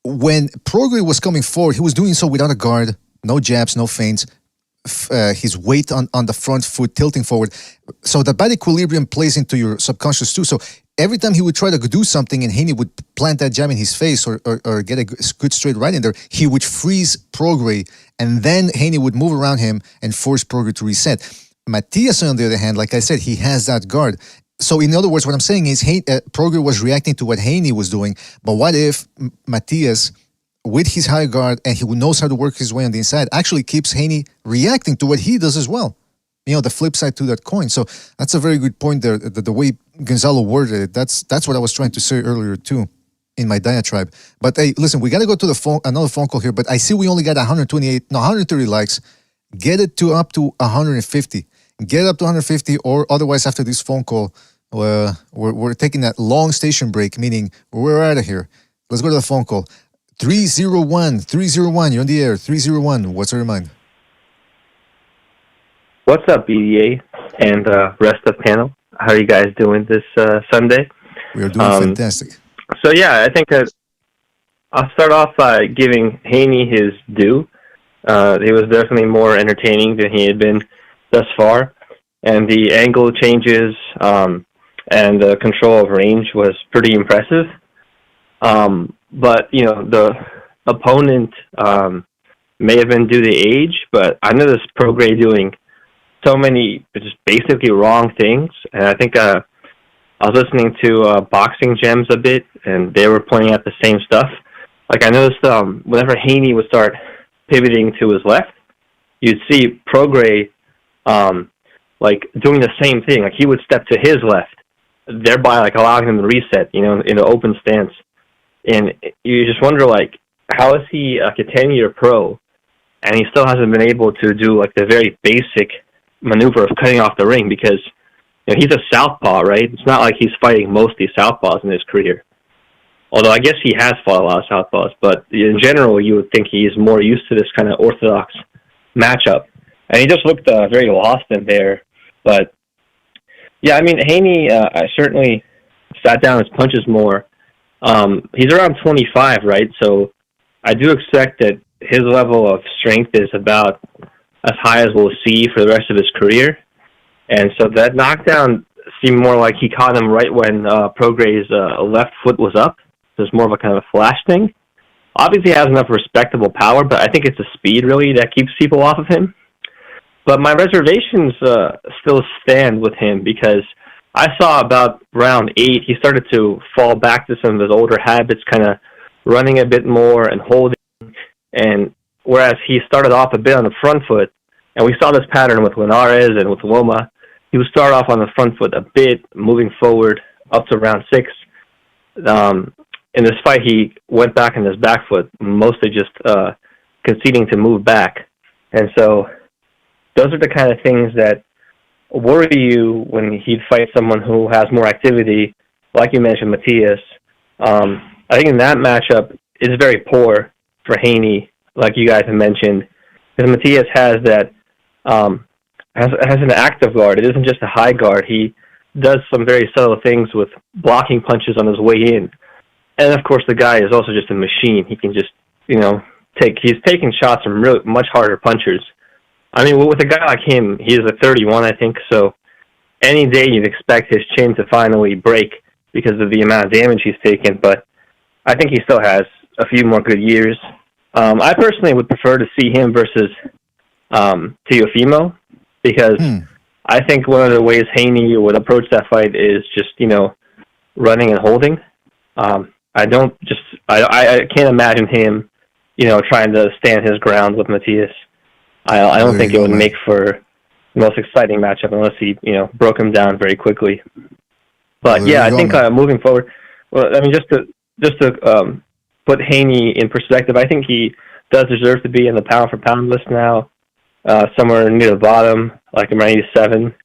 When Prograis was coming forward, he was doing so without a guard, no jabs, no feints, his weight on the front foot tilting forward. So the body equilibrium plays into your subconscious too. So every time he would try to do something and Haney would plant that jab in his face or get a good straight right in there, he would freeze Prograis, and then Haney would move around him and force Prograis to reset. Matias, on the other hand, like I said, he has that guard. So in other words, what I'm saying is Prograis was reacting to what Haney was doing, but what if Matias, with his high guard and he knows how to work his way on the inside, actually keeps Haney reacting to what he does as well? You know, the flip side to that coin. So that's a very good point there, the way Gonzalo worded it. That's what I was trying to say earlier too in my diatribe. But hey, listen, we got to go to another phone call here, but I see we only got 130 likes. Get it to up to 150. get up to 150, or otherwise after this phone call, we're taking that long station break, meaning we're out of here. Let's go to the phone call. 301, you're on the air. 301, what's on your mind? What's up, BDA and rest of panel? How are you guys doing this Sunday? We are doing fantastic. So yeah, I think I'll start off by giving Haney his due. He was definitely more entertaining than he had been thus far, and the angle changes and the control of range was pretty impressive. But the opponent may have been due to age, but I noticed Prograis doing so many just basically wrong things, and I think I was listening to Boxing Gems a bit, and they were pointing out the same stuff. Like I noticed whenever Haney would start pivoting to his left, you'd see Prograis like doing the same thing. Like he would step to his left, thereby like allowing him to reset, in an open stance. And you just wonder, like, how is he like a 10-year pro, and he still hasn't been able to do like the very basic maneuver of cutting off the ring, because he's a southpaw, right? It's not like he's fighting mostly southpaws in his career. Although I guess he has fought a lot of southpaws, but in general, you would think he's more used to this kind of orthodox matchup. And he just looked very lost in there. But yeah, I mean, Haney, I certainly sat down his punches more. He's around 25, right? So I do expect that his level of strength is about as high as we'll see for the rest of his career. And so that knockdown seemed more like he caught him right when Prograis' left foot was up. So it's more of a kind of a flash thing. Obviously, he has enough respectable power, but I think it's the speed, really, that keeps people off of him. But my reservations still stand with him, because I saw about round 8, he started to fall back to some of his older habits, kind of running a bit more and holding. And whereas he started off a bit on the front foot, and we saw this pattern with Ramirez and with Loma, he would start off on the front foot a bit, moving forward up to round 6. In this fight, he went back on his back foot, mostly just conceding to move back. And so those are the kind of things that worry you when he'd fight someone who has more activity, like you mentioned, Matias. I think in that matchup, it's very poor for Haney, like you guys have mentioned, because Matias has that has an active guard. It isn't just a high guard. He does some very subtle things with blocking punches on his way in. And of course, the guy is also just a machine. He can just, he's taking shots from really much harder punchers. I mean, with a guy like him, he is a 31, I think, so any day you'd expect his chin to finally break because of the amount of damage he's taken, but I think he still has a few more good years. I personally would prefer to see him versus Teofimo, because I think one of the ways Haney would approach that fight is just, running and holding. I can't imagine him, trying to stand his ground with Matias. I don't think it would make for the most exciting matchup unless he, broke him down very quickly. But yeah, I think moving forward, well, I mean, just to put Haney in perspective, I think he does deserve to be in the pound for pound list now, somewhere near the bottom, like around 87.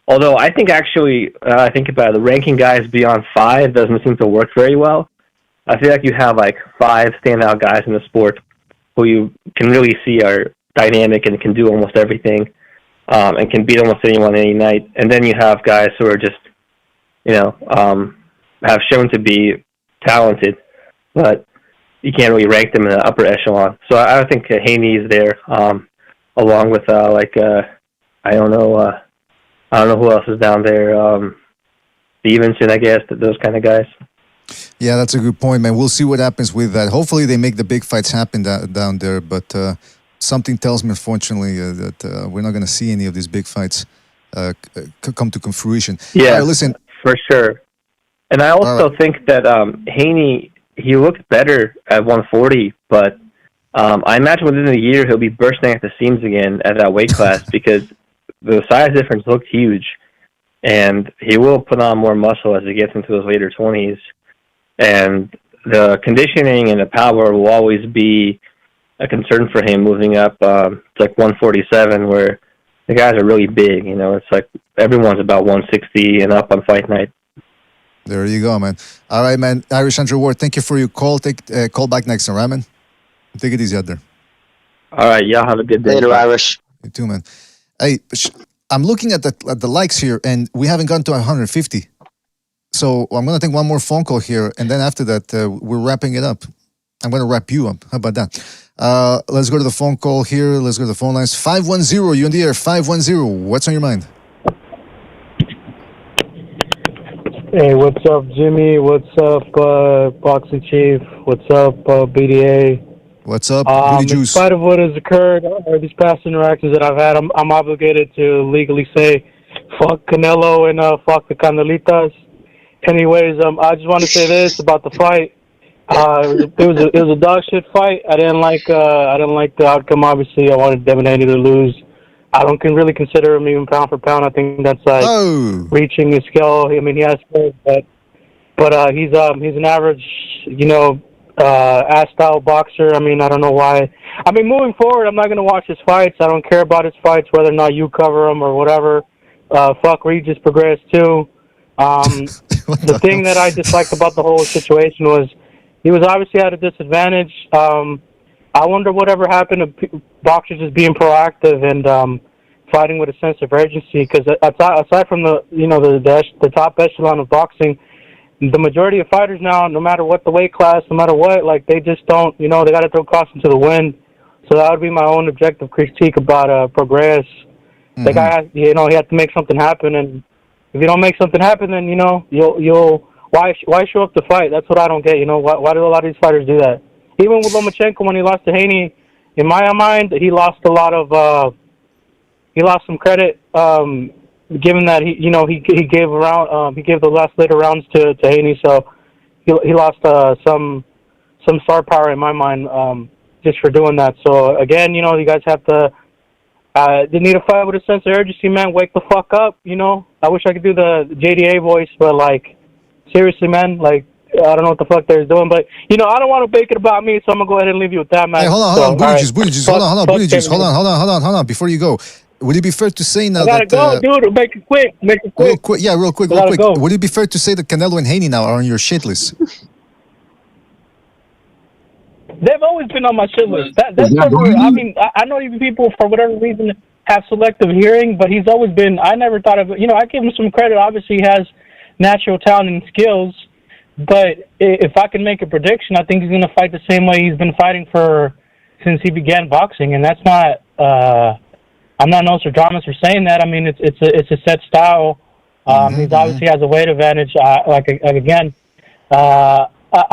Although I think actually, I think about the ranking guys beyond 5 doesn't seem to work very well. I feel like you have like 5 standout guys in the sport who you can really see are dynamic and can do almost everything, and can beat almost anyone any night. And then you have guys who are just, have shown to be talented, but you can't really rank them in the upper echelon. So I think Haney is there, along with I don't know who else is down there. Stevenson, I guess, those kind of guys. Yeah, that's a good point, man. We'll see what happens with that. Hopefully they make the big fights happen down there, but something tells me, unfortunately, that we're not going to see any of these big fights come to fruition. Yeah, right, listen. For sure. And I also think that Haney, he looked better at 140, but I imagine within a year he'll be bursting at the seams again at that weight class because the size difference looked huge, and he will put on more muscle as he gets into his later 20s. And the conditioning and the power will always be a concern for him moving up to like 147, where the guys are really big. You know, it's like everyone's about 160 and up on fight night. There you go, man. All right, man. Irish Andrew Ward, thank you for your call. Call back next time, right, man? Take it easy out there. All right, y'all have a good day. Later, Irish. You too, man. Hey, I'm looking at the likes here, and we haven't gone to 150. So I'm going to take one more phone call here, and then after that, we're wrapping it up. I'm going to wrap you up. How about that? Let's go to the phone call here. Let's go to the phone lines. 510, you in the air. 510. What's on your mind? Hey, what's up, Jimmy? What's up, Boxing Chief? What's up, BDA? What's up, Booty In Juice? spite of what has occurred or these past interactions that I've had, I'm obligated to legally say fuck Canelo and fuck the Canelitas. Anyways, I just want to say this about the fight. It was a dog shit fight. I didn't like the outcome. Obviously, I wanted Devin Haney to lose. I don't really consider him even pound for pound. I think that's like reaching his skill. I mean, he has skills, but he's an average, ass-style boxer. I mean, I don't know why. I mean, moving forward, I'm not going to watch his fights. I don't care about his fights, whether or not you cover them or whatever. Fuck Regis, Prograis too. The thing that I disliked about the whole situation was he was obviously at a disadvantage. I wonder whatever happened to boxers just being proactive and fighting with a sense of urgency. Because aside from the top echelon of boxing, the majority of fighters now, no matter what the weight class, no matter what, like they just don't, they got to throw caution to the wind. So that would be my own objective critique about Prograis. Mm-hmm. The guy, he had to make something happen, and if you don't make something happen, then you'll why show up to fight? That's what I don't get. Why do a lot of these fighters do that? Even with Lomachenko, when he lost to Haney, in my mind, he lost a lot of he lost some credit. Given that he gave the last later rounds to Haney, so he lost some star power in my mind just for doing that. So again, you guys have to they need to fight with a sense of urgency, man. Wake the fuck up, I wish I could do the JDA voice, but like seriously, man, like I don't know what the fuck they're doing, but I don't want to make it about me, so I'm gonna go ahead and leave you with that, man. Hey, hold on, Booty Juice, hold on, before you go. Would it be fair to say now I gotta go, dude. Make it quick. Real quick. Go. Would it be fair to say that Canelo and Haney now are on your shit list? They've always been on my shit list. That's never, I mean, I know even people, for whatever reason, have selective hearing, but he's always been, I never thought of it. I give him some credit. Obviously, he has natural talent and skills, but if I can make a prediction, I think he's going to fight the same way he's been fighting since he began boxing, and that's not... I'm not Nostradamus for saying that. I mean, it's a set style. He's obviously has a weight advantage. Again, I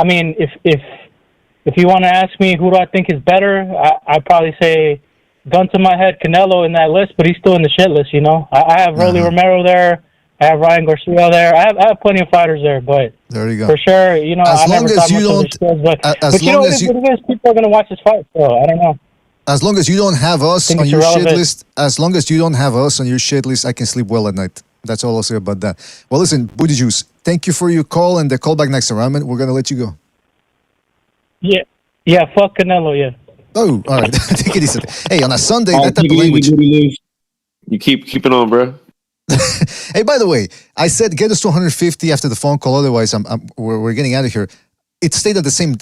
mean, if you want to ask me who do I think is better, I'd probably say, gun to my head, Canelo in that list, but he's still in the shit list. I have Rolly Romero there. I have Ryan Garcia there. I have plenty of fighters there, but there you go. For sure, I never thought much of their skills, but people are going to watch this fight, so I don't know. As long as you don't have us on your shit list, I can sleep well at night. That's all I'll say about that. Well, listen, Booty Juice, thank you for your call and the call back next time, We're going to let you go. Yeah, fuck Canelo, yeah. Oh, all right. Take it easy. Hey, on a Sunday, that type of language. You keep it on, bro. Hey, by the way, I said get us to 150 after the phone call. Otherwise, we're getting out of here. It stayed at the same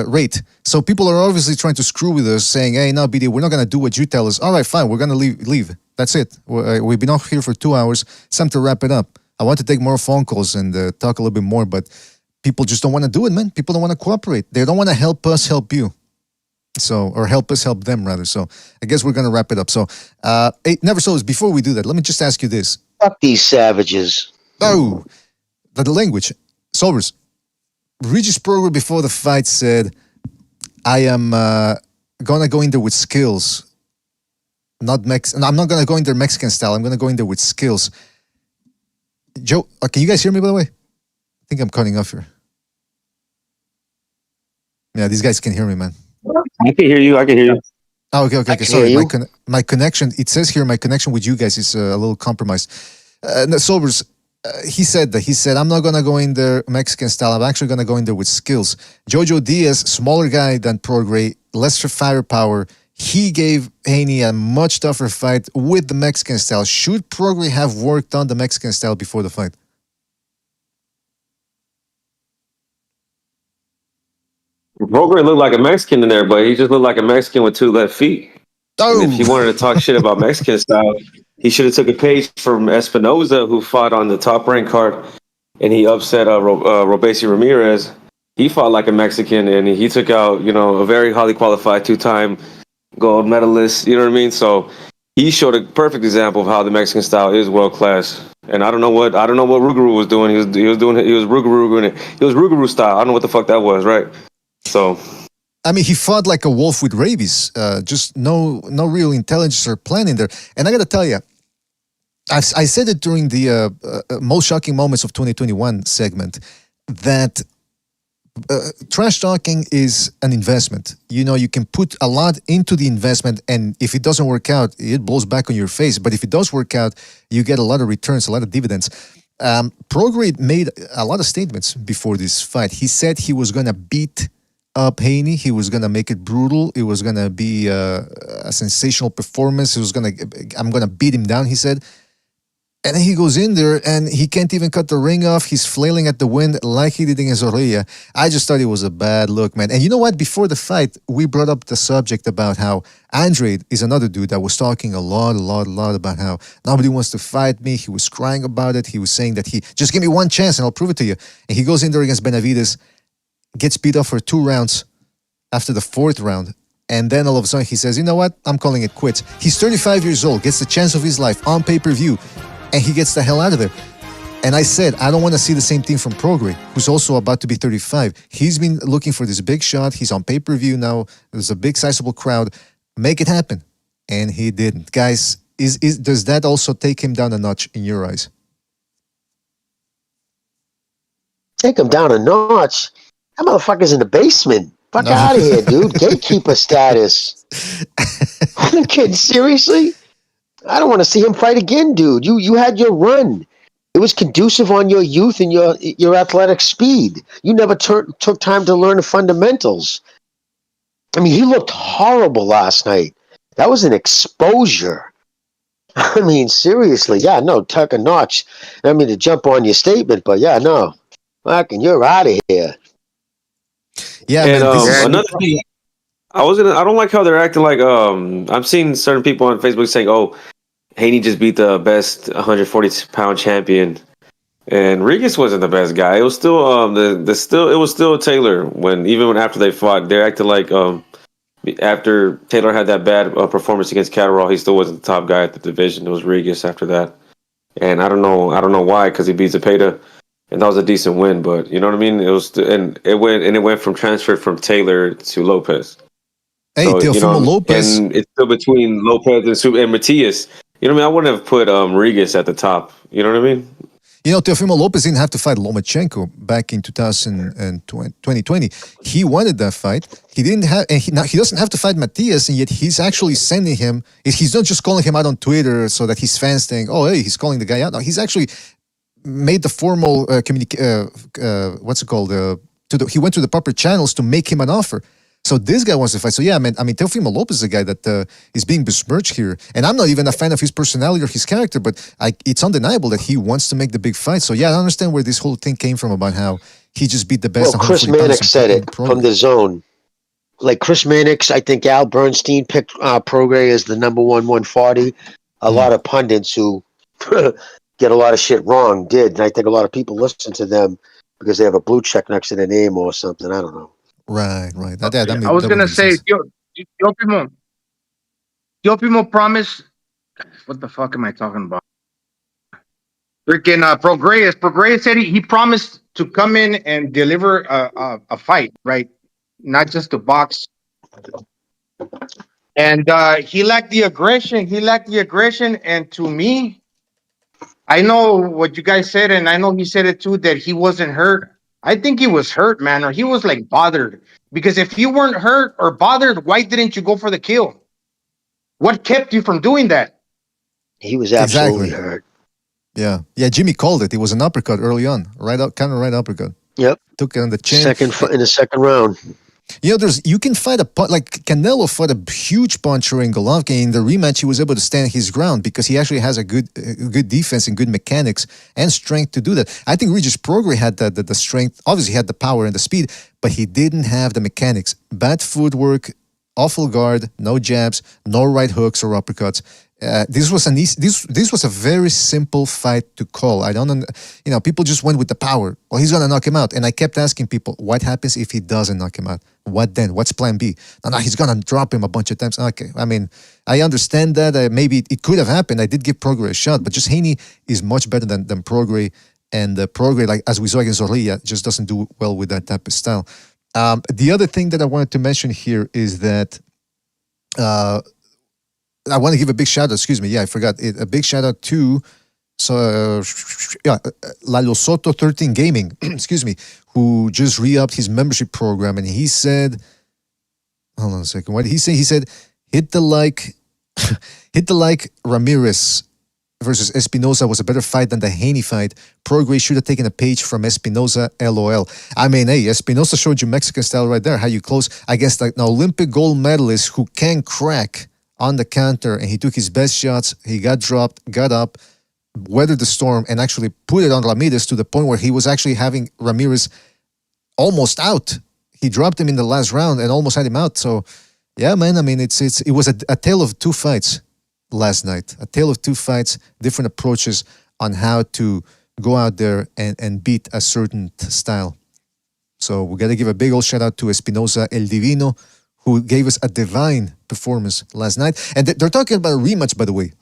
rate. So people are obviously trying to screw with us, saying, hey, no, BD, we're not going to do what you tell us. All right, fine, we're going to leave. That's it. We've been off here for 2 hours. It's time to wrap it up. I want to take more phone calls and talk a little bit more, but people just don't want to do it, man. People don't want to cooperate. They don't want to help us help you. Or help us help them, rather. So I guess we're going to wrap it up. So, hey, Never Souls, before we do that, let me just ask you this. Fuck these savages. Oh, the language. Solvers. Regis Prograis before the fight said, I am going to go in there with skills. I'm not going to go in there Mexican style. I'm going to go in there with skills. Joe, can you guys hear me, by the way? I think I'm cutting off here. Yeah, these guys can hear me, man. I can hear you. Oh, okay. Sorry, my connection, it says here my connection with you guys is a little compromised. Sobers, he said, I'm not going to go in there Mexican style. I'm actually going to go in there with skills. Jojo Diaz, smaller guy than Prograis, less firepower. he gave Haney a much tougher fight with the Mexican style. Should Prograis have worked on the Mexican style before the fight? Prograis looked like a Mexican in there, but he just looked like a Mexican with 2 left feet. Oh. And if he wanted to talk shit about Mexican style, he should have took a page from Espinoza, who fought on the top rank card, and he upset Ramirez. He fought like a Mexican, and he took out, a very highly qualified 2-time gold medalist. You know what I mean? So he showed a perfect example of how the Mexican style is world class. And I don't know what Rougarou was doing. He was Rougarou it. He was Rougarou style. I don't know what the fuck that was, right? So, I mean, he fought like a wolf with rabies. Just no real intelligence or planning there. And I got to tell you, I said it during the most shocking moments of 2021 segment that trash talking is an investment. You can put a lot into the investment, and if it doesn't work out, it blows back on your face. But if it does work out, you get a lot of returns, a lot of dividends. Prograis made a lot of statements before this fight. He said he was going to beat up Haney. He was gonna make it brutal. It was gonna be a sensational performance. I'm gonna beat him down, he said. And then he goes in there and he can't even cut the ring off. He's flailing at the wind like he did in Zorrilla. I just thought it was a bad look, man. And you know what? Before the fight, we brought up the subject about how Andrade is another dude that was talking a lot about how nobody wants to fight me. He was crying about it. He was saying that just give me one chance and I'll prove it to you. And he goes in there against Benavidez, gets beat up for 2 rounds after the 4th round. And then all of a sudden he says, you know what? I'm calling it quits. He's 35 years old, gets the chance of his life on pay-per-view, and he gets the hell out of there. And I said, I don't want to see the same thing from Prograis, who's also about to be 35. He's been looking for this big shot. He's on pay-per-view now. There's a big, sizable crowd. Make it happen. And he didn't. Guys, does that also take him down a notch in your eyes? Take him down a notch? That motherfucker's in the basement. Fuck out of here, dude. Gatekeeper status. I'm kidding. Seriously? I don't want to see him fight again, dude. You had your run. It was conducive on your youth and your athletic speed. You never took time to learn the fundamentals. I mean, he looked horrible last night. That was an exposure. I mean, seriously. Yeah, no, tuck a notch. I mean, to jump on your statement, but yeah, no. Fucking, you're out of here. Yeah, and man, another thing, I don't like how they're acting like I'm seeing certain people on Facebook saying, "Oh, Haney just beat the best 140-pound champion," and Regis wasn't the best guy. It was still it was still Taylor when after they fought, they acted like after Taylor had that bad performance against Catterall, he still wasn't the top guy at the division. It was Regis after that, and I don't know why, because he beat Zepeda. And that was a decent win, but you know what I mean. It went from transfer from Taylor to Lopez. Hey, so, Teofimo Lopez, and it's still between Lopez and Matias. You know what I mean? I wouldn't have put Regis at the top. You know what I mean? Teofimo Lopez didn't have to fight Lomachenko back in 2020. He wanted that fight. He didn't have, and he doesn't have to fight Matias, and yet he's actually sending him. He's not just calling him out on Twitter so that his fans think, "Oh, hey, he's calling the guy out." No, he's actually made the formal what's it called? He went to the proper channels to make him an offer. So this guy wants to fight. So yeah, man. I mean, Teofimo Lopez is a guy that is being besmirched here, and I'm not even a fan of his personality or his character, but it's undeniable that he wants to make the big fight. So yeah, I understand where this whole thing came from about how he just beat the best. Well, Chris Mannix said it from the zone. Like Chris Mannix, I think Al Bernstein picked Prograis as the number 140. A lot of pundits who get a lot of shit wrong did, and I think a lot of people listen to them because they have a blue check next to their name or something. I don't know. Right. I was gonna say, Teofimo promised. What the fuck am I talking about? Freaking Prograis said he promised to come in and deliver a fight, right? Not just to box. And he lacked the aggression. And to me, I know what you guys said, and I know he said it too, that he wasn't hurt. I think he was hurt, man, or he was like bothered. Because if you weren't hurt or bothered, why didn't you go for the kill? What kept you from doing that? He was absolutely hurt. Yeah, Jimmy called it. It was an uppercut early on, right uppercut. Yep. Took it on the chin. In the second round. You can fight like Canelo fought a huge puncher in Golovkin. In the rematch, he was able to stand his ground because he actually has a good defense and good mechanics and strength to do that. I think Regis Prograis had the strength. Obviously, he had the power and the speed, but he didn't have the mechanics. Bad footwork, awful guard, no jabs, no right hooks or uppercuts. This was this was a very simple fight to call. I don't, people just went with the power. Well, he's gonna knock him out, and I kept asking people, what happens if he doesn't knock him out? What then? What's Plan B? No, he's gonna drop him a bunch of times. Okay, I mean, I understand that. Maybe it could have happened. I did give Prograis a shot, but just Haney is much better than Prograis, and Prograis, like as we saw against Zorrilla, just doesn't do well with that type of style. The other thing that I wanted to mention here is that. I want to give a big shout out. Excuse me. Yeah, I forgot. A big shout out to Lalo Soto 13 Gaming. Excuse me, who just re-upped his membership program, and he said, "Hold on a second. What did he say?" He said, "Hit the like, hit the like. Ramirez versus Espinoza was a better fight than the Haney fight. Prograis should have taken a page from Espinoza. LOL. I mean, hey, Espinoza showed you Mexican style right there. How you close against like an Olympic gold medalist who can crack." On the counter, and he took his best shots. He got dropped, got up, weathered the storm, and actually put it on Ramirez to the point where he was actually having Ramirez almost out. He dropped him in the last round and almost had him out. So, yeah, man. I mean, it was a tale of two fights last night. A tale of two fights, different approaches on how to go out there and beat a certain style. So we got to give a big old shout out to Espinoza El Divino, who gave us a divine performance last night. And they're talking about a rematch, by the way.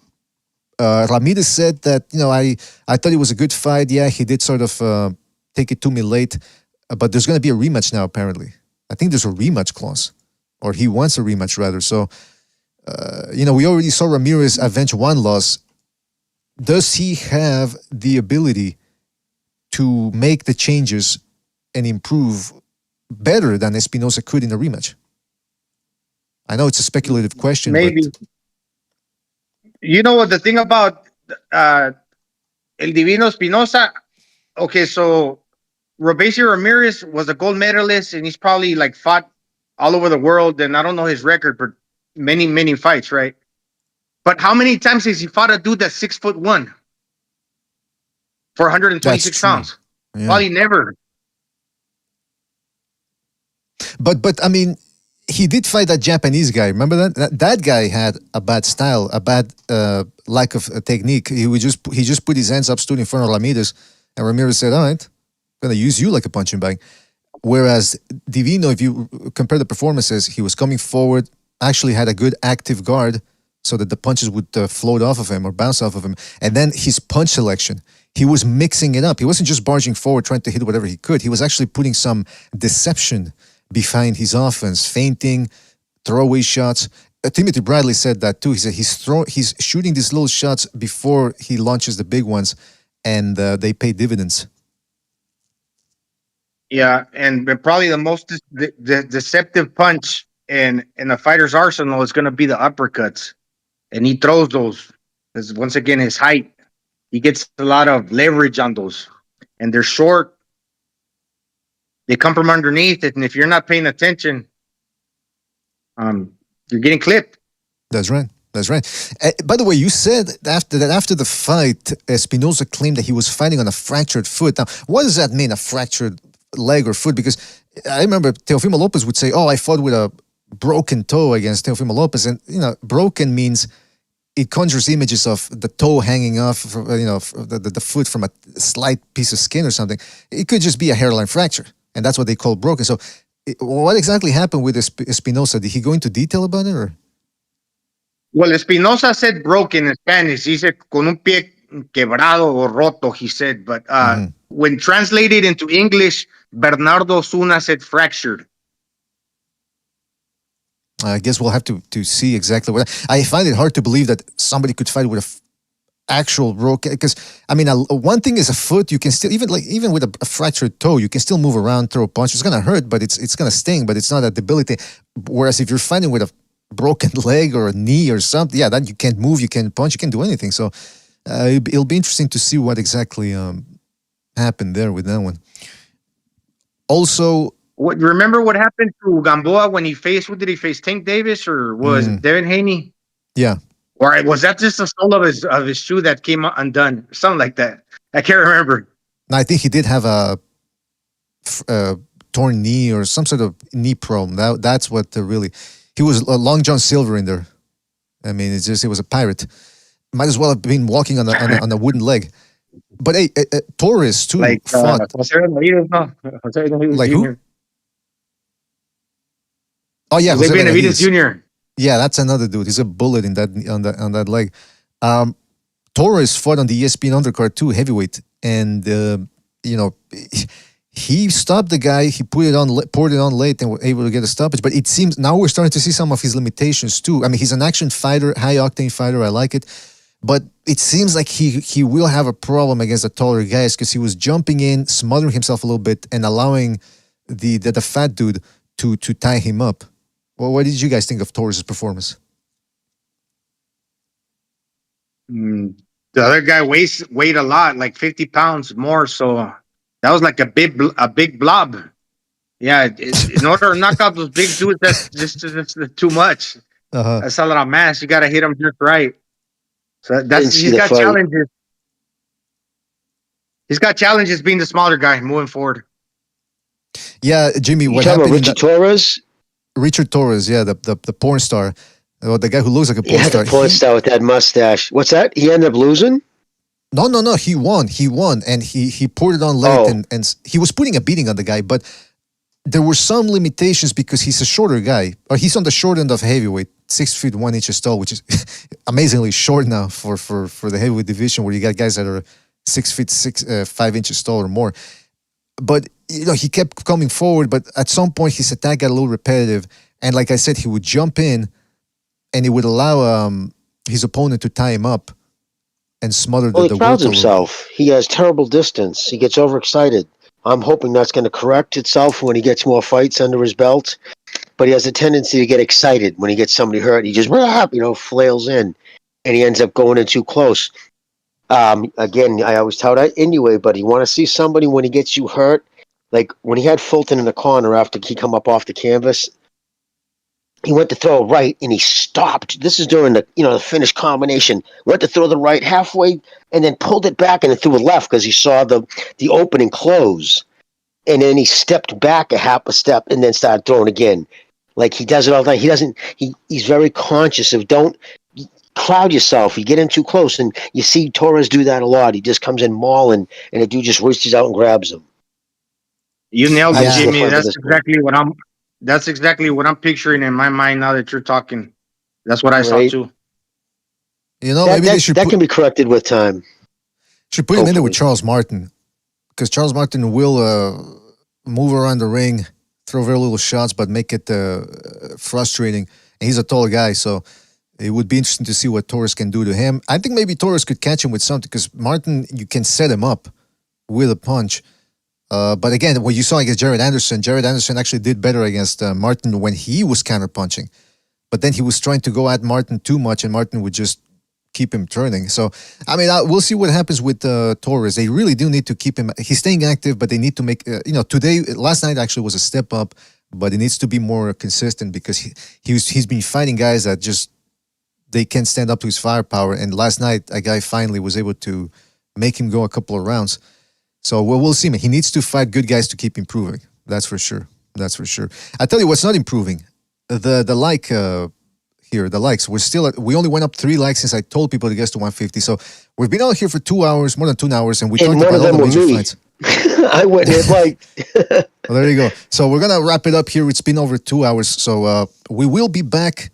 Ramirez said that, I thought it was a good fight. Yeah, he did sort of take it to me late. But there's going to be a rematch now, apparently. I think there's a rematch clause. Or he wants a rematch, rather. So, we already saw Ramirez avenge one loss. Does he have the ability to make the changes and improve better than Espinoza could in a rematch? I know it's a speculative question. Maybe. But... You know what the thing about El Divino Espinoza? Okay, so Robeisio Ramirez was a gold medalist, and he's probably like fought all over the world. And I don't know his record, but many, many fights, right? But how many times has he fought a dude that's 6'1" for 126 pounds? Yeah. Probably never. But I mean. He did fight that Japanese guy. Remember that? That guy had a bad style, a bad lack of technique. He just put his hands up, stood in front of Ramirez, and Ramirez said, "All right, I'm gonna use you like a punching bag." Whereas Divino, if you compare the performances, he was coming forward, actually had a good active guard, so that the punches would float off of him or bounce off of him. And then his punch selection, he was mixing it up. He wasn't just barging forward trying to hit whatever he could. He was actually putting some deception behind his offense, feinting, throwaway shots. Timothy Bradley said that too. He said he's shooting these little shots before he launches the big ones, and they pay dividends. Yeah, and probably the most deceptive punch in a fighter's arsenal is going to be the uppercuts, and he throws those because once again his height, he gets a lot of leverage on those, and they're short. They come from underneath it, and if you're not paying attention, you're getting clipped. That's right. That's right. By the way, you said after the fight, Espinoza claimed that he was fighting on a fractured foot. Now, what does that mean, a fractured leg or foot? Because I remember Teofimo Lopez would say, "Oh, I fought with a broken toe against Teofimo Lopez," and broken means it conjures images of the toe hanging off, the foot from a slight piece of skin or something. It could just be a hairline fracture. And that's what they call broken. So what exactly happened with Espinoza? Did he go into detail about it? Or? Well, Espinoza said broken in Spanish. He said con un pie quebrado o roto, he said. But when translated into English, Bernardo Zuna said fractured. I guess we'll have to see exactly what. I find it hard to believe that somebody could fight with a actual broken, because I mean, one thing is a foot. You can still even with a fractured toe, you can still move around, throw a punch. It's gonna hurt, but it's gonna sting, but it's not a debility. Whereas if you're fighting with a broken leg or a knee or something, yeah, that you can't move, you can't punch, you can't do anything. So it'll be interesting to see what exactly happened there with that one. Also, Remember what happened to Gamboa when he faced? Who did he face? Tank Davis or was it Devin Haney? Yeah. Or was that just a sole of his shoe that came undone? Something like that. I can't remember. No, I think he did have a torn knee or some sort of knee problem. That's what really. He was a Long John Silver in there. I mean, it was a pirate. Might as well have been walking on a wooden leg. But hey, Torres too fought. Jose Benavidez, no. Jose Benavidez Like Jr. who? Oh yeah, Jose Benavidez Jr. Yeah, that's another dude. He's a bullet in that on that leg. Torres fought on the ESPN undercard too, heavyweight, and he stopped the guy. He poured it on late, and were able to get a stoppage. But it seems now we're starting to see some of his limitations too. I mean, he's an action fighter, high octane fighter. I like it, but it seems like he will have a problem against the taller guys because he was jumping in, smothering himself a little bit, and allowing the fat dude to tie him up. Well, what did you guys think of Torres' performance? The other guy weighed a lot, like 50 pounds more. So that was like a big blob. Yeah, in order to knock out those big dudes, that's just too much. That's a lot of mass. You got to hit them just right. So he's got challenges. He's got challenges being the smaller guy moving forward. Yeah, Jimmy, what talking happened? About Richard Torres? Richard Torres, yeah, the porn star, the guy who looks like a porn star. The porn star with that mustache. What's that? He ended up losing? No. He won, and he poured it on late, and he was putting a beating on the guy, but there were some limitations because he's a shorter guy, or he's on the short end of heavyweight, 6 feet 1 inch tall, which is amazingly short now for the heavyweight division, where you got guys that are 6 feet 5 inches tall or more. But he kept coming forward, but at some point his attack got a little repetitive, and like I said, he would jump in, and he would allow his opponent to tie him up and smother the he crowds himself. He has terrible distance. He gets overexcited. I'm hoping that's going to correct itself when he gets more fights under his belt. But he has a tendency to get excited when he gets somebody hurt. He just flails in, and he ends up going in too close. Again, I always tout that anyway, but you want to see somebody when he gets you hurt, like when he had Fulton in the corner after he come up off the canvas, he went to throw a right and he stopped. This is during the finish combination. Went to throw the right halfway and then pulled it back and then threw a left because he saw the opening close. And then he stepped back a half a step and then started throwing again. Like he does it all the time. He's very conscious of don't cloud yourself. You get in too close, and you see Torres do that a lot. He just comes in mauling, and the dude just reaches out and grabs him. You nailed it, Jimmy. That's exactly what I'm picturing in my mind now that you're talking. That's what I saw too. Maybe they should can be corrected with time. Should put him in there with Charles Martin, because Charles Martin will move around the ring, throw very little shots, but make it frustrating. And he's a tall guy, so it would be interesting to see what Torres can do to him. I think maybe Torres could catch him with something, because Martin, you can set him up with a punch. But again, what you saw against Jared Anderson actually did better against Martin when he was counter-punching. But then he was trying to go at Martin too much, and Martin would just keep him turning. So, I mean, we'll see what happens with Torres. They really do need to keep him. He's staying active, but they need to make, last night actually was a step up, but it needs to be more consistent, because he's been fighting guys that just, they can't stand up to his firepower. And last night, a guy finally was able to make him go a couple of rounds. So we'll see, man. He needs to fight good guys to keep improving. That's for sure. I tell you what's not improving. The likes. We only went up 3 likes since I told people to get to 150. So we've been out here for 2 hours, more than 2 hours, and we talked about all the major fights. I went in like. Well, there you go. So we're gonna wrap it up here. It's been over 2 hours. So we will be back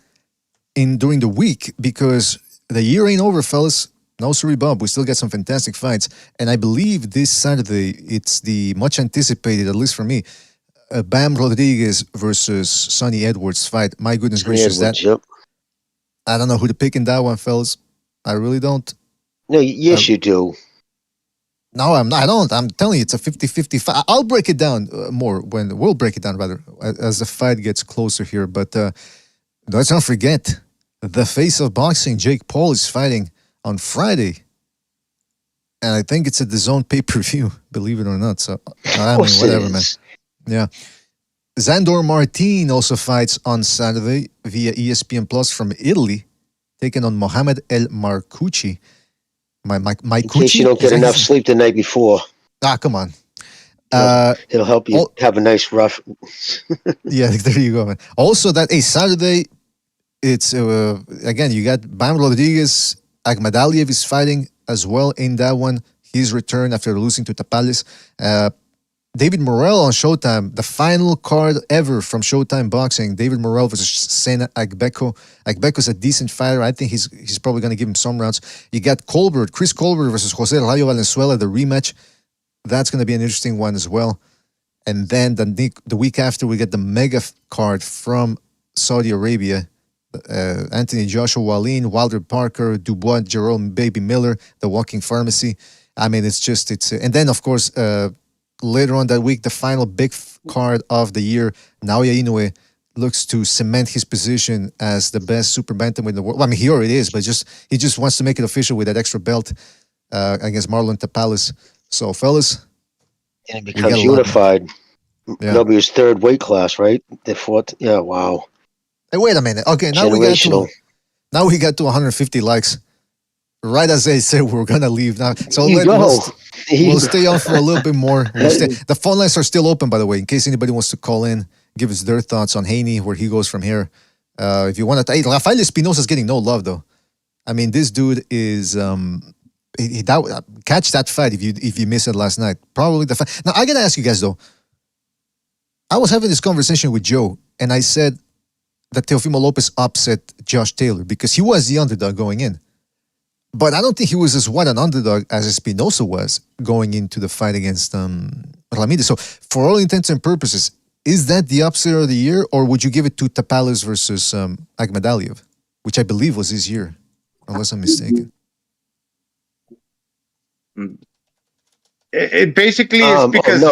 during the week, because the year ain't over, fellas. No sorry, Bob. We still got some fantastic fights, and I believe this Saturday it's the much anticipated, at least for me, Bam Rodriguez versus Sonny Edwards fight. My goodness gracious, I don't know who to pick in that one, fellas. I really don't. No, yes, you do. No, I'm not. I don't. I'm telling you, it's a 50-50 fight. I'll break it down more we'll break it down rather as the fight gets closer here. But let's not forget, the face of boxing, Jake Paul, is fighting on Friday, and I think it's at the DAZN pay-per-view, believe it or not. So I mean, whatever, man. Yeah. Zandor Martin also fights on Saturday via ESPN Plus from Italy, taking on Mohamed El Marcucci. In case you don't get enough sleep the night before. Come on. It'll help you have a nice rough. Yeah, there you go, man. Also, that Saturday, it's again, you got Bam Rodriguez. Akhmadaliev is fighting as well in that one. His return after losing to Tapales. David Morrell on Showtime, the final card ever from Showtime Boxing. David Morrell versus Sena Agbeko. Agbeko's a decent fighter. I think he's probably going to give him some rounds. You got Chris Colbert versus Jose Rayo Valenzuela, the rematch. That's going to be an interesting one as well. And then the week after, we get the mega card from Saudi Arabia. Anthony Joshua Wallin, Wilder Parker, Dubois, Jerome Baby Miller, The Walking Pharmacy. I mean, and then, of course, later on that week, the final big card of the year, Naoya Inoue looks to cement his position as the best super bantamweight in the world. Well, I mean, he already is, but he just wants to make it official with that extra belt against Marlon Tapales. So, fellas, and it becomes unified. Yeah. It'll be his third weight class, right? The fourth. Yeah, wow. Hey, wait a minute. Okay, now we got to 150 likes. Right as I said, we're gonna leave now. So we'll stay on for a little bit more. The phone lines are still open, by the way, in case anybody wants to call in, give us their thoughts on Haney, where he goes from here. If you want to, Rafael Espinosa is getting no love though. I mean, this dude is catch that fight if you missed it last night. Probably the fight. Now I gotta ask you guys though. I was having this conversation with Joe, and I said that Teofimo Lopez upset Josh Taylor because he was the underdog going in. But I don't think he was as wide an underdog as Espinosa was going into the fight against Ramirez. So, for all intents and purposes, is that the upset of the year, or would you give it to Tapales versus Akhmadaliev, which I believe was this year, unless I'm mistaken? It basically is because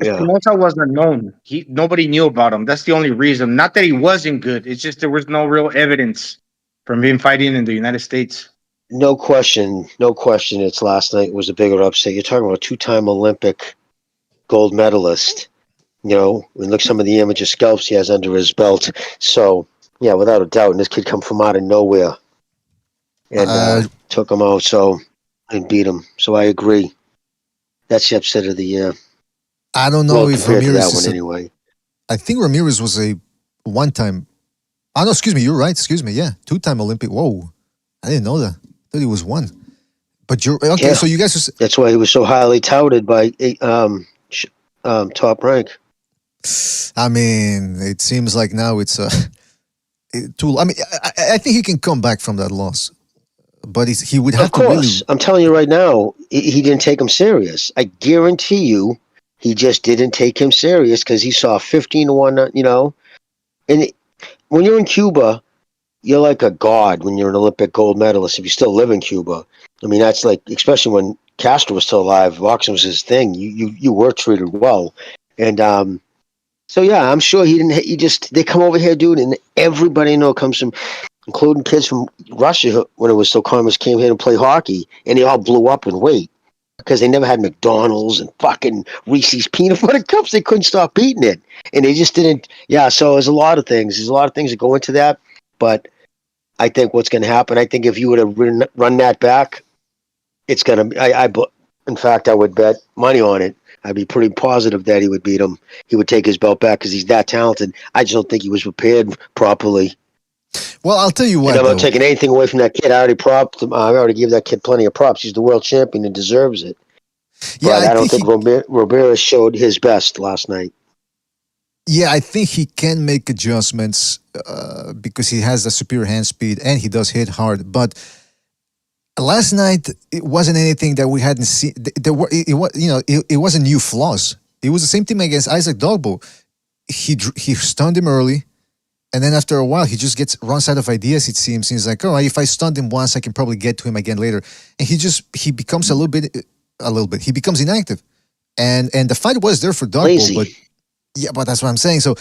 Espinosa was unknown. Nobody knew about him. That's the only reason. Not that he wasn't good. It's just there was no real evidence from him fighting in the United States. No question. It's last night was a bigger upset. You're talking about a two-time Olympic gold medalist. You know, and look some of the amateur scalps he has under his belt. So, yeah, without a doubt. And this kid come from out of nowhere and took him out and beat him. So I agree. That's the upset of the year. I don't know if Ramirez that one anyway. I think Ramirez was a one-time. Oh no, excuse me. You're right. Excuse me. Yeah, two-time Olympic. Whoa, I didn't know that. I thought he was one. But you're okay. Yeah. So you guys. That's why he was so highly touted by Top Rank. I mean, it seems like now it's too. I mean, I think he can come back from that loss. But he would have to really... I'm telling you right now, he didn't take him serious. I guarantee you, he just didn't take him serious because he saw 15-1, you know. And when you're in Cuba, you're like a god when you're an Olympic gold medalist. If you still live in Cuba, I mean, that's like, especially when Castro was still alive, boxing was his thing. You were treated well. And so, yeah, I'm sure they come over here, dude, and everybody comes from... including kids from Russia when it was so common, came here to play hockey, and they all blew up in weight because they never had McDonald's and fucking Reese's peanut butter cups. They couldn't stop eating it, and they just didn't. Yeah, so there's a lot of things. There's a lot of things that go into that, but I think what's going to happen. I think if you would have run that back, it's going to. In fact, I would bet money on it. I'd be pretty positive that he would beat him. He would take his belt back because he's that talented. I just don't think he was prepared properly. Well, I'll tell you what. And I'm not taking anything away from that kid. I already gave that kid plenty of props. He's the world champion and deserves it. Yeah, but I don't think Ramirez showed his best last night. Yeah, I think he can make adjustments because he has the superior hand speed and he does hit hard. But last night it wasn't anything that we hadn't seen. It wasn't new flaws. It was the same thing against Isaac Dogbo. He stunned him early. And then after a while, he just runs out of ideas, it seems. He's like, all right, if I stunned him once, I can probably get to him again later. And he becomes a little bit, he becomes inactive. And the fight was there for Dogbo, but that's what I'm saying. So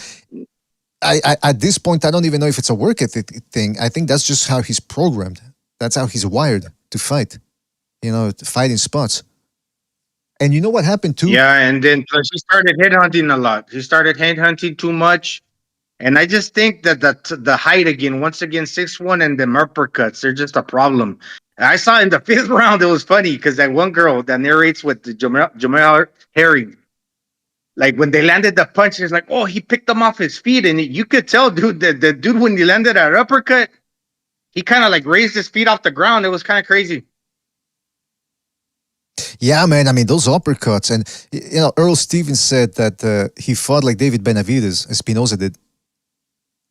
I at this point, I don't even know if it's a work ethic thing. I think that's just how he's programmed. That's how he's wired to fight, to fight in spots. And you know what happened too? Yeah, and then plus he started headhunting a lot. He started headhunting too much. And I just think that the height again, once again, 6'1", and the uppercuts, they're just a problem. I saw in the fifth round, it was funny because that one girl that narrates with the Jamal Herring, like when they landed the punch, it's like, oh, he picked them off his feet. And you could tell, dude, that the dude, when he landed that uppercut, he kind of like raised his feet off the ground. It was kind of crazy. Yeah, man. I mean, those uppercuts. And, you know, Earl Stevens said that he fought like David Benavidez, Espinoza did.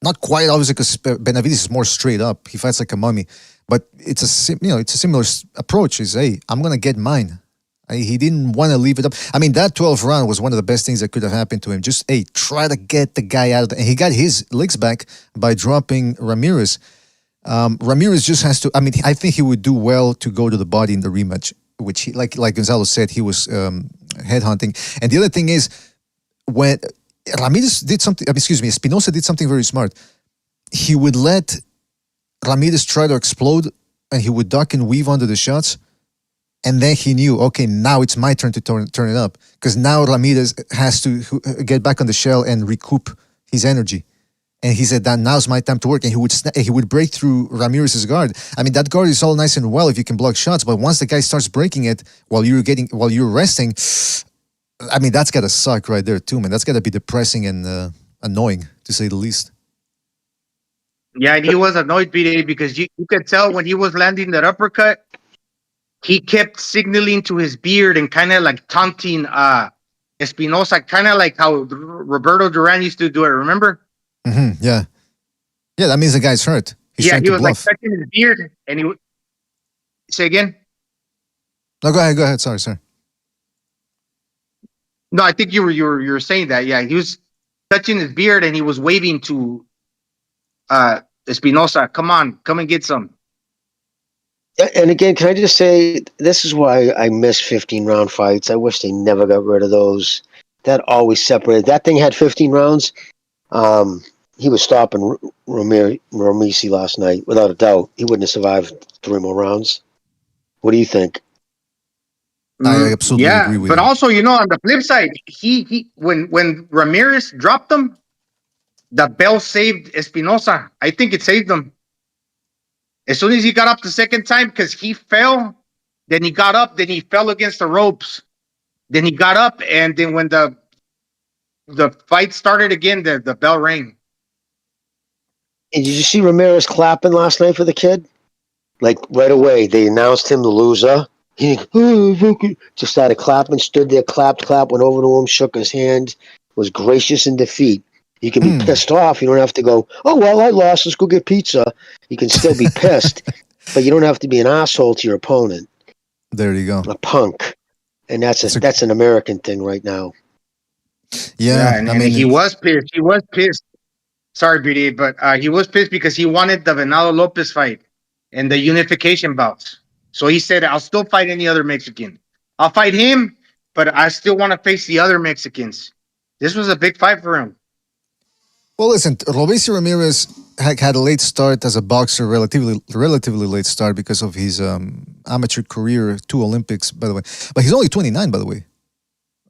Not quite, obviously, because Benavidez is more straight up. He fights like a mummy. But it's a similar approach. Is, hey, I'm going to get mine. He didn't want to leave it up. I mean, that 12th round was one of the best things that could have happened to him. Just, hey, try to get the guy out of there. And he got his legs back by dropping Ramirez. Ramirez just has to, I mean, I think he would do well to go to the body in the rematch, which, he, like Gonzalo said, he was headhunting. And the other thing is, when Ramirez did something, Espinosa did something very smart. He would let Ramirez try to explode, and he would duck and weave under the shots. And then he knew, okay, now it's my turn to turn it up. Because now Ramirez has to get back on the shell and recoup his energy. And he said that now's my time to work. And he would break through Ramirez's guard. I mean, that guard is all nice and well if you can block shots, but once the guy starts breaking it while you're resting, I mean, that's gotta suck right there too, man. That's gotta be depressing and annoying, to say the least. Yeah, and he was annoyed, BDA, because you could tell when he was landing that uppercut, he kept signaling to his beard and kind of like taunting Espinosa, kind of like how Roberto Duran used to do it, remember? Mm-hmm, yeah. Yeah, that means the guy's hurt. He's trying he to was bluff. like touching his beard, and he would say again. No, go ahead. Sorry, sir. No, I think you were saying that. Yeah, he was touching his beard and he was waving to Espinosa. Come and get some. And again, can I just say, this is why I miss 15-round fights. I wish they never got rid of those. That always separated. That thing had 15 rounds. He was stopping Romisi last night, without a doubt. He wouldn't have survived 3 more rounds. What do you think? I absolutely agree with you. But also, on the flip side, he when Ramirez dropped him, the bell saved Espinosa. I think it saved him. As soon as he got up the second time, because he fell, then he got up, then he fell against the ropes. Then he got up, and then when the fight started again, the bell rang. And did you see Ramirez clapping last night for the kid? Like, right away, they announced him the loser. He just started clapping, stood there, clapped, went over to him, shook his hand, was gracious in defeat. You can be pissed off. You don't have to go, oh, well, I lost. Let's go get pizza. You can still be pissed, but you don't have to be an asshole to your opponent. There you go. A punk. And that's an American thing right now. Yeah, and he was pissed. He was pissed. Sorry, BD, but he was pissed because he wanted the Venado Lopez fight and the unification bouts. So he said, I'll still fight any other Mexican. I'll fight him, but I still want to face the other Mexicans. This was a big fight for him. Well, listen, Robeisy Ramirez had a late start as a boxer, relatively late start because of his amateur career, 2 Olympics, by the way. But he's only 29, by the way.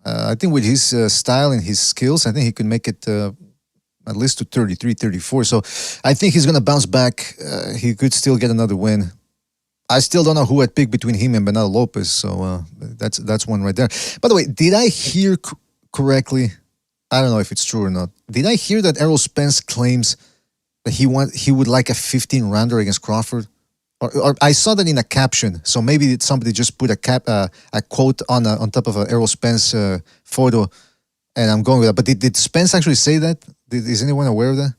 I think with his style and his skills, I think he could make it at least to 33, 34. So I think he's going to bounce back. He could still get another win. I still don't know who I'd pick between him and Venado Lopez. So that's one right there. By the way, did I hear correctly? I don't know if it's true or not. Did I hear that Errol Spence claims that he would like a 15-rounder against Crawford? Or I saw that in a caption. So maybe somebody just put a quote on top of an Errol Spence photo, and I'm going with that. But did Spence actually say that? Is anyone aware of that?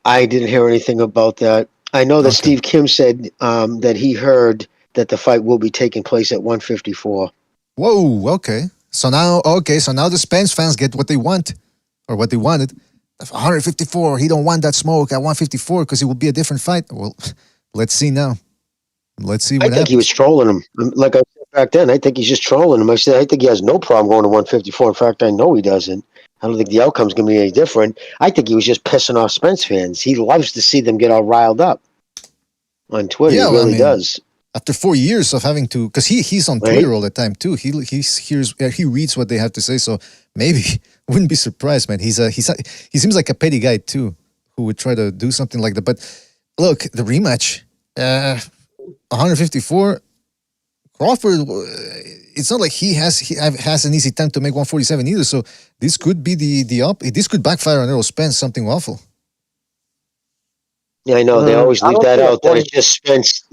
I didn't hear anything about that. I know that Steve Kim said that he heard that the fight will be taking place at 154. Whoa, okay. So now the Spence fans get what they want, or what they wanted. 154, he don't want that smoke at 154 because it will be a different fight. Well, let's see now. Let's see what happens. I think he was trolling him. Like I said back then, I think he's just trolling him. I think he has no problem going to 154. In fact, I know he doesn't. I don't think the outcome's going to be any different. I think he was just pissing off Spence fans. He loves to see them get all riled up on Twitter. He really does. After 4 years of having to, because he's on Right. Twitter all the time too. He reads what they have to say. So maybe wouldn't be surprised, man. He seems like a petty guy too, who would try to do something like that. But look, the rematch, 154. Crawford, it's not like he has an easy time to make 147 either. So this could be this could backfire on Errol Spence, something awful. Yeah, I know. They always I leave don't that see a out. That point. it's just Spence.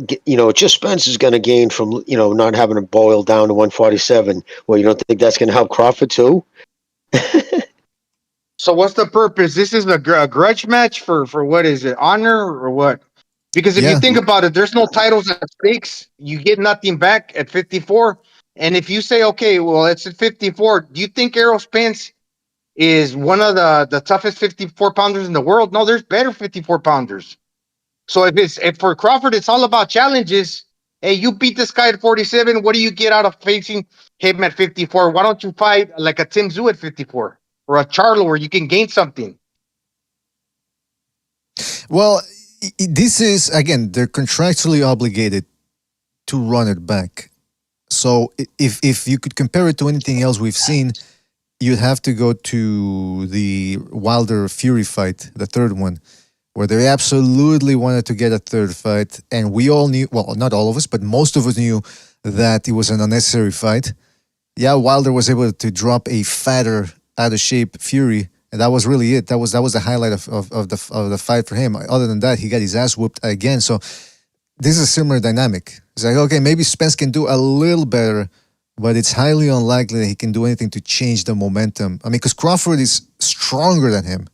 Just Spence is going to gain from not having to boil down to 147. Well, you don't think that's going to help Crawford too? So what's the purpose? This is a grudge match for what is it? Honor or what? Because if you Yeah. think about it, there's no titles at stakes. You get nothing back at 54. And if you say, okay, well, it's at 54, do you think Errol Spence is one of the toughest 54 pounders in the world? No, there's better 54 pounders. So if for Crawford, it's all about challenges. Hey, you beat this guy at 47. What do you get out of facing him at 54? Why don't you fight like a Tim Tszyu at 54 or a Charlo where you can gain something? Well, this is, again, they're contractually obligated to run it back. So if you could compare it to anything else we've seen, you'd have to go to the Wilder Fury fight, the third one, where they absolutely wanted to get a third fight. And we all knew, well, not all of us, but most of us knew that it was an unnecessary fight. Yeah, Wilder was able to drop a fatter, out of shape Fury, and that was really it. That was the highlight of the fight for him. Other than that, he got his ass whooped again. So this is a similar dynamic. It's like, okay, maybe Spence can do a little better, but it's highly unlikely that he can do anything to change the momentum. I mean, because Crawford is stronger than him.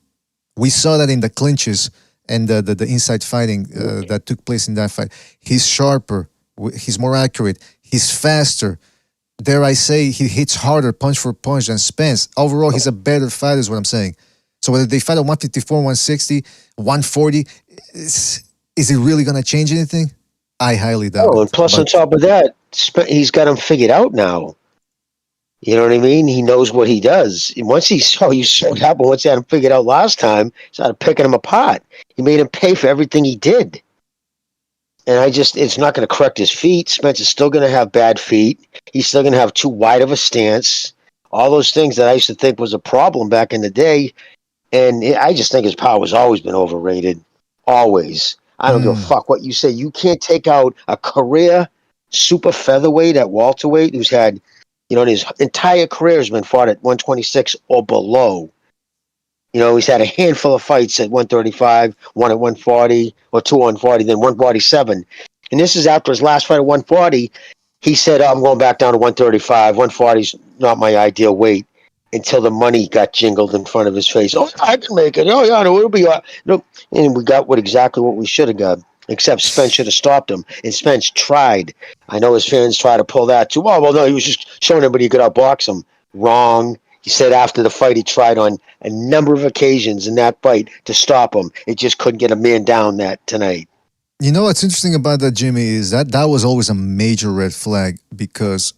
We saw that in the clinches and the inside fighting that took place in that fight. He's sharper. He's more accurate. He's faster. Dare I say, he hits harder punch for punch than Spence. Overall, he's a better fighter is what I'm saying. So whether they fight at 154, 160, 140, is it really going to change anything? I highly doubt Oh, it. and plus on But top of that, he's got him figured out now. You know what I mean? He knows what he does. And once he saw what happened, once he had him figured out last time, he started picking him apart. He made him pay for everything he did. And it's not going to correct his feet. Spence is still going to have bad feet. He's still going to have too wide of a stance. All those things that I used to think was a problem back in the day. And I just think his power has always been overrated. Always. I don't give a fuck what you say. You can't take out a career super featherweight at welterweight who's had, his entire career has been fought at 126 or below. He's had a handful of fights at 135, one at 140, or two 140, then 147. And this is after his last fight at 140. He said, I'm going back down to 135. 140 is not my ideal weight, until the money got jingled in front of his face. Oh, I can make it. Oh, yeah, no, it'll be. No. And we got exactly what we should have got, except Spence should have stopped him. And Spence tried. I know his fans try to pull that too. Oh, well, no, he was just showing everybody he could outbox him. Wrong. He said after the fight he tried on a number of occasions in that fight to stop him. It just couldn't get a man down that tonight. you know what's interesting about that, Jimmy, is that was always a major red flag because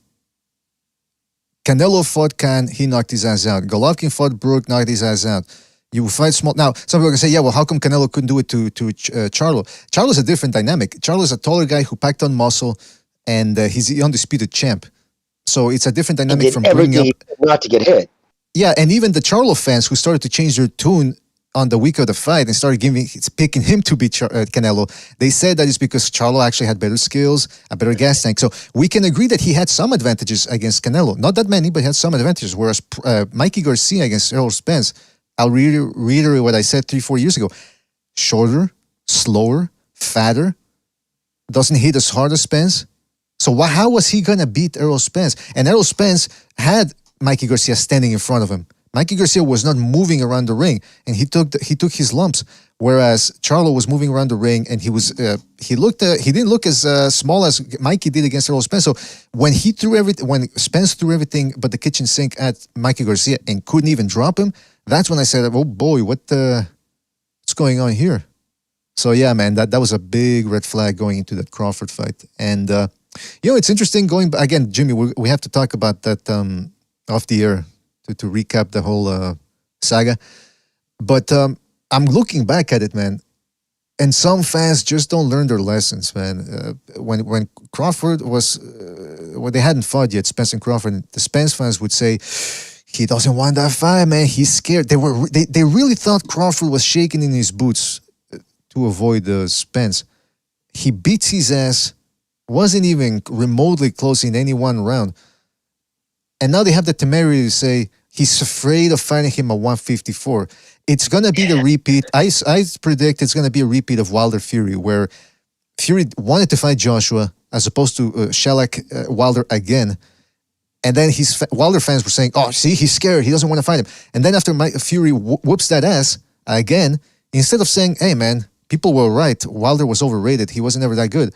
Canelo fought Khan, he knocked his ass out. Golovkin fought Brook, knocked his ass out. You fight small. Now, some people can say, yeah, well, how come Canelo couldn't do it to Charlo? Charlo's a different dynamic. Charlo's a taller guy who packed on muscle, and he's the undisputed champ. So it's a different dynamic He from did bringing everything up. not to get hit. Yeah, and even the Charlo fans who started to change their tune on the week of the fight and started picking him to beat Canelo, they said that it's because Charlo actually had better skills, a better gas tank. So we can agree that he had some advantages against Canelo. Not that many, but he had some advantages. Whereas Mikey Garcia against Errol Spence, I'll reiterate what I said 3-4 years ago. Shorter, slower, fatter, doesn't hit as hard as Spence. So how was he going to beat Errol Spence? And Errol Spence had Mikey Garcia standing in front of him. Mikey Garcia was not moving around the ring, and he took his lumps. Whereas Charlo was moving around the ring, and he didn't look as small as Mikey did against Errol Spence. So when when Spence threw everything but the kitchen sink at Mikey Garcia and couldn't even drop him, that's when I said, "Oh boy, what's going on here?" So yeah, man, that was a big red flag going into that Crawford fight. And it's interesting going again, Jimmy. We have to talk about that off the air to recap the whole saga. But I'm looking back at it, man. and some fans just don't learn their lessons, man. When Crawford was, when they hadn't fought yet, Spence and Crawford, the Spence fans would say, he doesn't want that fight, man. He's scared. They really thought Crawford was shaking in his boots to avoid Spence. He beats his ass, wasn't even remotely close in any one round. And now they have the temerity to say he's afraid of fighting him at 154. It's going to be the repeat. I predict it's going to be a repeat of Wilder Fury, where Fury wanted to fight Joshua as opposed to shellac Wilder again. And then Wilder fans were saying, oh, see, he's scared. He doesn't want to fight him. And then after Fury whoops that ass again, instead of saying, hey, man, people were right. Wilder was overrated. He wasn't ever that good.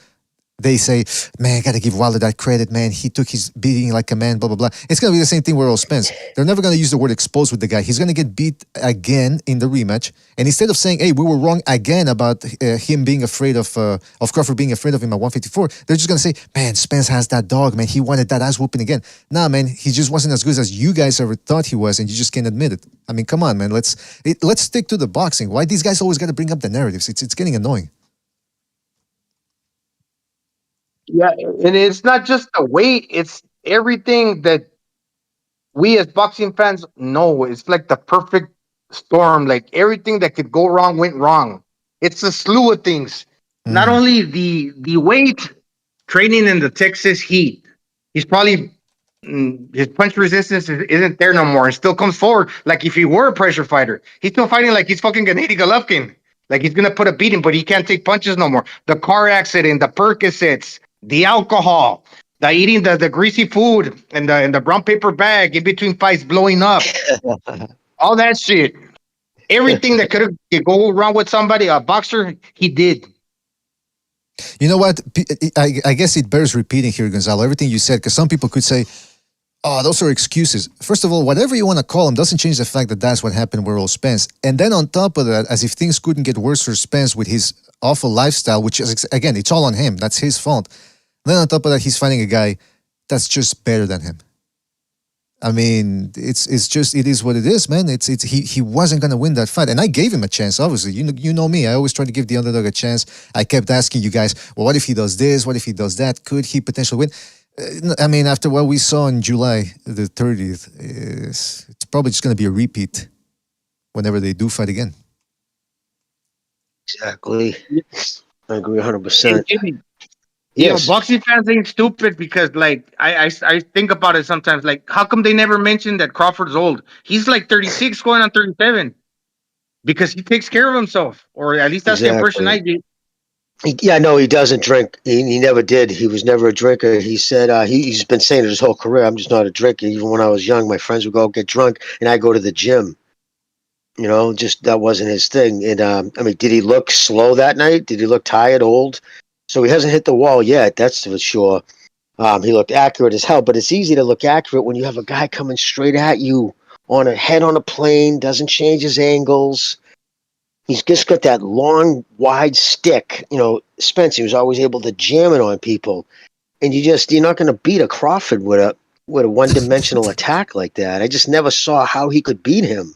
They say, man, I got to give Wilder that credit, man. He took his beating like a man, blah, blah, blah. It's going to be the same thing with Earl Spence. They're never going to use the word exposed with the guy. He's going to get beat again in the rematch. And instead of saying, hey, we were wrong again about him being afraid of Crawford being afraid of him at 154, they're just going to say, man, Spence has that dog, man. He wanted that ass whooping again. Nah, man, he just wasn't as good as you guys ever thought he was, and you just can't admit it. I mean, come on, man. Let's stick to the boxing. Why these guys always got to bring up the narratives? It's getting annoying. Yeah, and it's not just the weight; it's everything that we as boxing fans know. It's like the perfect storm. Like everything that could go wrong went wrong. It's a slew of things. Not only the weight, training in the Texas heat. He's probably his punch resistance isn't there no more, and still comes forward like if he were a pressure fighter. He's still fighting like he's fucking Gennady Golovkin. Like he's gonna put a beating, but he can't take punches no more. The car accident, the Percocets, the alcohol, the eating the greasy food and the brown paper bag in between fights blowing up. All that shit. Everything that could go wrong with somebody, a boxer, he did. You know what? I guess it bears repeating here, Gonzalo, everything you said, because some people could say, oh, those are excuses. First of all, whatever you want to call them doesn't change the fact that that's what happened with Earl Spence. And then on top of that, as if things couldn't get worse for Spence with his awful lifestyle, which is, again, it's all on him. That's his fault. Then on top of that, he's fighting a guy that's just better than him. I mean, it is what it is, man. He wasn't gonna win that fight, and I gave him a chance. Obviously, you know me. I always try to give the underdog a chance. I kept asking you guys, well, what if he does this? What if he does that? Could he potentially win? I mean, after what we saw in July the 30th, it's probably just gonna be a repeat whenever they do fight again. Exactly. I agree 100%. Yes. You know, boxing fans ain't stupid because, like, I think about it sometimes. Like, how come they never mentioned that Crawford's old? He's like 36 going on 37 because he takes care of himself, or at least that's the impression I get. Yeah, no, he doesn't drink. He never did. He was never a drinker. He said he's been saying it his whole career, I'm just not a drinker. Even when I was young, my friends would go get drunk, and I go to the gym. You know, just that wasn't his thing. And, I mean, did he look slow that night? Did he look tired, old? So he hasn't hit the wall yet, that's for sure. He looked accurate as hell, but it's easy to look accurate when you have a guy coming straight at you on a head on a plane, doesn't change his angles. He's just got that long, wide stick. You know, Spence, he was always able to jam it on people. And you're not going to beat a Crawford with a one-dimensional attack like that. I just never saw how he could beat him.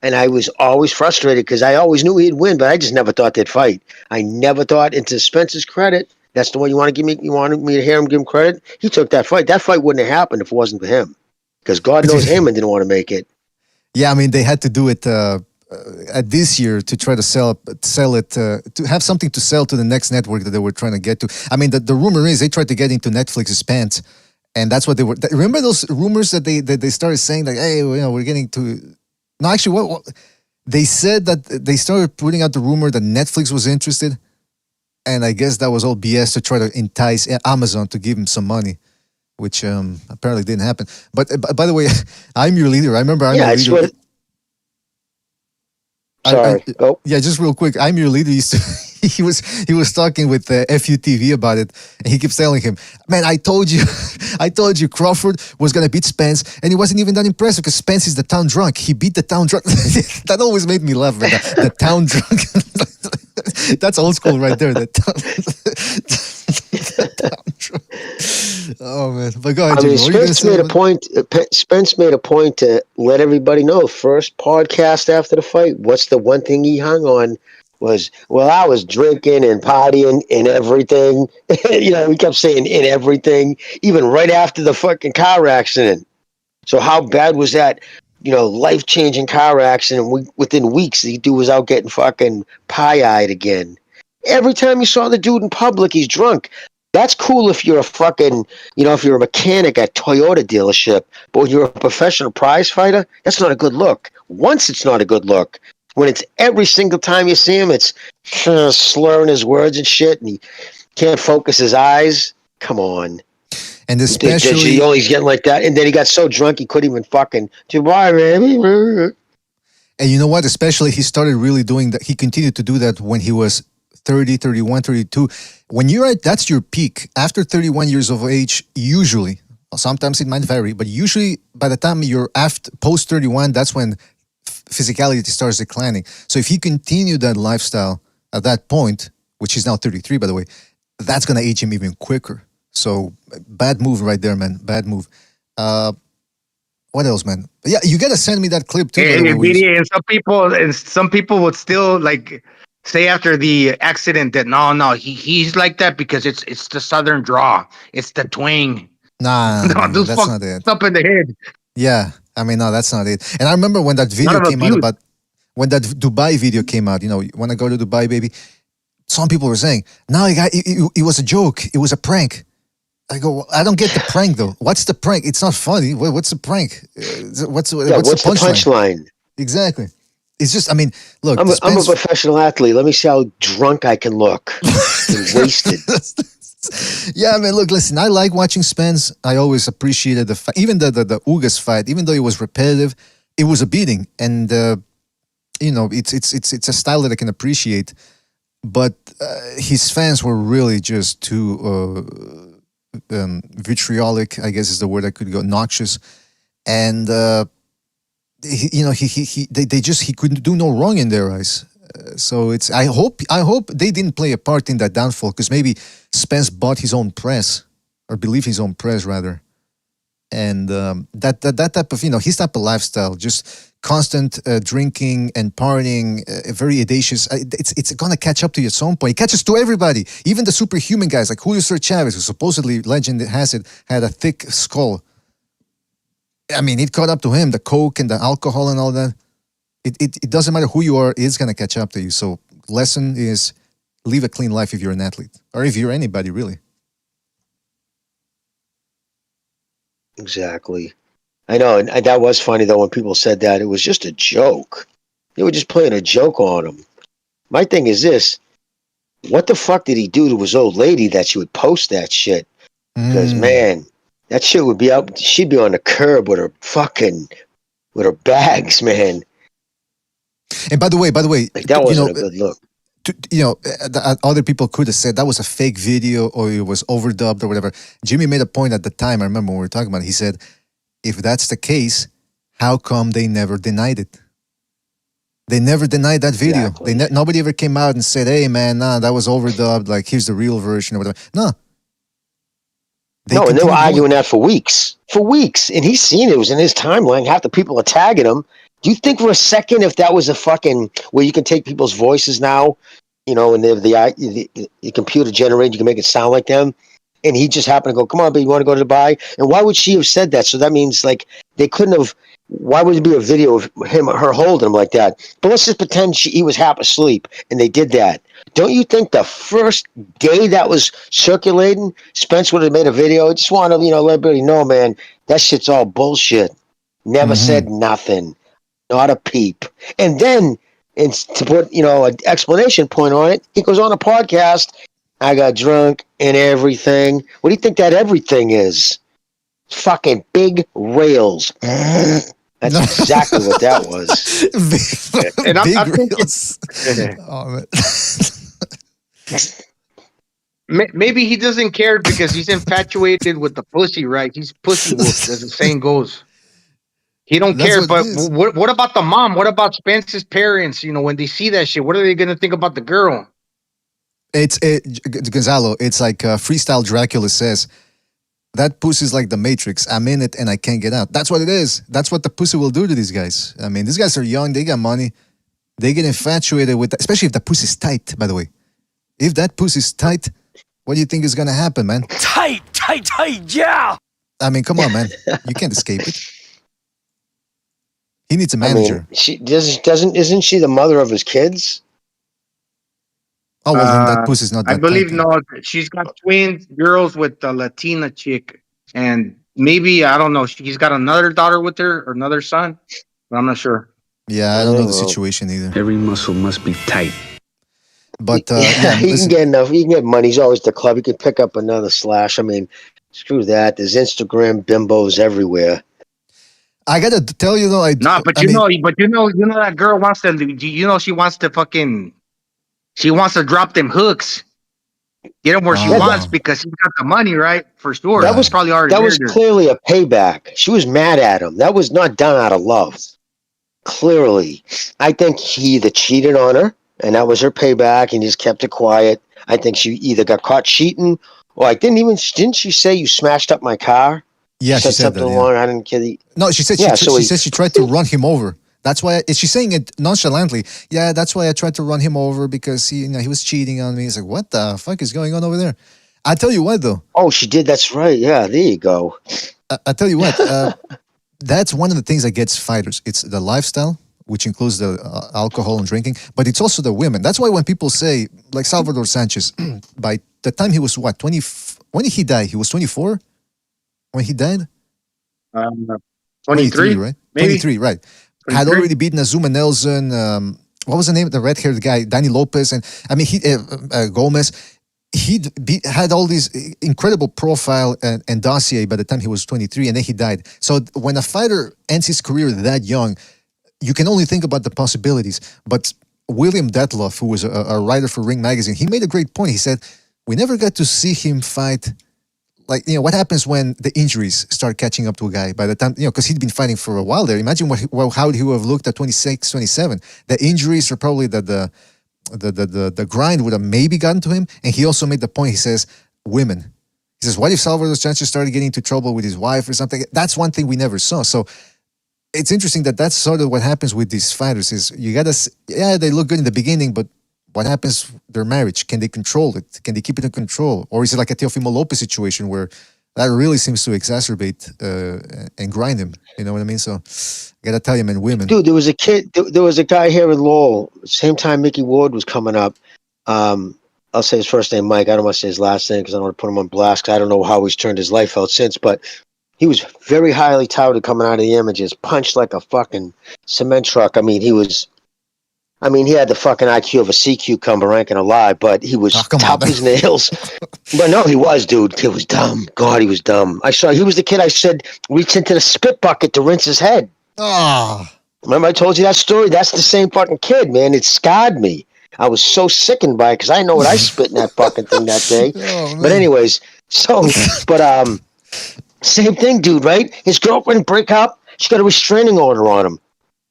And I was always frustrated because I always knew he'd win, but I just never thought they'd fight. I never thought, and to Spence's credit, that's the one you want to give me. You wanted me to hear him give him credit? He took that fight. That fight wouldn't have happened if it wasn't for him. Because God knows Heyman didn't want to make it. Yeah, I mean, they had to do it at this year to try to sell it, to have something to sell to the next network that they were trying to get to. I mean, the rumor is they tried to get into Netflix's pants. And that's what they were. Remember those rumors that they started saying, like, hey, you know, we're getting to. No, actually, what they said that they started putting out the rumor that Netflix was interested, and I guess that was all BS to try to entice Amazon to give him some money, which apparently didn't happen. But by the way, I'm your leader. I remember I'm your leader. Sorry. Go. Yeah, just real quick. I'm your leader. He was talking with FUTV about it, and he keeps telling him, "Man, I told you Crawford was gonna beat Spence, and he wasn't even that impressive because Spence is the town drunk. He beat the town drunk." That always made me laugh. The town drunk. That's old school right there. The town drunk. Oh man! But go ahead. I mean, Spence made a point to let everybody know. First podcast after the fight, what's the one thing he hung on? was, well, I was drinking and partying and everything. We kept saying in everything, even right after the fucking car accident. So how bad was that? Life-changing car accident. Within weeks, the dude was out getting fucking pie-eyed again. Every time you saw the dude in public, he's drunk. That's cool if you're a fucking, if you're a mechanic at Toyota dealership. But when you're a professional prize fighter, that's not a good look. Once it's not a good look. When it's every single time you see him, it's slurring his words and shit, and he can't focus his eyes. Come on. And especially, he's getting like that, and then he got so drunk he couldn't even fucking goodbye, baby. And you know what? Especially, he started really doing that. He continued to do that when he was 30, 31, 32. When you're at, that's your peak. After 31 years of age, usually, sometimes it might vary, but usually by the time you're post 31, that's when physicality starts declining. So if he continued that lifestyle at that point, which he's now 33, by the way, that's going to age him even quicker. So bad move right there, man. Bad move. What else, man? Yeah, you gotta send me that clip too. And some people would still like say after the accident that no, he's like that because it's the southern draw, it's the twang. Nah, that's not it. Up in the head. Yeah, I mean, no, that's not it. And I remember when that video came out about when that Dubai video came out. When I go to Dubai, baby, some people were saying, "No, it was a joke. It was a prank." I go, I don't get the prank though. What's the prank? It's not funny. What's the prank? What's the punchline? Exactly. It's just, I mean, look. I'm a professional athlete. Let me see how drunk I can look. And wasted. Yeah, man. Look, listen. I like watching Spence. I always appreciated the fight, even the Ugas fight. Even though it was repetitive, it was a beating, and it's a style that I can appreciate. But his fans were really just too. Vitriolic, I guess is the word I could go, noxious, and he couldn't do no wrong in their eyes. So it's I hope they didn't play a part in that downfall, because maybe Spence bought his own press, or believed his own press rather, and that type of his type of lifestyle, just constant drinking and partying, very audacious. It's gonna catch up to you at some point. It catches to everybody, even the superhuman guys like Julio Cesar Chavez, who supposedly, legend has it, had a thick skull. I mean, it caught up to him. The coke and the alcohol and all that. It doesn't matter who you are; it's gonna catch up to you. So, lesson is live a clean life if you're an athlete, or if you're anybody really. Exactly. I know, and that was funny though when people said that it was just a joke. They were just playing a joke on him. My thing is this: what the fuck did he do to his old lady that she would post that shit? Because man, that shit would be out. She'd be on the curb with her bags, man. And by the way, like that wasn't a good look. Other people could have said that was a fake video or it was overdubbed or whatever. Jimmy made a point at the time. I remember when we were talking about it. He said, if that's the case, how come they never denied it? They never denied that video. Exactly. Nobody ever came out and said, hey, man, nah, that was overdubbed. Like, here's the real version or whatever. No. And they were arguing that for weeks. For weeks. And he's seen it. It was in his timeline. Half the people are tagging him. Do you think for a second if that was a fucking, where you can take people's voices now, and the computer generated, you can make it sound like them, and he just happened to go, come on, baby, you want to go to Dubai? And why would she have said that? So that means, like, they couldn't have, why would it be a video of her holding him like that? But let's just pretend he was half asleep, and they did that. Don't you think the first day that was circulating, Spence would have made a video? I just want to, let everybody know, man, that shit's all bullshit. Never said nothing. Not a peep. And then, to put, an explanation point on it, he goes on a podcast, I got drunk and everything. What do you think that everything is? Fucking big rails. That's exactly what that was. And I'm thinking, maybe he doesn't care because he's infatuated with the pussy, right? He's pussy wolf, as the saying goes. He don't care, but what about the mom? What about Spence's parents? When they see that shit, what are they going to think about the girl? Gonzalo, it's like Freestyle Dracula says, that pussy's like the Matrix. I'm in it and I can't get out. That's what it is. That's what the pussy will do to these guys. I mean, these guys are young. They got money. They get infatuated with that, especially if the pussy's tight, by the way. If that pussy's tight, what do you think is going to happen, man? Tight, yeah. I mean, come on, man. You can't escape it. He needs a manager. I mean, she isn't she the mother of his kids? Oh, well, then that pussy's not that I believe tight, no. She's got twin girls with the Latina chick, and maybe I don't know. He's got another daughter with her or another son, but I'm not sure. Yeah, I don't know the situation either. Every muscle must be tight. But he can get enough. He can get money. He's always at the club. He can pick up another slash. I mean, screw that. There's Instagram bimbos everywhere. I gotta tell you though, but you know that girl wants to. She wants to she wants to drop them hooks, get him where she wants because she's got the money, right? For sure. That was probably already. That was clearly a payback. She was mad at him. That was not done out of love. Clearly, I think he either cheated on her, and that was her payback, and just kept it quiet. I think she either got caught cheating, or didn't she say you smashed up my car? Yeah, she said something that, along. I didn't kill you. No, she said she tried to run him over. That's why she's saying it nonchalantly. Yeah, that's why I tried to run him over because he was cheating on me. It's like, what the fuck is going on over there? I tell you what, though. Oh, she did. That's right. Yeah, there you go. I tell you what. That's one of the things that gets fighters. It's the lifestyle, which includes the alcohol and drinking, but it's also the women. That's why when people say, like Salvador Sanchez, by the time he was 20? When did he die? He was 24 when he died. 23, right? Maybe. 23, right? 23? Had already beaten Azuma Nelson. What was the name of the red-haired guy? Danny Lopez, and I mean Gomez. He had all these incredible profile and dossier by the time he was 23, and then he died. So when a fighter ends his career that young, you can only think about the possibilities. But William Detloff, who was a writer for Ring Magazine, he made a great point. He said, we never got to see him fight. Like, what happens when the injuries start catching up to a guy by the time, because he'd been fighting for a while there. Imagine how he would have looked at 26, 27. The injuries are probably the grind would have maybe gotten to him. And he also made the point, he says, women. He says, what if Salvador Sanchez started getting into trouble with his wife or something? That's one thing we never saw. So it's interesting that's sort of what happens with these fighters is they look good in the beginning, but what happens their marriage? Can they control it? Can they keep it in control? Or is it like a Teofimo Lopez situation where that really seems to exacerbate and grind him? You know what I mean? So I gotta tell you, man, women. Dude, there was a guy here in Lowell, same time Mickey Ward was coming up. I'll say his first name, Mike. I don't want to say his last name because I don't want to put him on blast. I don't know how he's turned his life out since, but he was very highly touted coming out of the images, punched like a fucking cement truck. I mean, he had the fucking IQ of a sea cucumber, ranking alive, but he was tough as nails. But no, he was, dude. He was dumb. God, he was dumb. He was the kid I said reached into the spit bucket to rinse his head. Oh. Remember I told you that story? That's the same fucking kid, man. It scarred me. I was so sickened by it because I know what I spit in that fucking thing that day. Oh, but anyways, same thing, dude, right? His girlfriend break up. She got a restraining order on him.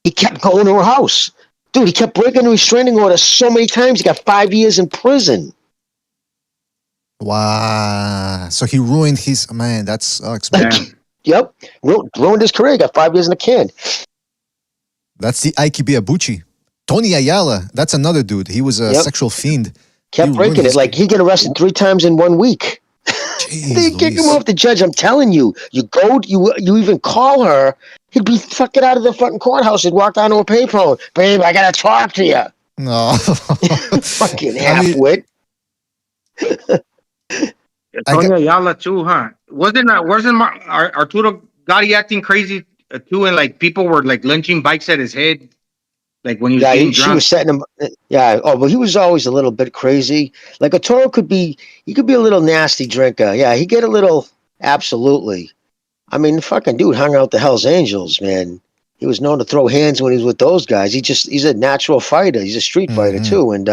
He kept going to her house. Dude, he kept breaking the restraining order so many times. He got 5 years in prison. Wow. So he ruined his... Man, that sucks, man. Yep. Ruined his career. He got 5 years in the can. That's the Ike Biabuchi. Tony Ayala, that's another dude. He was a sexual fiend. Kept breaking it. Like, he got arrested 3 times in 1 week. They kick him off the judge. I'm telling you. You even call her... He'd be fucking out of the fucking courthouse. He'd walk down to a payphone. Babe, I gotta talk to you. No. Fucking half-wit. Antonio Ayala too, huh? Wasn't Arturo Gotti acting crazy too? And like people were like lynching bikes at his head, like when he was getting drunk. She was setting him. Yeah. Oh, but he was always a little bit crazy. Like Arturo could be a little nasty drinker. Yeah, he get a little. Absolutely. I mean, the fucking dude hung out the Hells Angels, man. He was known to throw hands when he was with those guys. He's a natural fighter. He's a street fighter too. And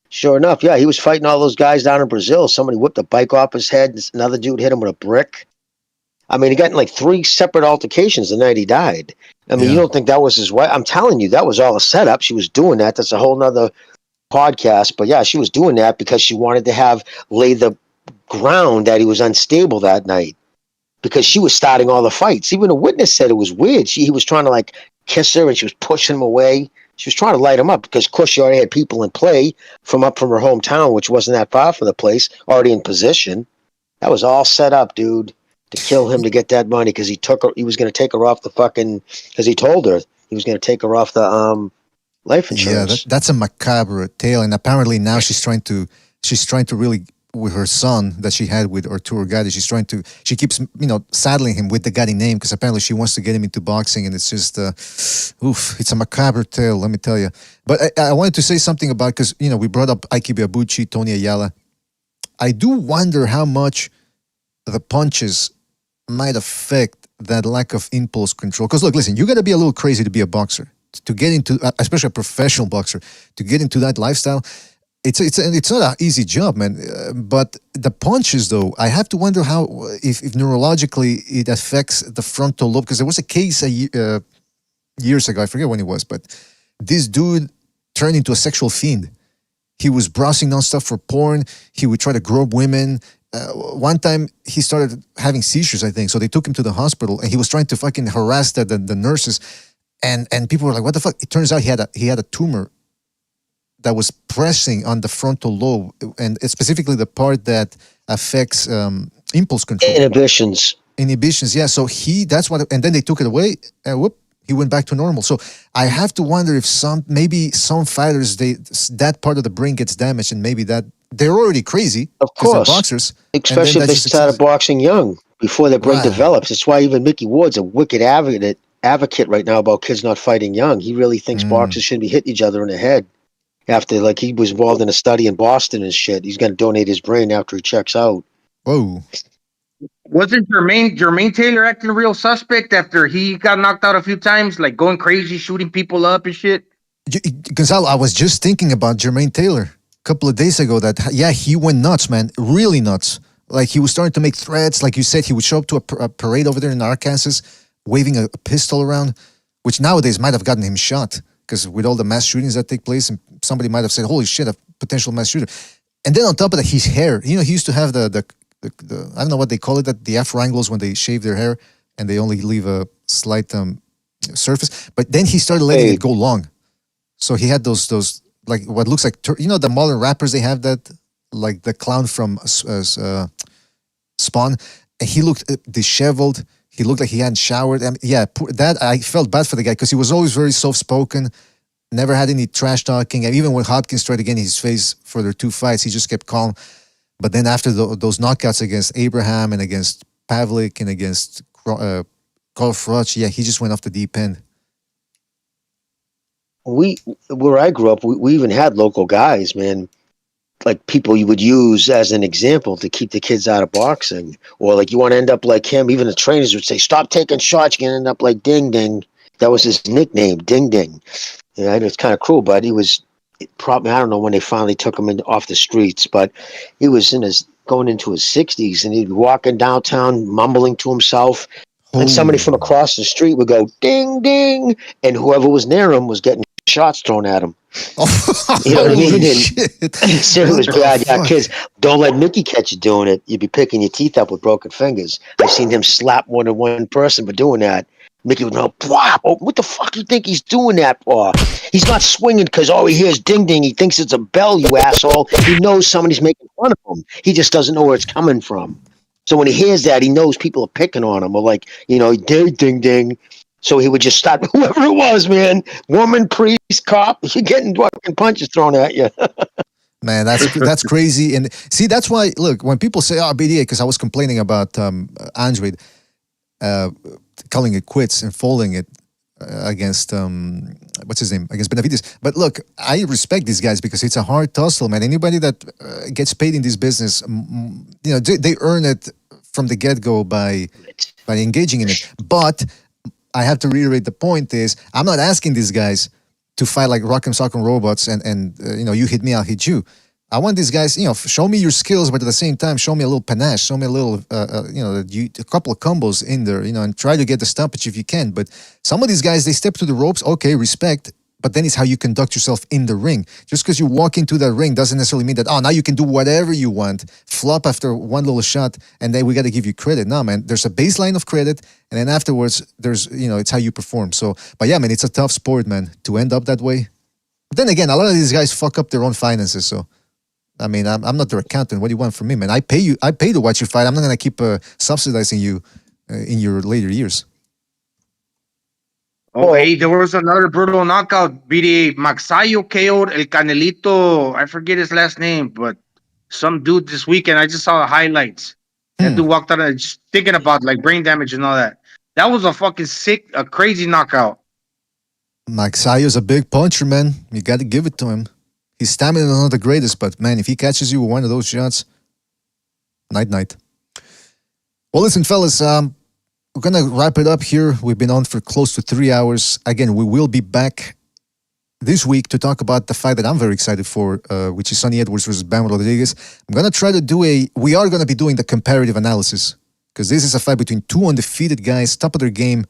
sure enough, yeah, he was fighting all those guys down in Brazil. Somebody whipped a bike off his head. Another dude hit him with a brick. I mean, he got in like 3 separate altercations the night he died. I mean, you don't think that was his wife? I'm telling you, that was all a setup. She was doing that. That's a whole nother podcast. But yeah, she was doing that because she wanted to lay the ground that he was unstable that night. Because she was starting all the fights. Even a witness said it was weird. He was trying to like kiss her and she was pushing him away. She was trying to light him up because, of course, she already had people in play from her hometown, which wasn't that far from the place, already in position. That was all set up, dude, to kill him to get that money because he was going to take her off the fucking, because he told her he was going to take her off the life insurance. Yeah, that's a macabre tale, and apparently now she's trying to really, with her son that she had with her tour guide, she keeps saddling him with the Gotti name because apparently she wants to get him into boxing, and it's just it's a macabre tale, let me tell you. But I wanted to say something about, because we brought up Ike Biabucci, Tony Ayala. I do wonder how much the punches might affect that lack of impulse control. Because look, listen, you got to be a little crazy to be a boxer, to get into, especially a professional boxer, to get into that lifestyle. It's not an easy job, man. But the punches, though, I have to wonder how, if neurologically it affects the frontal lobe. Because there was a case years ago, I forget when it was, but this dude turned into a sexual fiend. He was browsing nonstop for porn. He would try to grope women. One time he started having seizures, I think. So they took him to the hospital, and he was trying to fucking harass the nurses. And people were like, "What the fuck?" It turns out he had a tumor that was pressing on the frontal lobe, and it's specifically the part that affects impulse control. Inhibitions, yeah. So that's what, and then they took it away, and he went back to normal. So I have to wonder if maybe some fighters, that part of the brain gets damaged, and maybe that they're already crazy. Of course, they're boxers, especially if they started boxing young before their brain develops. That's why even Mickey Ward's a wicked advocate right now about kids not fighting young. He really thinks boxers shouldn't be hitting each other in the head. After, like, he was involved in a study in Boston and shit. He's going to donate his brain after he checks out. Whoa. Wasn't Jermaine Taylor acting a real suspect after he got knocked out a few times, like going crazy, shooting people up and shit? Gonzalo, I was just thinking about Jermaine Taylor a couple of days ago that, yeah, he went nuts, man. Really nuts. Like, he was starting to make threats. Like you said, he would show up to a parade over there in Arkansas, waving a pistol around, which nowadays might have gotten him shot. Because with all the mass shootings that take place, and somebody might have said, "Holy shit, a potential mass shooter." And then on top of that, his hair. He used to have the I don't know what they call it, the Afro-Anglos when they shave their hair and they only leave a slight surface. But then he started letting it go long. So he had those like what looks like the modern rappers, they have that, like the clown from Spawn, and he looked disheveled. He looked like he hadn't showered. That I felt bad for the guy because he was always very soft-spoken, never had any trash talking. And even when Hopkins tried to get in his face for their 2 fights, he just kept calm. But then after those knockouts against Abraham and against Pavlik and against Crawford, he just went off the deep end. Where I grew up, we even had local guys, man. Like people you would use as an example to keep the kids out of boxing, or like you want to end up like him. Even the trainers would say, "Stop taking shots, you're gonna end up like Ding Ding." That was his nickname, Ding Ding. Yeah, it's kind of cruel, but he was probably, I don't know when they finally took him off the streets, but he was going into his 60s, and he'd be walking downtown mumbling to himself, and somebody from across the street would go ding ding, and whoever was near him was getting shots thrown at him. You know what I mean? So it was bad. Yeah, kids, don't let Mickey catch you doing it. You'd be picking your teeth up with broken fingers. I've seen him slap more than one person for doing that. Mickey would know, what the fuck do you think he's doing that for? He's not swinging because all he hears ding ding. He thinks it's a bell, you asshole. He knows somebody's making fun of him. He just doesn't know where it's coming from. So when he hears that, he knows people are picking on him, or like, ding ding. So he would just stop, whoever it was, man, woman, priest, cop, you're getting fucking punches thrown at you. Man, that's crazy. And see, that's why, look, when people say, BDA, because I was complaining about Andre calling it quits and folding it against, what's his name, against Benavides. But look, I respect these guys because it's a hard tussle, man. Anybody that gets paid in this business, they earn it from the get-go by engaging in it. But I have to reiterate the point is, I'm not asking these guys to fight like Rock'em Sock'em Robots and you hit me, I'll hit you. I want these guys, show me your skills, but at the same time, show me a little panache, show me a little, a couple of combos in there, and try to get the stoppage if you can. But some of these guys, they step to the ropes, okay, respect, but then it's how you conduct yourself in the ring. Just because you walk into that ring doesn't necessarily mean that, now you can do whatever you want, flop after one little shot, and then we got to give you credit. No, man, there's a baseline of credit, and then afterwards, there's, it's how you perform. So, but yeah, man, it's a tough sport, man, to end up that way. But then again, a lot of these guys fuck up their own finances, so. I mean, I'm not their accountant. What do you want from me, man? I pay to watch you fight. I'm not going to keep subsidizing you in your later years. Oh, hey, there was another brutal knockout. BDA Maxayo KO'd El Canelito. I forget his last name, but some dude this weekend. I just saw the highlights. That dude walked out and just thinking about like brain damage and all that. That was a fucking crazy knockout. Maxayo's a big puncher, man. You got to give it to him. His stamina is not the greatest, but man, if he catches you with one of those shots, night. Well, listen, fellas, we're going to wrap it up here. We've been on for close to 3 hours. Again, we will be back this week to talk about the fight that I'm very excited for, which is Sonny Edwards versus Bam Rodriguez. I'm going to try to we are going to be doing the comparative analysis, because this is a fight between two undefeated guys, top of their game.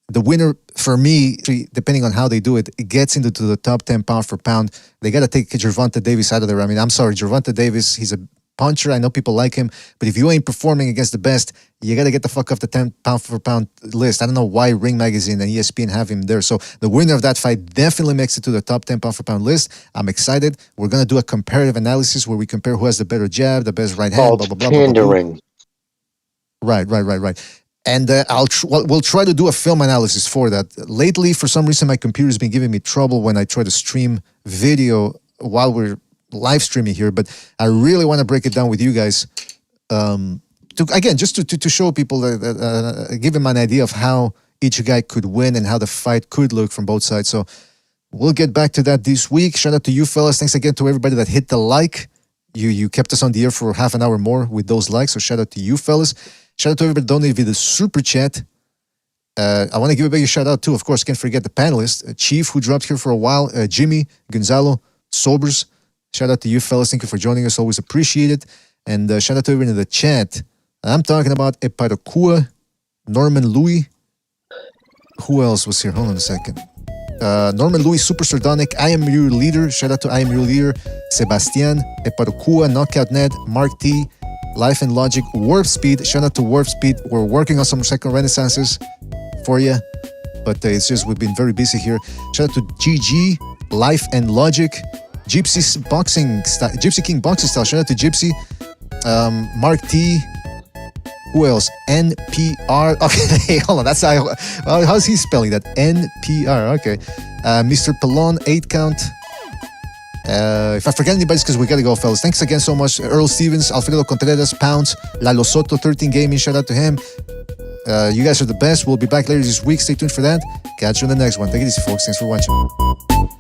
The winner, for me, depending on how they do it, it gets into the top 10 pound for pound. They got to take Gervonta Davis out of there. I mean, I'm sorry, Gervonta Davis, he's a puncher. I know people like him, but if you ain't performing against the best, you got to get the fuck off the 10 pound for pound list. I don't know why Ring Magazine and ESPN have him there. So the winner of that fight definitely makes it to the top 10 pound for pound list. I'm excited. We're going to do a comparative analysis where we compare who has the better jab, the best right hand, blah, blah, blah, pandering. Right. And we'll try to do a film analysis for that. Lately, for some reason, my computer's been giving me trouble when I try to stream video while we're live streaming here. But I really want to break it down with you guys. Just to show people, give them an idea of how each guy could win and how the fight could look from both sides. So we'll get back to that this week. Shout out to you fellas. Thanks again to everybody that hit the like. You kept us on the air for half an hour more with those likes. So shout out to you fellas. Shout out to everybody donated via the super chat. I want to give a big shout out too. Of course, can't forget the panelists. Chief, who dropped here for a while. Jimmy, Gonzalo, Sobers. Shout out to you fellas. Thank you for joining us. Always appreciate it. And shout out to everyone in the chat. I'm talking about Eparakua, Norman Louis. Who else was here? Hold on a second. Norman Louis, Super Sardonic, I Am Your Leader. Shout out to I Am Your Leader. Sebastian, Eparakua, Knockout Ned, Mark T, Life and Logic, Warp Speed. Shout out to Warp Speed. We're working on some second renaissances for you, but it's just we've been very busy here. Shout out to GG, Life and Logic, Gypsy King Boxing Style. Shout out to Gypsy, Mark T. Who else? NPR. Okay, hold on. That's how's he spelling that? NPR. Okay, Mr. Pelon, 8 count. If I forget anybody, it's because we gotta go, fellas. Thanks again so much. Earl Stevens, Alfredo Contreras, Pounds, Lalo Soto, 13 Gaming. Shout out to him. You guys are the best. We'll be back later this week. Stay tuned for that. Catch you on the next one. Take it easy, folks. Thanks for watching.